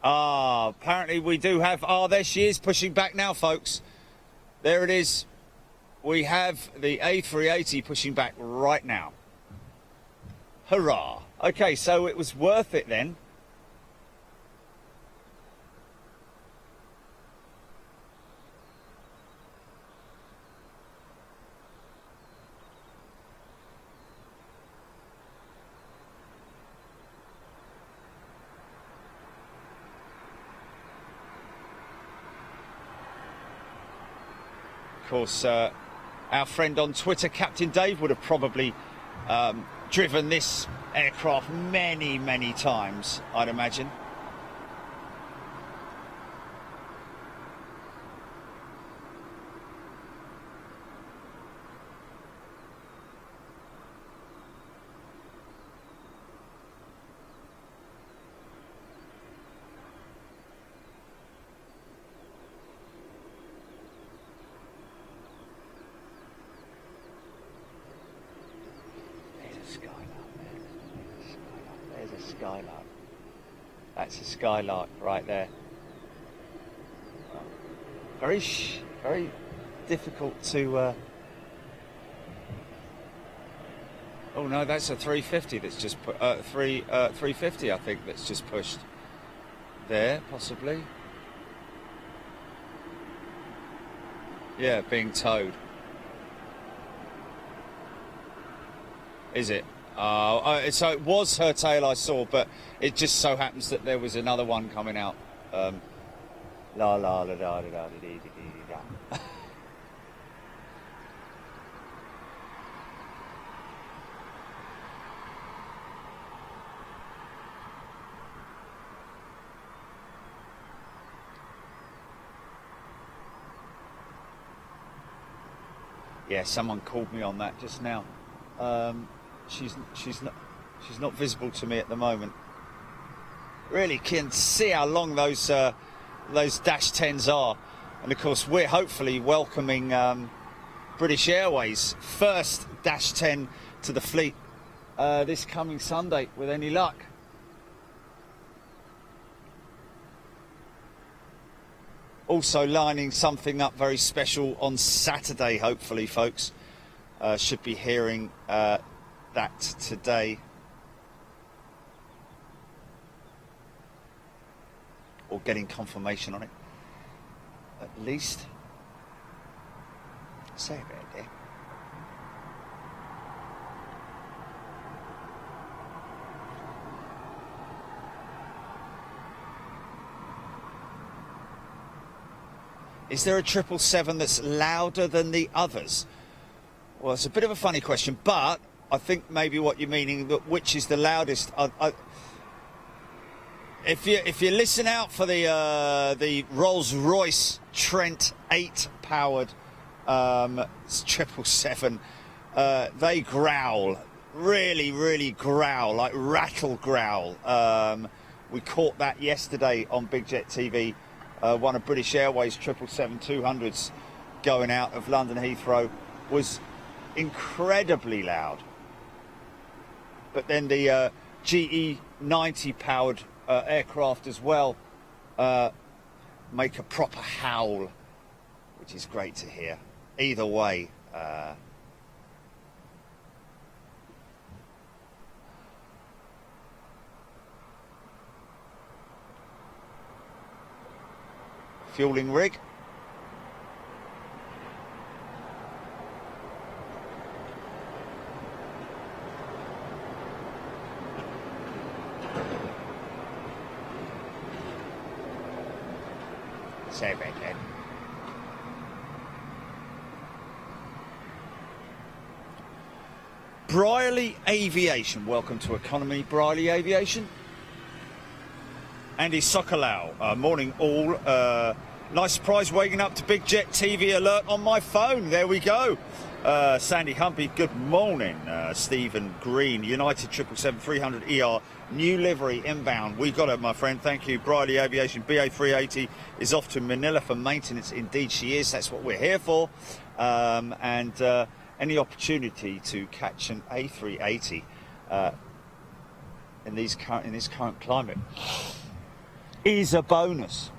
Ah, apparently we do have... ah, there she is, pushing back now, folks. There it is. We have the A380 pushing back right now. Hurrah. Okay, so it was worth it then. Of course, our friend on Twitter, Captain Dave, would have probably driven this aircraft many, many times, I'd imagine. skylark. That's a skylark right there. Very difficult to... Oh no, that's a 350 that's just... 350 I think that's just pushed. There, possibly. Yeah, being towed. Is it? So it was her tail I saw, but it just so happens that there was another one coming out. La la la da da da da dee dee da. Yeah, someone called me on that just now. She's not visible to me at the moment. Really can see how long those Dash 10s are, and of course we're hopefully welcoming British Airways' first Dash 10 to the fleet this coming Sunday with any luck. Also lining something up very special on Saturday, hopefully, folks. Should be hearing that today. Or getting confirmation on it, at least. Say a bit there. Is there a 777 that's louder than the others? Well, it's a bit of a funny question, but I think maybe what you're meaning, that which is the loudest. If you listen out for the Rolls-Royce Trent 8 powered 777, they growl, really growl, like rattle growl. We caught that yesterday on Big Jet TV. One of British Airways 777-200s going out of London Heathrow was incredibly loud. But then the GE 90 powered aircraft as well make a proper howl, which is great to hear. Either way, fueling rig. Say it again. Brierley Aviation. Welcome to Economy Brierley Aviation. Andy Sokolau. Morning all. Nice surprise waking up to Big Jet TV alert on my phone. There we go. Sandy Humpy, good morning. Stephen Green, United 777-300ER, new livery inbound. We got it, my friend. Thank you. Brierley Aviation BA380 is off to Manila for maintenance. Indeed she is. That's what we're here for. Any opportunity to catch an A380 in this current climate is a bonus.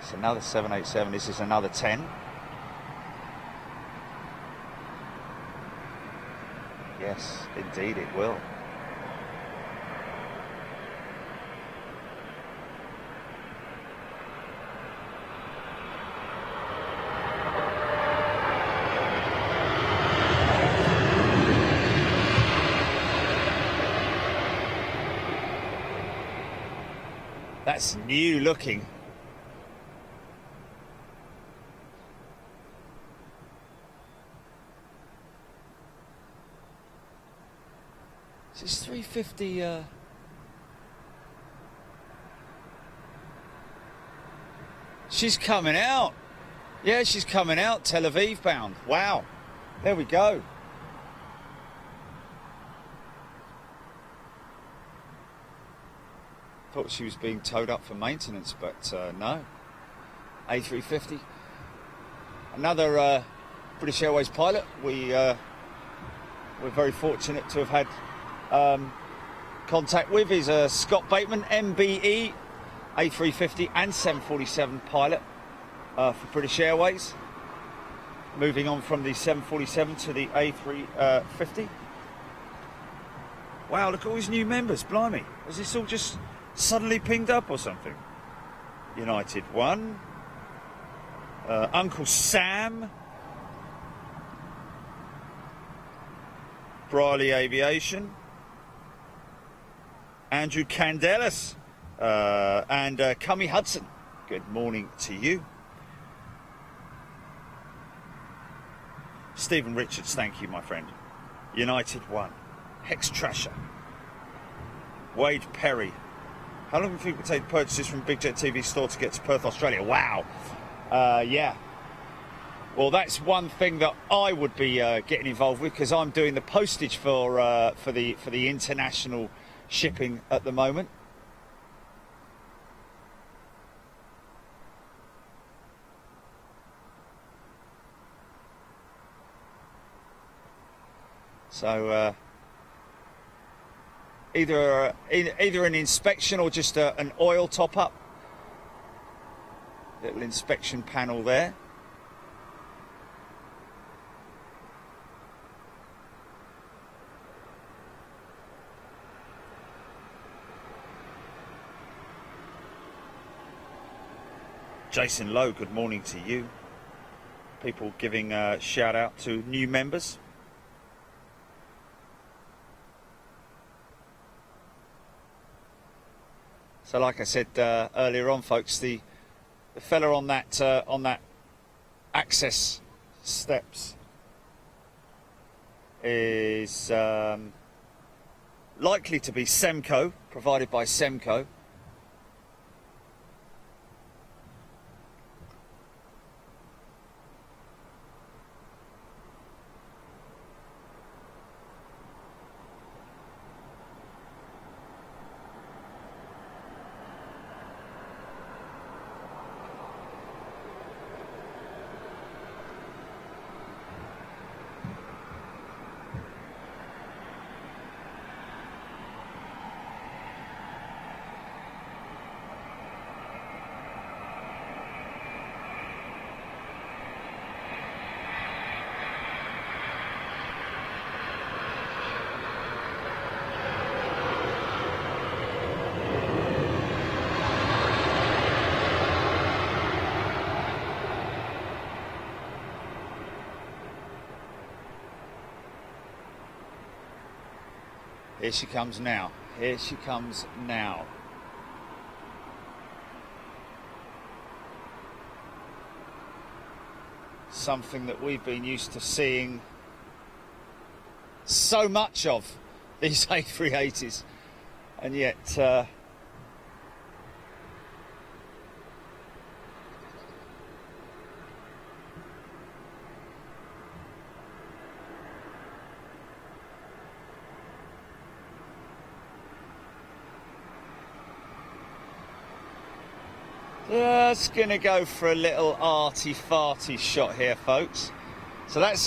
It's another 787. This is another 10. Yes, indeed it will. That's new looking. Is this 350? She's coming out. Yeah, she's coming out. Tel Aviv bound. Wow. There we go. Thought she was being towed up for maintenance, but no. A350. Another British Airways pilot. We're very fortunate to have had contact with is Scott Bateman, MBE, A350 and 747 pilot for British Airways. Moving on from the 747 to the A350. Wow, look at all these new members, blimey. Has this all just suddenly pinged up or something? United 1. Uncle Sam. Briley Aviation. Andrew Candelas. And Cummy Hudson. Good morning to you. Stephen Richards, thank you, my friend. United 1. Hex Trasher. Wade Perry. How long do you think it would take purchases from Big Jet TV store to get to Perth, Australia? Wow. Yeah. Well, that's one thing that I would be getting involved with, because I'm doing the postage for the international shipping at the moment. So either an inspection or just an oil top up. Little inspection panel there. Jason Lowe, good morning to you. People giving a shout out to new members. So, like I said earlier on, folks, the fella on that access steps is likely to be Semco, provided by Semco. Here she comes now. Here she comes now. Something that we've been used to seeing so much of, these A380s, and yet just gonna go for a little arty-farty shot here, folks. So that's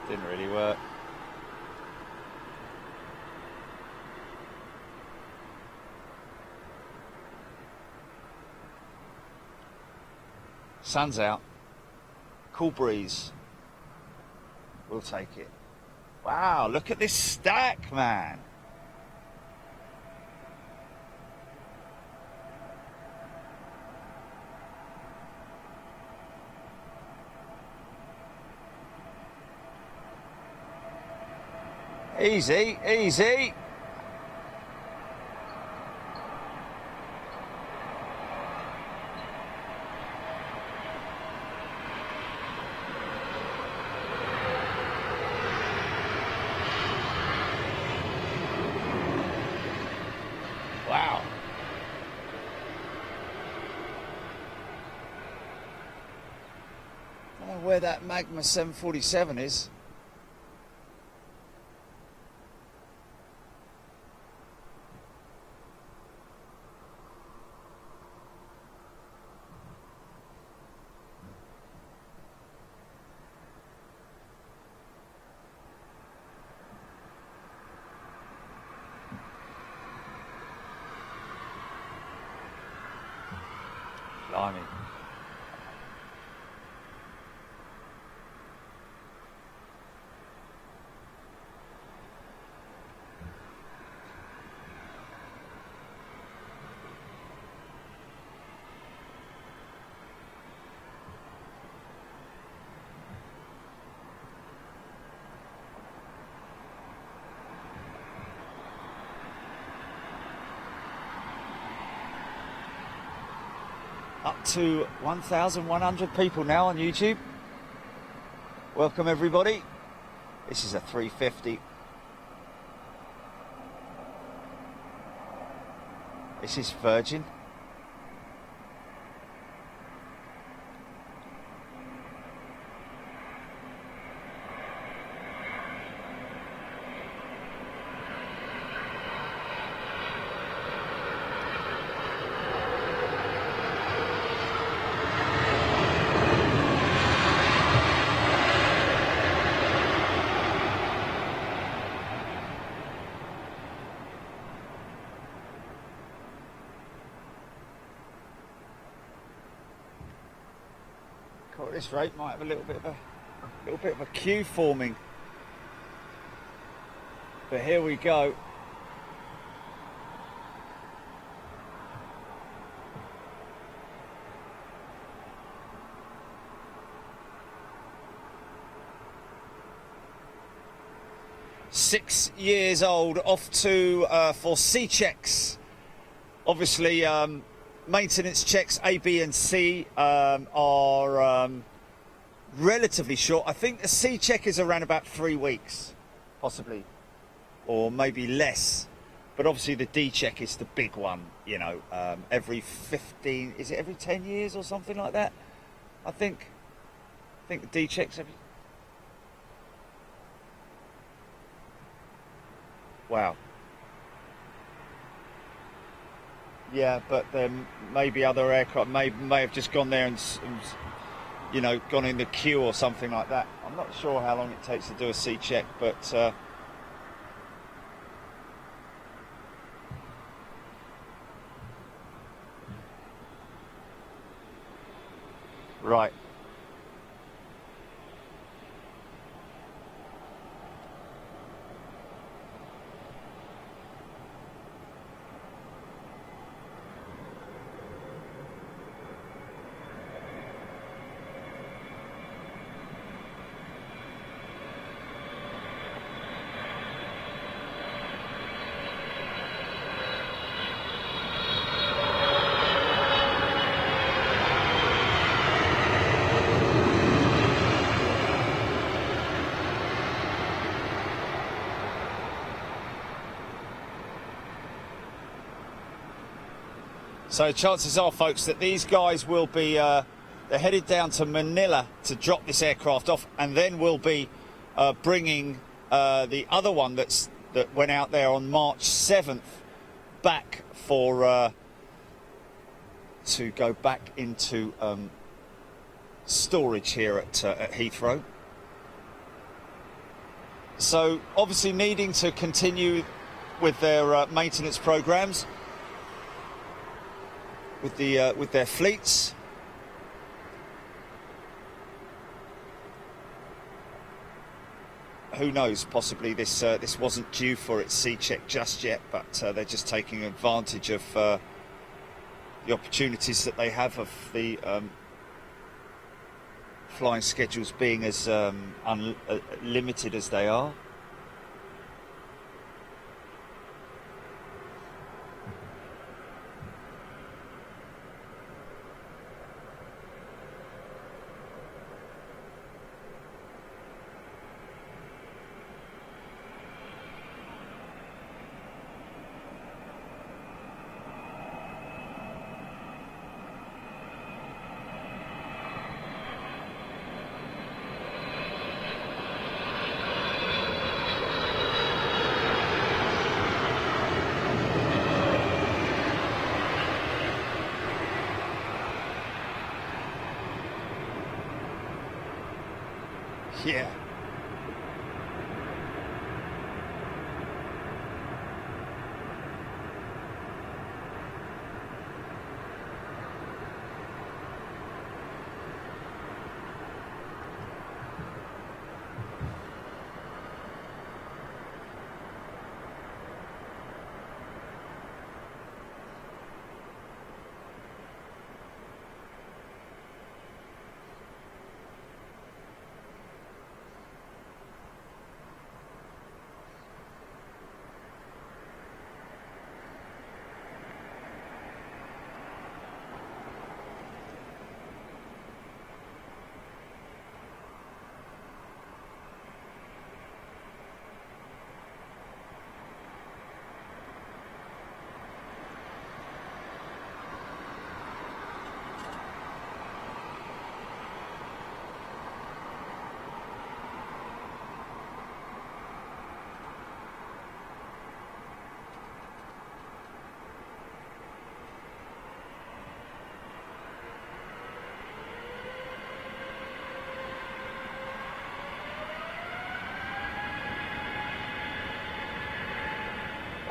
didn't really work. Sun's out. Cool breeze. We'll take it. Wow, look at this stack, man. Easy, easy. know where that Magma 747 is. Blimey. Up to 1,100 people now on YouTube. Welcome everybody. This is a 350. This is Virgin. At this rate, might have a little bit of a queue forming. But here we go. .6 years old, off to for C checks. Obviously, maintenance checks A, B and C are relatively short. I think the C check is around about 3 weeks, possibly, or maybe less. But obviously the D check is the big one, you know, every 15, is it every 10 years or something like that? I think the D check's every... Wow. Yeah, but then maybe other aircraft may have just gone there and, you know, gone in the queue or something like that. I'm not sure how long it takes to do a C check, but right. So chances are, folks, that these guys will be they're headed down to Manila to drop this aircraft off, and then we'll be bringing the other one that went out there on March 7th back for to go back into storage here at Heathrow. So obviously needing to continue with their maintenance programs. With their fleets. Who knows? Possibly this wasn't due for its C check just yet, but they're just taking advantage of the opportunities that they have of the flying schedules being as limited as they are. Yeah.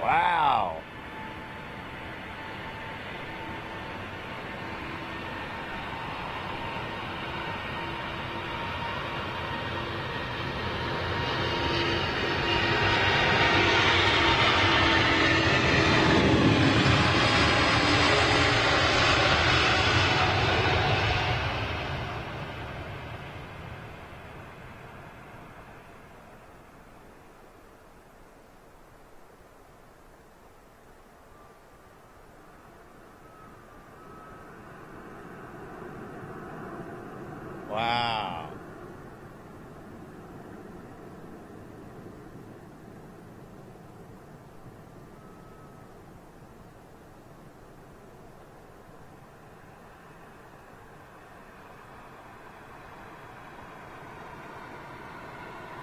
Wow. Wow.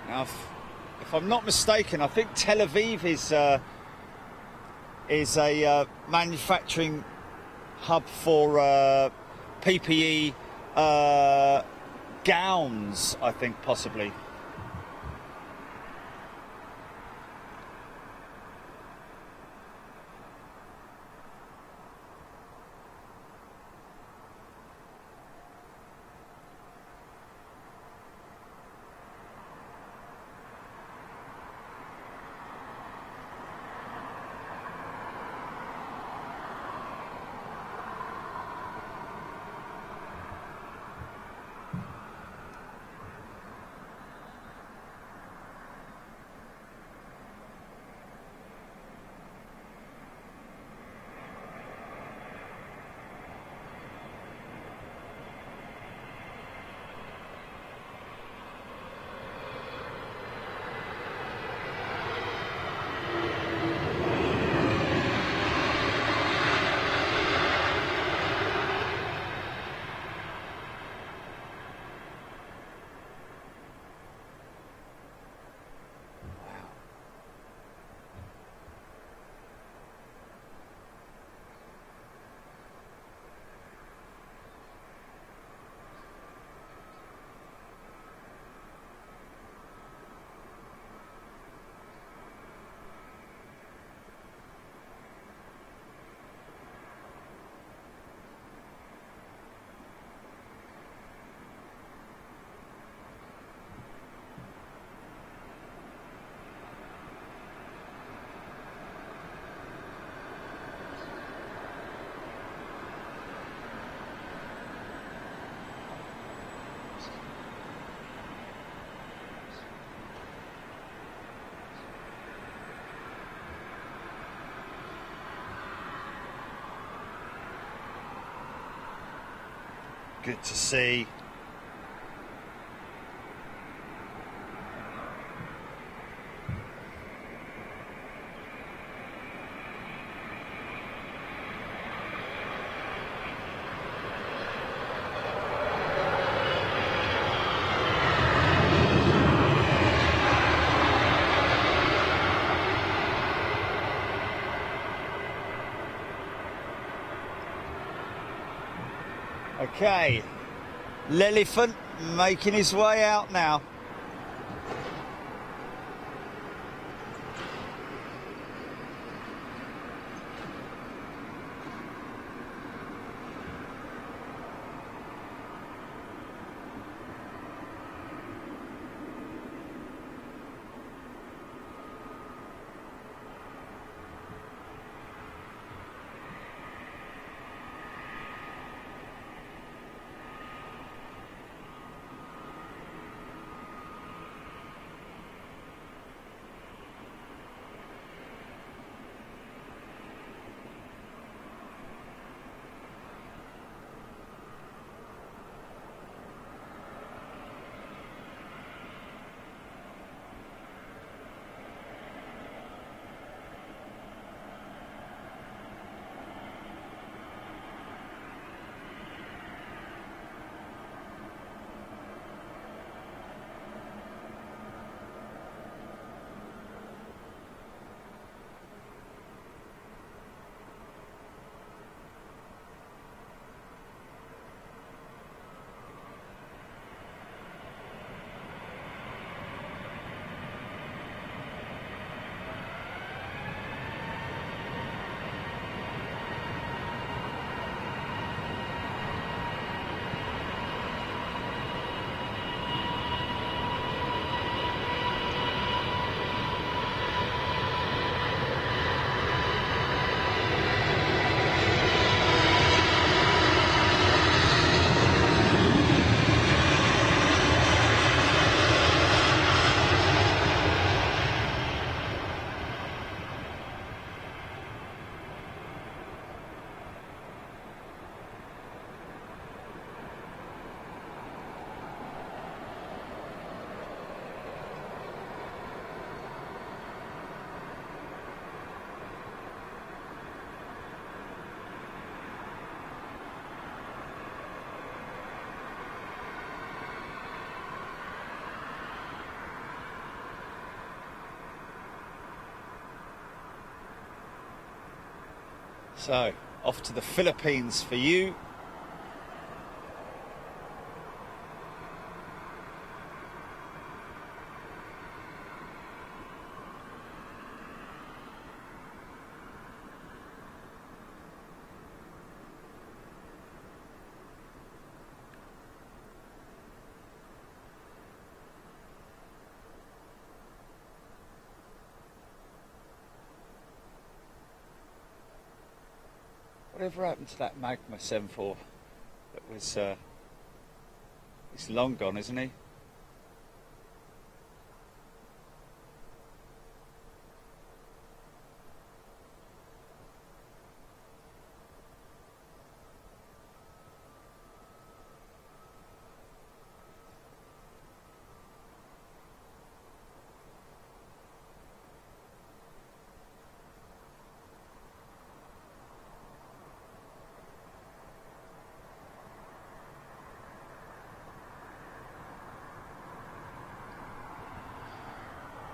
Now, if I'm not mistaken, I think Tel Aviv is a manufacturing hub for PPE gowns, I think, possibly. Good to see. Okay, Lelephant making his way out now. So, off to the Philippines for you. Whatever happened to that Magma 7.4 that was, he's long gone, isn't he?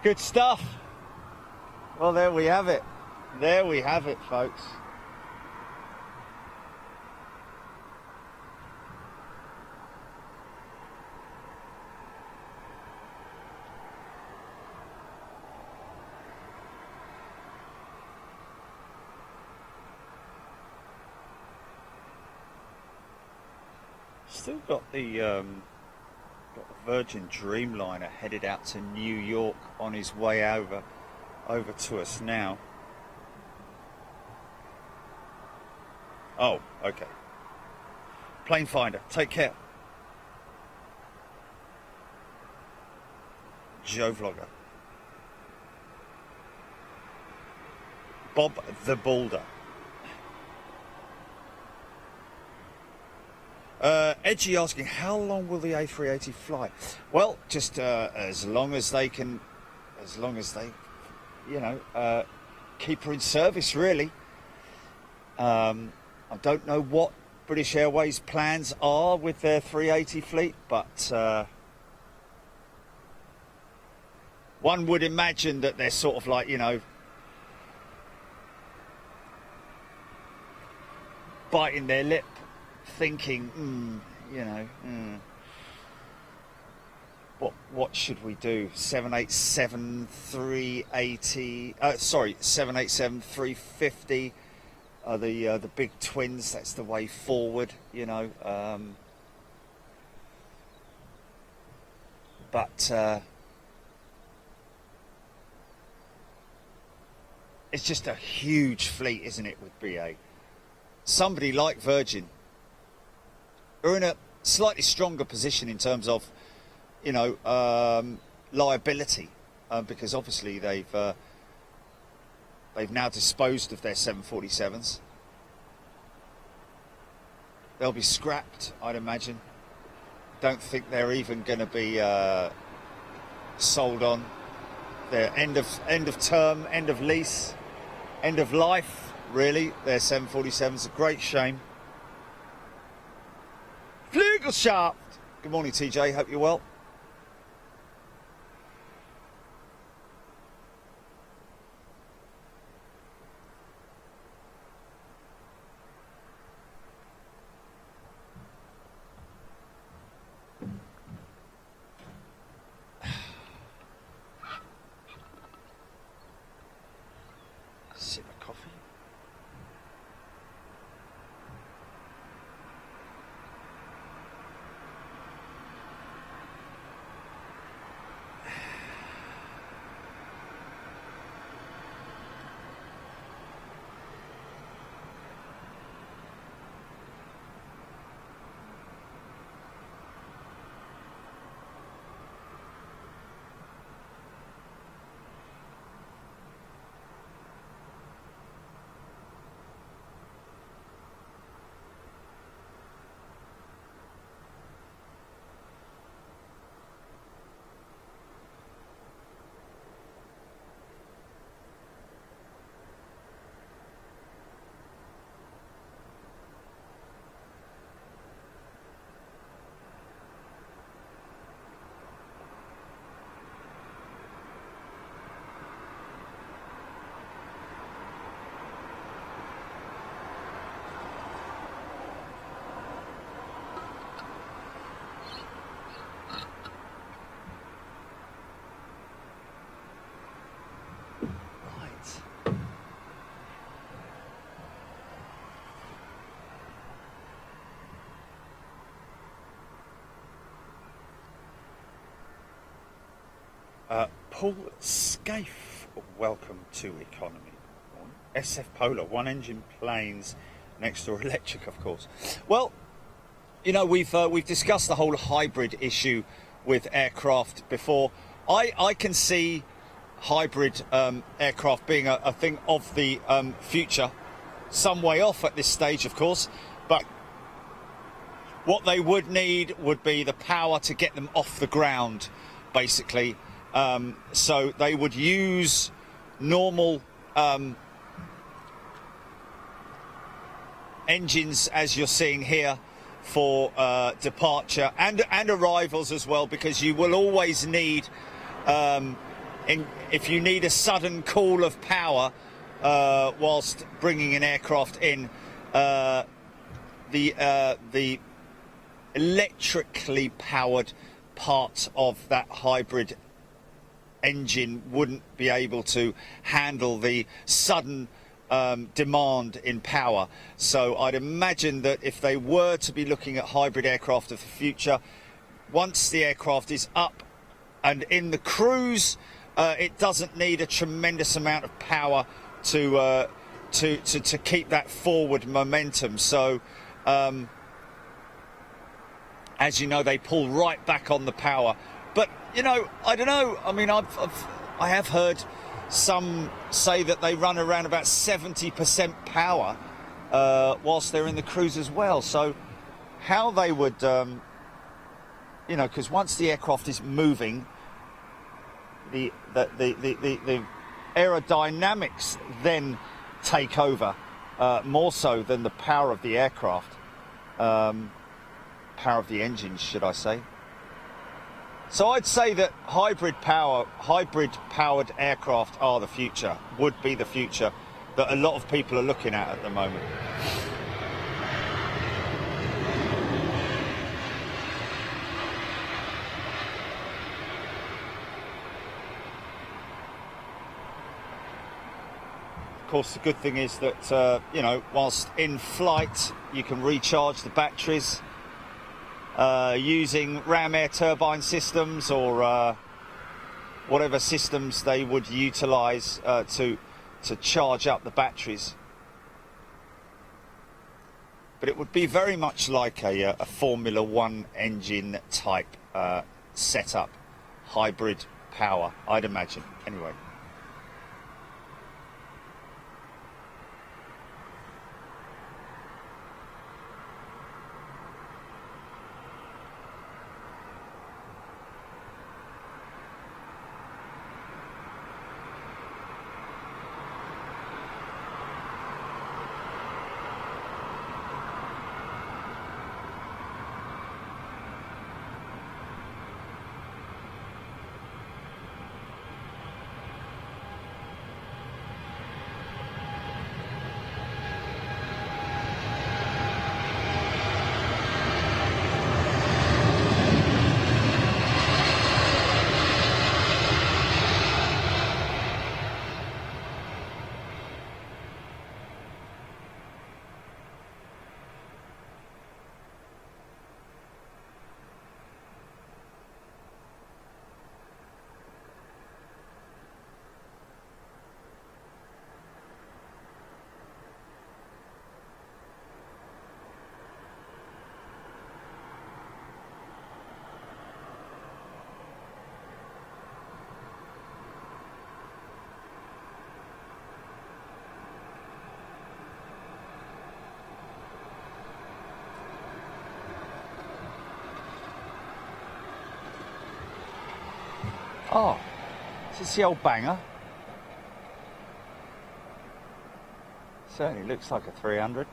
Good stuff. Well, there we have it. There we have it, folks. Still got the Virgin Dreamliner headed out to New York on his way over to us now. Oh, okay. Plane finder, take care. Joe Vlogger. Bob the Boulder. Edgy asking, how long will the A380 fly? Well, just as long as they can, you know, keep her in service, really. I don't know what British Airways plans are with their 380 fleet, but one would imagine that they're sort of like, you know, biting their lip, thinking, you know, what should we do? 787 380, 787 350 are the big twins. That's the way forward, you know. But it's just a huge fleet, isn't it, with BA? Somebody like Virgin are in a slightly stronger position in terms of, you know, liability, because obviously they've now disposed of their 747s. They'll be scrapped, I'd imagine. Don't think they're even going to be sold on. They're end of term, end of lease, end of life, really. Their 747s, a great shame. Flugelschaft. Good morning, TJ. Hope you're well. Sip of coffee. Paul Scaife, welcome to Economy. SF Polar, one engine planes, next door electric, of course. Well, you know, we've discussed the whole hybrid issue with aircraft before. I can see hybrid aircraft being a thing of the future, some way off at this stage, of course, but what they would need would be the power to get them off the ground, basically. So they would use normal engines, as you're seeing here, for departure and arrivals as well, because you will always need, if you need a sudden call of power whilst bringing an aircraft in, the electrically powered part of that hybrid engine wouldn't be able to handle the sudden demand in power. So I'd imagine that if they were to be looking at hybrid aircraft of the future, once the aircraft is up and in the cruise, it doesn't need a tremendous amount of power to keep that forward momentum. So as you know, they pull right back on the power. But you know, I don't know. I mean, I have heard some say that they run around about 70% power whilst they're in the cruise as well. So how they would, you know, because once the aircraft is moving, the aerodynamics then take over more so than the power of the aircraft, power of the engines, should I say. So I'd say that hybrid powered aircraft are the future, would be the future that a lot of people are looking at the moment. Of course, the good thing is that, you know, whilst in flight, you can recharge the batteries using ram air turbine systems or whatever systems they would utilise to charge up the batteries. But it would be very much like a Formula One engine type setup, hybrid power, I'd imagine, anyway. Oh, is this the old banger? Certainly looks like a 300.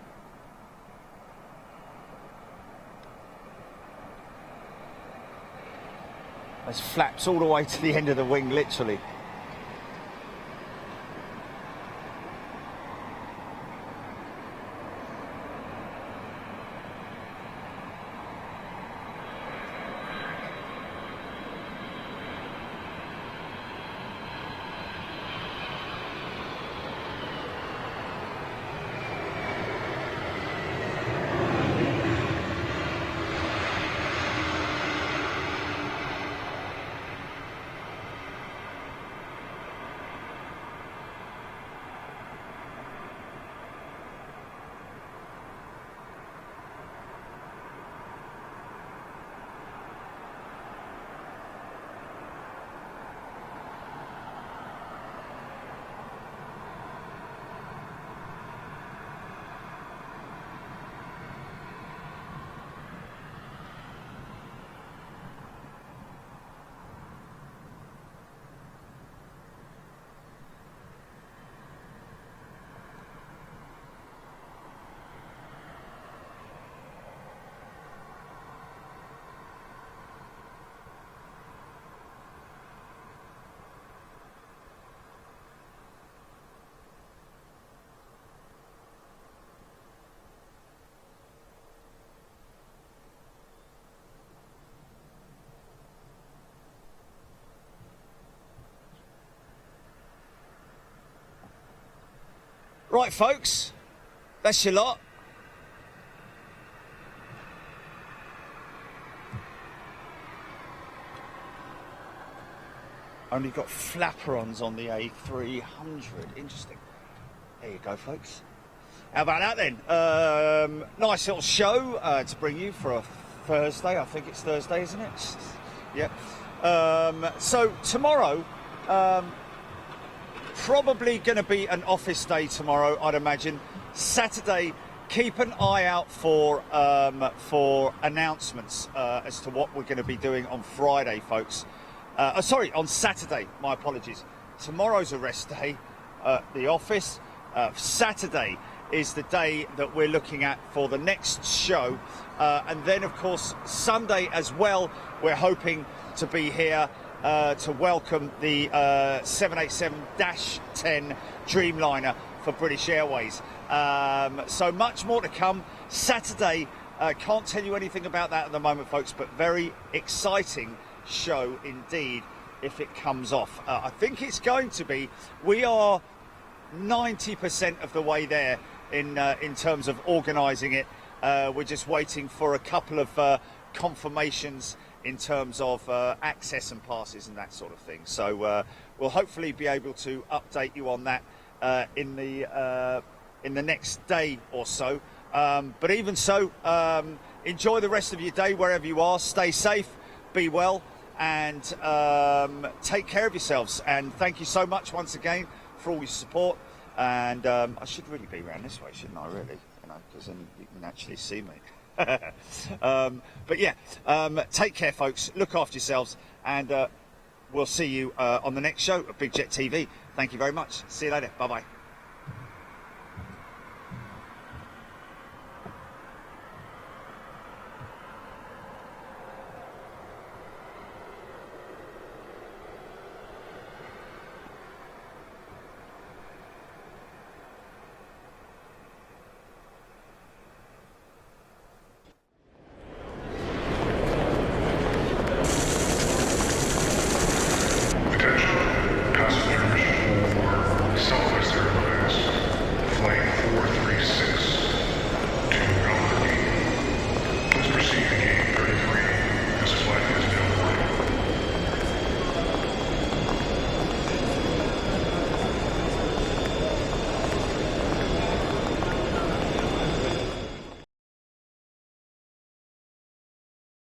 There's flaps all the way to the end of the wing, literally. Right, folks, that's your lot. Only got flaperons on the A300. Interesting. There you go, folks. How about that then? Nice little show to bring you for a Thursday. I think it's Thursday, isn't it? Yeah. So tomorrow, probably going to be an office day tomorrow, I'd imagine. Saturday, keep an eye out for announcements as to what we're going to be doing on Friday, folks. Sorry, on Saturday. My apologies. Tomorrow's a rest day at the office. Saturday is the day that we're looking at for the next show. And then, of course, Sunday as well, we're hoping to be here to welcome the 787-10 Dreamliner for British Airways. So much more to come. Saturday, can't tell you anything about that at the moment, folks, but very exciting show indeed if it comes off. I think it's going to be. We are 90% of the way there in terms of organising it. We're just waiting for a couple of confirmations in terms of access and passes and that sort of thing. So we'll hopefully be able to update you on that in the next day or so. But even so, enjoy the rest of your day wherever you are. Stay safe, be well, and take care of yourselves. And thank you so much once again for all your support. And I should really be around this way, shouldn't I, really? You know, because then you can actually see me. But yeah, take care, folks. Look after yourselves, and we'll see you on the next show at Big Jet TV. Thank you very much. See you later. Bye-bye.